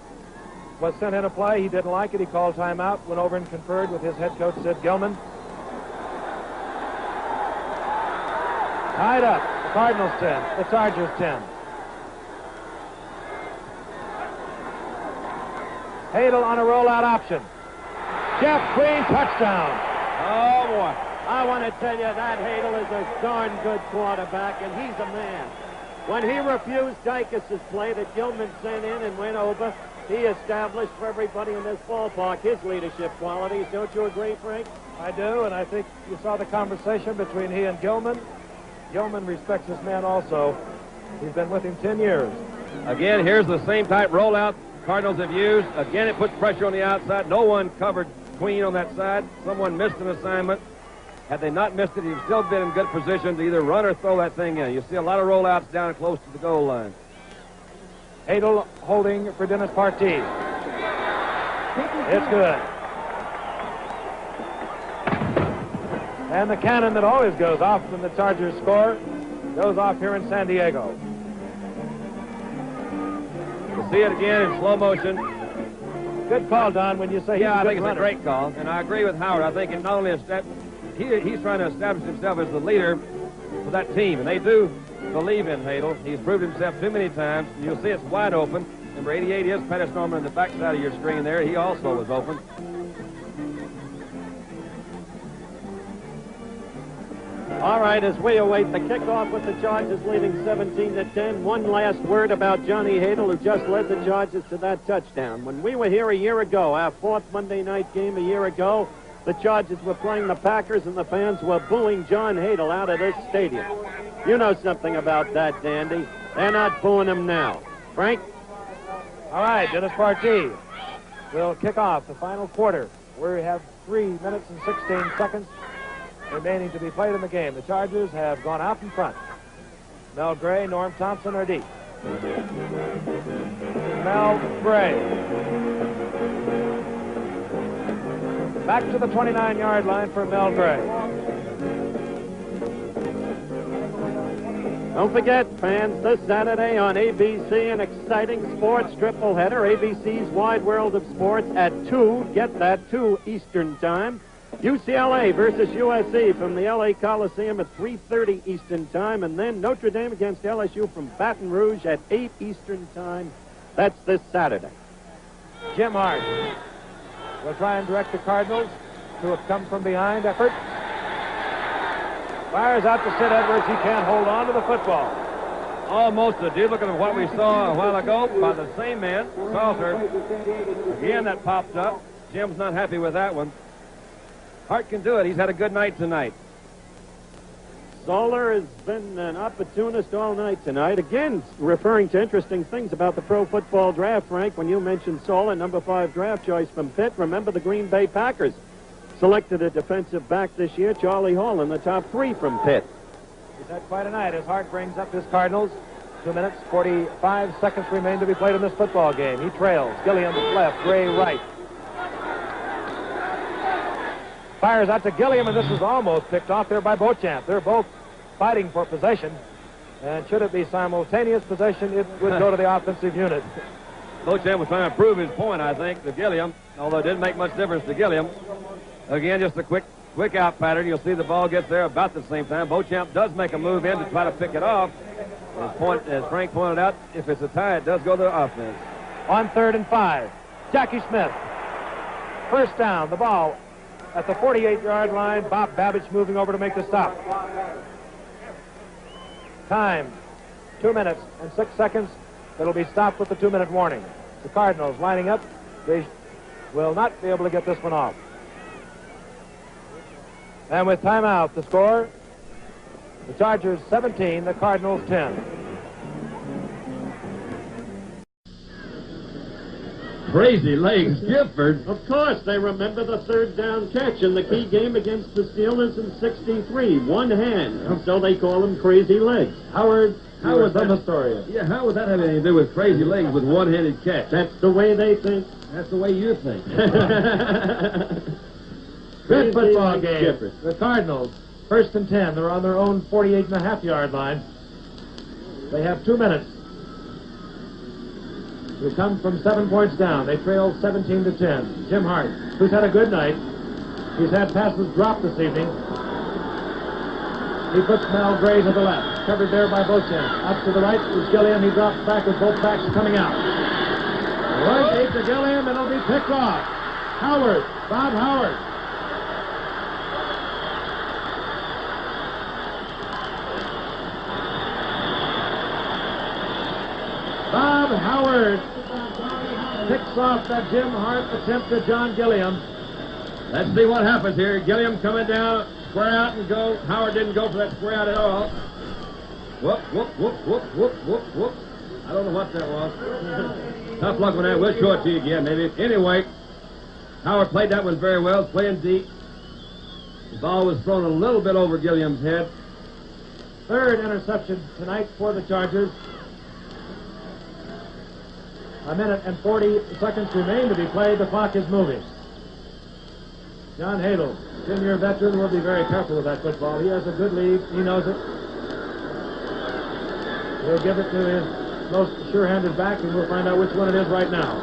was sent in a play. He didn't like it. He called timeout, went over and conferred with his head coach, Sid Gilman. Tied up. The Cardinals 10. The Chargers 10. Hadel on a rollout option. Jeff Queen, touchdown. Oh, boy. I want to tell you that Hadel is a darn good quarterback, and he's a man. When he refused Dykes' play that Gilman sent in and went over, he established for everybody in this ballpark his leadership qualities. Don't you agree, Frank? I do, and I think you saw the conversation between he and Gilman. Gilman respects his man also. He's been with him 10 years. Again, here's the same type rollout Cardinals have used. Again, it puts pressure on the outside. No one covered Queen on that side. Someone missed an assignment. Had they not missed it, he'd still been in good position to either run or throw that thing in. You see a lot of rollouts down close to the goal line. Hadel holding for Dennis Partee. It's good. And the cannon that always goes off when the Chargers score goes off here in San Diego. You see it again in slow motion. Good call, Don, when you say I think it's a great call. And I agree with Howard. I think it not only is that he's trying to establish himself as the leader for that team. And they do believe in Hadel. He's proved himself too many times. And you'll see it's wide open. Number 88 is Pettis Norman on the backside of your screen there. He also was open. All right, as we await the kickoff with the Chargers leading 17-10, one last word about Johnny Hadel, who just led the Chargers to that touchdown. When we were here a year ago, our 4th Monday night game a year ago, the Chargers were playing the Packers and the fans were booing John Hadel out of this stadium. You know something about that, Dandy. They're not booing him now. Frank? All right, Dennis Partee will kick off the final quarter. We have 3 minutes and 16 seconds remaining to be played in the game. The Chargers have gone out in front. Mel Gray, Norm Thompson are deep. Mel Gray. Back to the 29-yard line for Mel Gray. Don't forget, fans, this Saturday on ABC, an exciting sports tripleheader. ABC's Wide World of Sports at 2. Get that, 2 Eastern Time. UCLA versus USC from the LA Coliseum at 3:30 Eastern Time, and then Notre Dame against LSU from Baton Rouge at 8 Eastern Time. That's this Saturday. Jim Hart will try and direct the Cardinals to a come-from-behind effort. Fires out to Sid Edwards. He can't hold on to the football. Almost a duplicate of what we saw a while ago by the same man, Salter. Again, that popped up. Jim's not happy with that one. Hart can do it. He's had a good night tonight. Zoller has been an opportunist all night tonight. Again, referring to interesting things about the pro football draft, Frank, when you mentioned Zoller, number 5 draft choice from Pitt. Remember the Green Bay Packers selected a defensive back this year, Charlie Hall, in the top 3 from Pitt. He's had quite a night as Hart brings up his Cardinals. 2 minutes, 45 seconds remain to be played in this football game. He trails. Gilliam left, Gray right. Fires out to Gilliam, and this is almost picked off there by Beauchamp. They're both fighting for possession, and should it be simultaneous possession, it would go to the offensive unit. Beauchamp was trying to prove his point, I think, to Gilliam, although it didn't make much difference to Gilliam. Again, just a quick out pattern. You'll see the ball gets there about the same time. Beauchamp does make a move in to try to pick it off, As Frank pointed out, if it's a tie, it does go to the offense. On 3rd and 5, Jackie Smith. First down, the ball at the 48-yard line. Bob Babbage moving over to make the stop. Time, 2 minutes and 6 seconds. It'll be stopped with the 2-minute warning. The Cardinals lining up. They will not be able to get this one off. And with timeout, the score, the Chargers 17, the Cardinals 10. Crazy legs, Gifford. Of course, they remember the 3rd down catch in the key game against the Steelers in '63. One hand, so they call him Crazy Legs. Howard, How was some that? historian. Yeah, how would that have anything to do with crazy legs with one-handed catch? That's the way they think. That's the way you think. Good football game. Gifford. The Cardinals, 1st and 10. They're on their own 48.5-yard line. They have 2 minutes to come from 7 points down. They trail 17-10. Jim Hart, who's had a good night. He's had passes dropped this evening. He puts Mel Gray to the left, covered there by Beauchamp. Up to the right is Gilliam. He drops back with both backs coming out. Right deep to Gilliam, and it'll be picked off. Howard, Bob Howard. Bob Howard picks off that Jim Hart attempt to John Gilliam. Let's see what happens here. Gilliam coming down, square out and go. Howard didn't go for that square out at all. Whoop, whoop, whoop, whoop, whoop, whoop, whoop. I don't know what that was. Tough luck with that. We'll show it to you again, maybe. Anyway, Howard played that one very well, playing deep. The ball was thrown a little bit over Gilliam's head. 3rd interception tonight for the Chargers. 1 minute and 40 seconds remain to be played. The clock is moving. John Hadel, 10-year veteran, will be very careful with that football. He has a good lead. He knows it. He'll give it to his most sure-handed back, and we'll find out which one it is right now.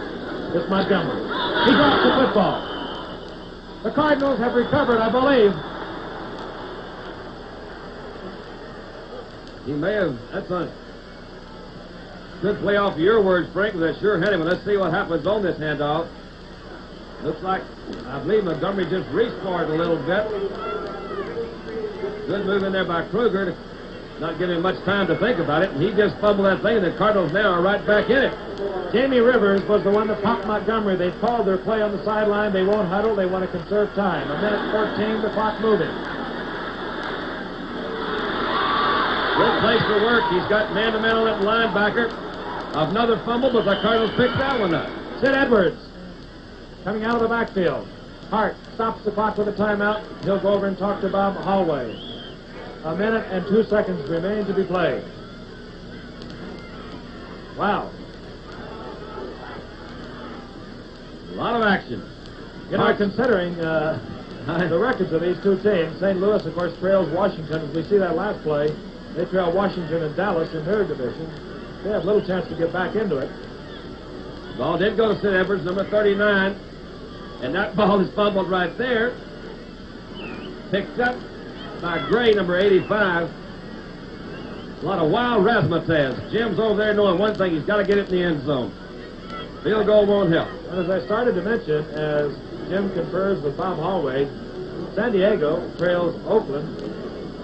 It's Montgomery. He drops the football. The Cardinals have recovered, I believe. He may have. That's a good play off of your words, Frank, with that sure-handed one. Let's see what happens on this handoff. Looks like, I believe Montgomery just reached for it a little bit. Good move in there by Kruger to not give him much time to think about it. And he just fumbled that thing, and the Cardinals now are right back in it. Jamie Rivers was the one that popped Montgomery. They called their play on the sideline. They won't huddle. They want to conserve time. 1 minute 14, the clock moving. Good place to work. He's got man-to-man on that linebacker. Another fumble, but the Cardinals picked that one up. Sid Edwards coming out of the backfield. Hart stops the clock with a timeout. He'll go over and talk to Bob Hallway. 1 minute and 2 seconds remain to be played. Wow. A lot of action. You know, considering the records of these two teams, St. Louis, of course, trails Washington. As we see that last play, they trail Washington and Dallas in their division. They have little chance to get back into it. Ball did go to Sid Edwards, number 39. And that ball is fumbled right there. Picked up by Gray, number 85. A lot of wild razzmatazz. Jim's over there knowing one thing. He's got to get it in the end zone. Field goal won't help. And as I started to mention, as Jim confers with Bob Hallway, San Diego trails Oakland.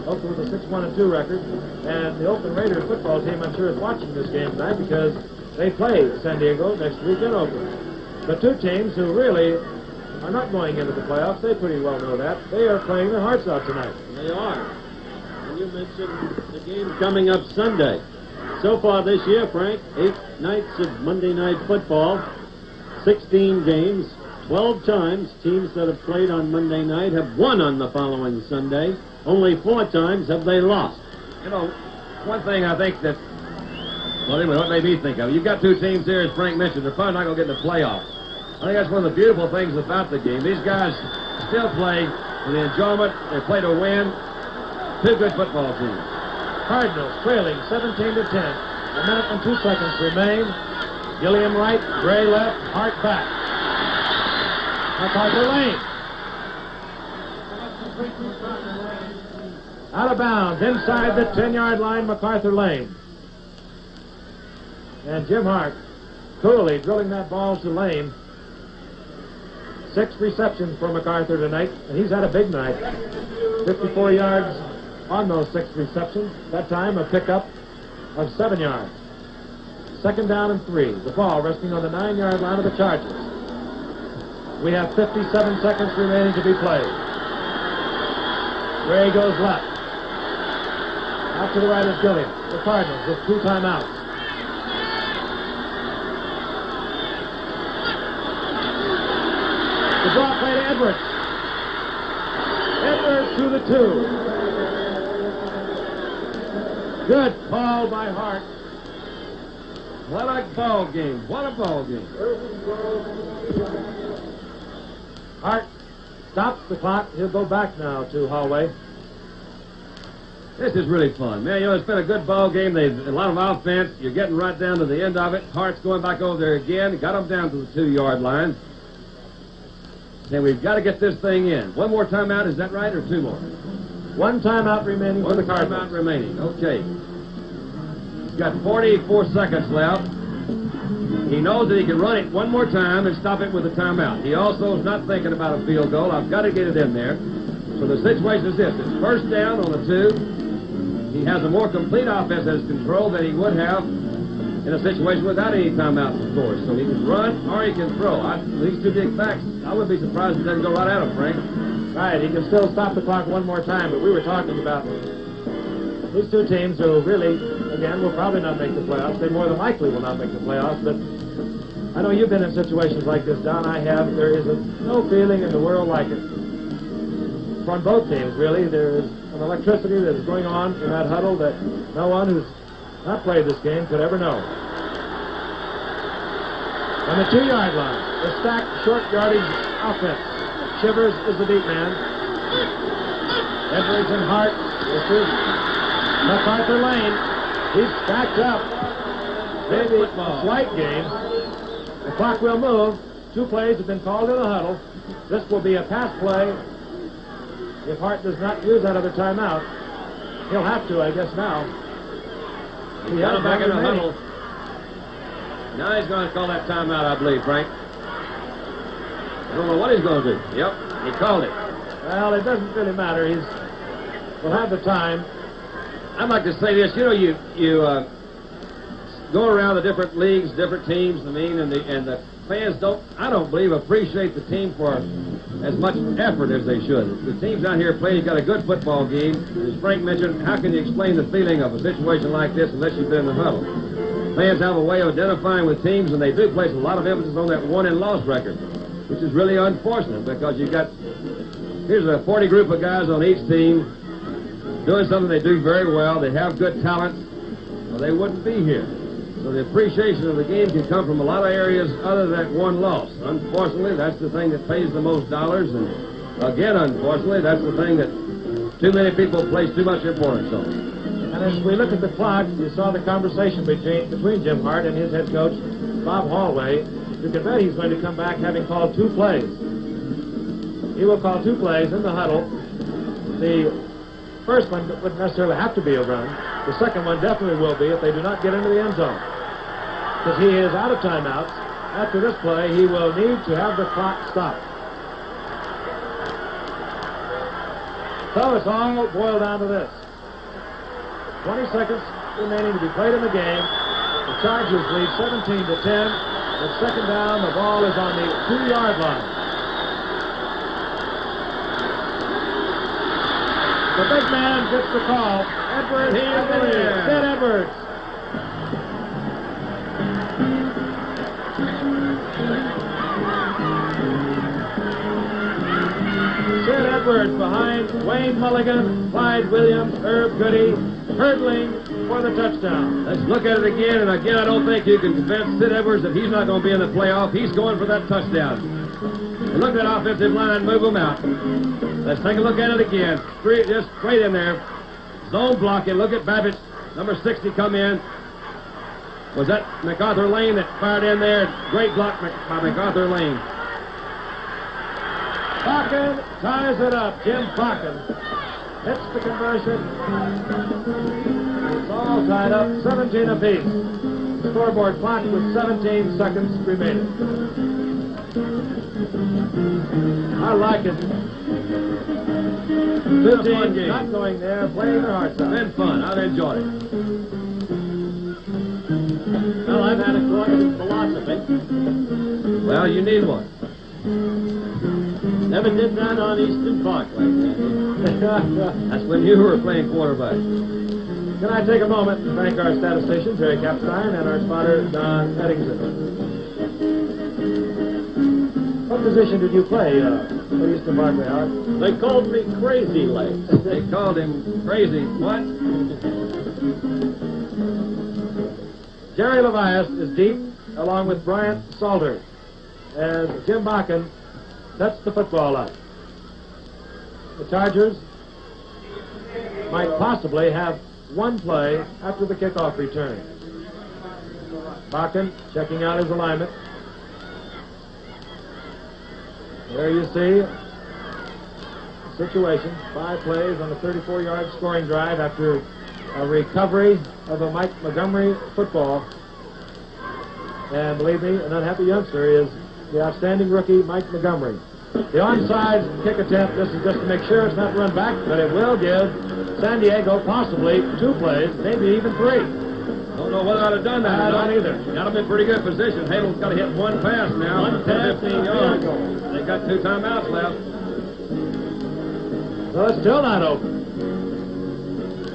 Oakland with a 6-1-2 record. And the Oakland Raiders football team, I'm sure, is watching this game tonight because they play San Diego next week in Oakland. The two teams who really are not going into the playoffs, they pretty well know that. They are playing their hearts out tonight. They are. And you mentioned the game coming up Sunday. So far this year, Frank, 8 nights of Monday Night Football, 16 games, 12 times teams that have played on Monday night have won on the following Sunday. Only 4 times have they lost. You know, one thing I think that, well, anyway, what made me think of, you've got two teams here, as Frank mentioned, they're probably not going to get in the playoffs. I think that's one of the beautiful things about the game. These guys still play for the enjoyment. They play to win. Two good football teams. Cardinals trailing 17-10. 1 minute and 2 seconds remain. Gilliam right, Gray left, Hart back. MacArthur Lane. Out of bounds, inside the 10-yard line, MacArthur Lane. And Jim Hart coolly drilling that ball to Lane. 6 receptions for MacArthur tonight, and he's had a big night. 54 yards on those 6 receptions. That time a pickup of 7 yards. 2nd down and 3. The ball resting on the 9-yard line of the Chargers. We have 57 seconds remaining to be played. Ray goes left. Out to the right is Gilliam. The Cardinals with 2 timeouts. The draw play to Edwards. Edwards to the 2. Good call by Hart. What a ball game. What a ball game. Hart stops the clock. He'll go back now to Hallway. This is really fun. Man, you know, it's been a good ball game. They've a lot of offense. You're getting right down to the end of it. Hart's going back over there again. Got them down to the 2-yard line. And we've got to get this thing in. One more timeout, is that right, or 2 more? 1 timeout remaining for the Cardinals. 1 timeout remaining, okay. He's got 44 seconds left. He knows that he can run it one more time and stop it with a timeout. He also is not thinking about a field goal. I've got to get it in there. So the situation is this. It's 1st down on the 2. He has a more complete offense at his control than he would have in a situation without any timeouts, of course. So he can run or he can throw. These 2 big facts, I wouldn't be surprised if he doesn't go right at him, Frank. Right, he can still stop the clock one more time, but we were talking about these 2 teams who really, again, will probably not make the playoffs. They more than likely will not make the playoffs, but I know you've been in situations like this, Don. I have. There is no feeling in the world like it. On both teams, really. There is an electricity that is going on in that huddle that no one who's not played this game could ever know. On the 2-yard line, the stacked short yardage offense. Shivers is the deep man. Edwards and Hart. This is MacArthur Lane. He's stacked up. Maybe a slight game. The clock will move. 2 plays have been called in the huddle. This will be a pass play. If Hart does not use that other timeout, he'll have to, I guess, now. He's got him back in the huddle. Now he's going to call that timeout, I believe, Frank. I don't know what he's going to do. Yep, he called it. Well, it doesn't really matter. We'll have the time. I'd like to say this. You know, you go around the different leagues, different teams, I mean, and the fans I don't believe, appreciate the team for as much effort as they should. The teams out here playing got a good football game. As Frank mentioned, how can you explain the feeling of a situation like this unless you've been in the huddle? Fans have a way of identifying with teams, and they do place a lot of emphasis on that won-and-loss record, which is really unfortunate because here's a 40 group of guys on each team doing something they do very well. They have good talent, or they wouldn't be here. So the appreciation of the game can come from a lot of areas other than one loss. Unfortunately, that's the thing that pays the most dollars, and again, unfortunately, that's the thing that too many people place too much importance on. And as we look at the clock, you saw the conversation between Jim Hart and his head coach, Bob Hallway. You can bet he's going to come back having called 2 plays. He will call 2 plays in the huddle. The first one wouldn't necessarily have to be a run. The second one definitely will be if they do not get into the end zone. Because he is out of timeouts. After this play, he will need to have the clock stopped. So it's all boiled down to this. 20 seconds remaining to be played in the game. The Chargers lead 17-10. With 2nd down, the ball is on the 2-yard line. The big man gets the call. Edwards, Sid Edwards. Sid Edwards behind Wayne Mulligan, Clyde Williams, Herb Goody, hurdling for the touchdown. Let's look at it again, and again, I don't think you can convince Sid Edwards that he's not going to be in the playoff. He's going for that touchdown. And look at that offensive line, move them out. Let's take a look at it again. Just straight in there. Zone blocking. Look at Babbage, number 60, come in. Was that MacArthur Lane that fired in there? Great block by MacArthur Lane. Bakken ties it up. Jim Bakken hits the conversion. It's all tied up, 17 apiece. scoreboard clock with 17 seconds remaining. I like it. Two teams not going there, playing their hearts out. Been fun. I've enjoyed it. Well, I've had a course in philosophy. Well, you need one. Never did that on Eastern Parkway, Danny. That's when you were playing quarterback. Can I take a moment to thank our statistician, Jerry Capstein, and our spotter, Don Eddington. What position did you play at Eastern Parkway, Howard? They called me Crazy Legs. They called him crazy. What? Jerry Levias is deep, along with Bryant Salter, as Jim Bakken sets the football up. The Chargers might possibly have one play after the kickoff return. Bakken checking out his alignment. There you see the situation. 5 plays on a 34-yard scoring drive after a recovery of a Mike Montgomery football. And believe me, an unhappy youngster is the outstanding rookie, Mike Montgomery. The onside kick attempt, this is just to make sure it's not run back, but it will give San Diego possibly 2 plays, maybe even 3. Don't know whether I'd have done that. I don't either. Got him in pretty good position. Hadel's got to hit one pass now. One pass, 15 yards. They got 2 timeouts left. So it's still not open.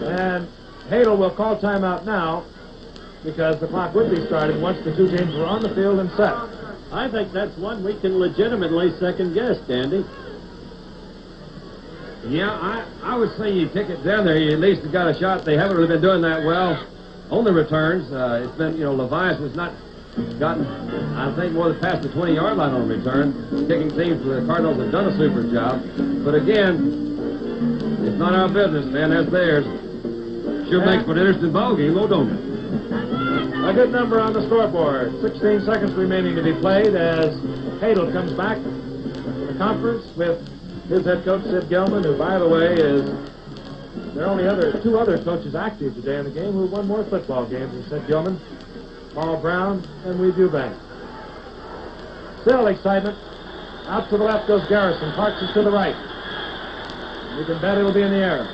And Hadel will call timeout now because the clock would be starting once the 2 teams were on the field and set. I think that's one we can legitimately second-guess, Dandy. Yeah, I would say you kick it down there, you at least have got a shot. They haven't really been doing that well on the returns. It's been, Levias has not gotten, I think, more than past the 20-yard line on return. Kicking teams for the Cardinals have done a super job. But again, it's not our business, man. That's theirs. Sure makes for an interesting ball game, though, don't it? A good number on the scoreboard. 16 seconds remaining to be played as Hadel comes back to the conference with his head coach, Sid Gilman, who, by the way, there are only 2 other coaches active today in the game who won more football games than Sid Gilman, Paul Brown, and Weed Eubank. Still excitement. Out to the left goes Garrison. Parks is to the right. You can bet it'll be in the air.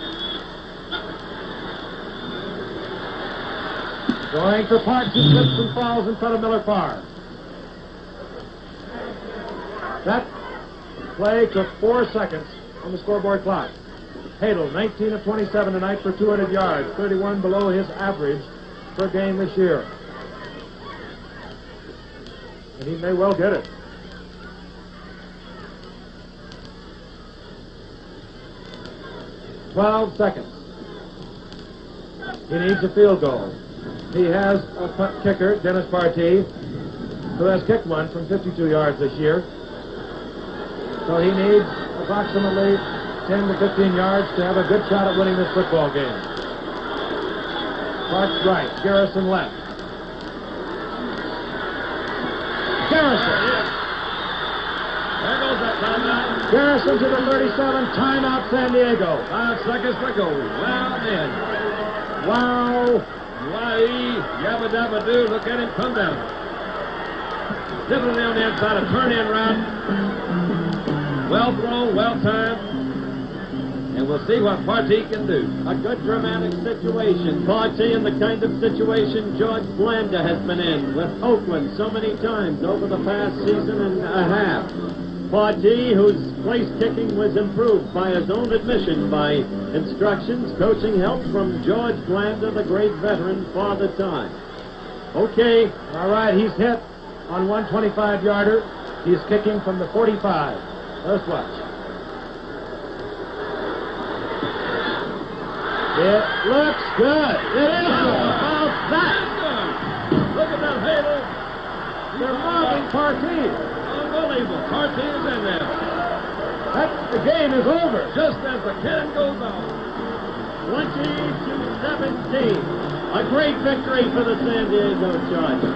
Going for Parks, who slips and falls in front of Miller Farr. That play took 4 seconds on the scoreboard clock. Hadel, 19 of 27 tonight for 200 yards, 31 below his average per game this year. And he may well get it. "12 seconds. He needs a field goal. He has a punt kicker, Dennis Partee, who has kicked one from 52 yards this year. So he needs approximately 10 to 15 yards to have a good shot at winning this football game. Parks right, Garrison left. Garrison. There goes that timeout. Garrison to the 37, timeout San Diego. 5 seconds to go. Wow, man. Wow. Why, yabba dabba doo, look at him come down. Definitely on the inside, a turn in route. Well thrown, well timed. And we'll see what Partee can do. A good dramatic situation. Partee in the kind of situation George Blanda has been in with Oakland so many times over the past season and a half. Partee, whose place kicking was improved by his own admission by instructions, coaching help from George Blanda, the great veteran, Father Time. Okay. All right, he's hit on 125-yarder. He's kicking from the 45. Let's watch. It looks good. It is good. How about that? Look at that Hadel. They're mobbing Partee. Unbelievable. Partee is in there. The game is over. Just as the cannon goes off. 20-17. A great victory for the San Diego Chargers.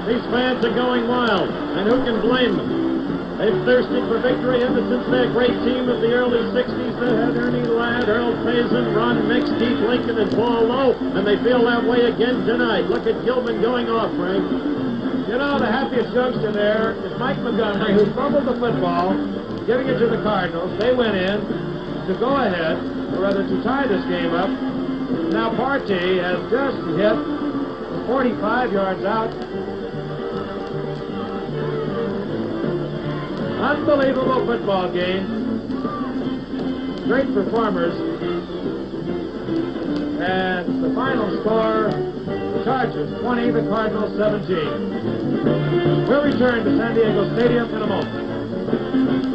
These fans are going wild, and who can blame them? They've thirsted for victory ever since their great team of the early 60s that had Ernie Ladd, Earl Payson, Ron Mix, Keith Lincoln, and Paul Lowe, and they feel that way again tonight. Look at Gilman going off, Frank. You know, the happiest youngster there is Mike Montgomery, who fumbled the football, giving it to the Cardinals. They went in to go ahead, or rather to tie this game up. Now Partey has just hit 45 yards out. Unbelievable football game. Great performers. And the final score, the Chargers 20, the Cardinals 17. We'll return to San Diego Stadium in a moment.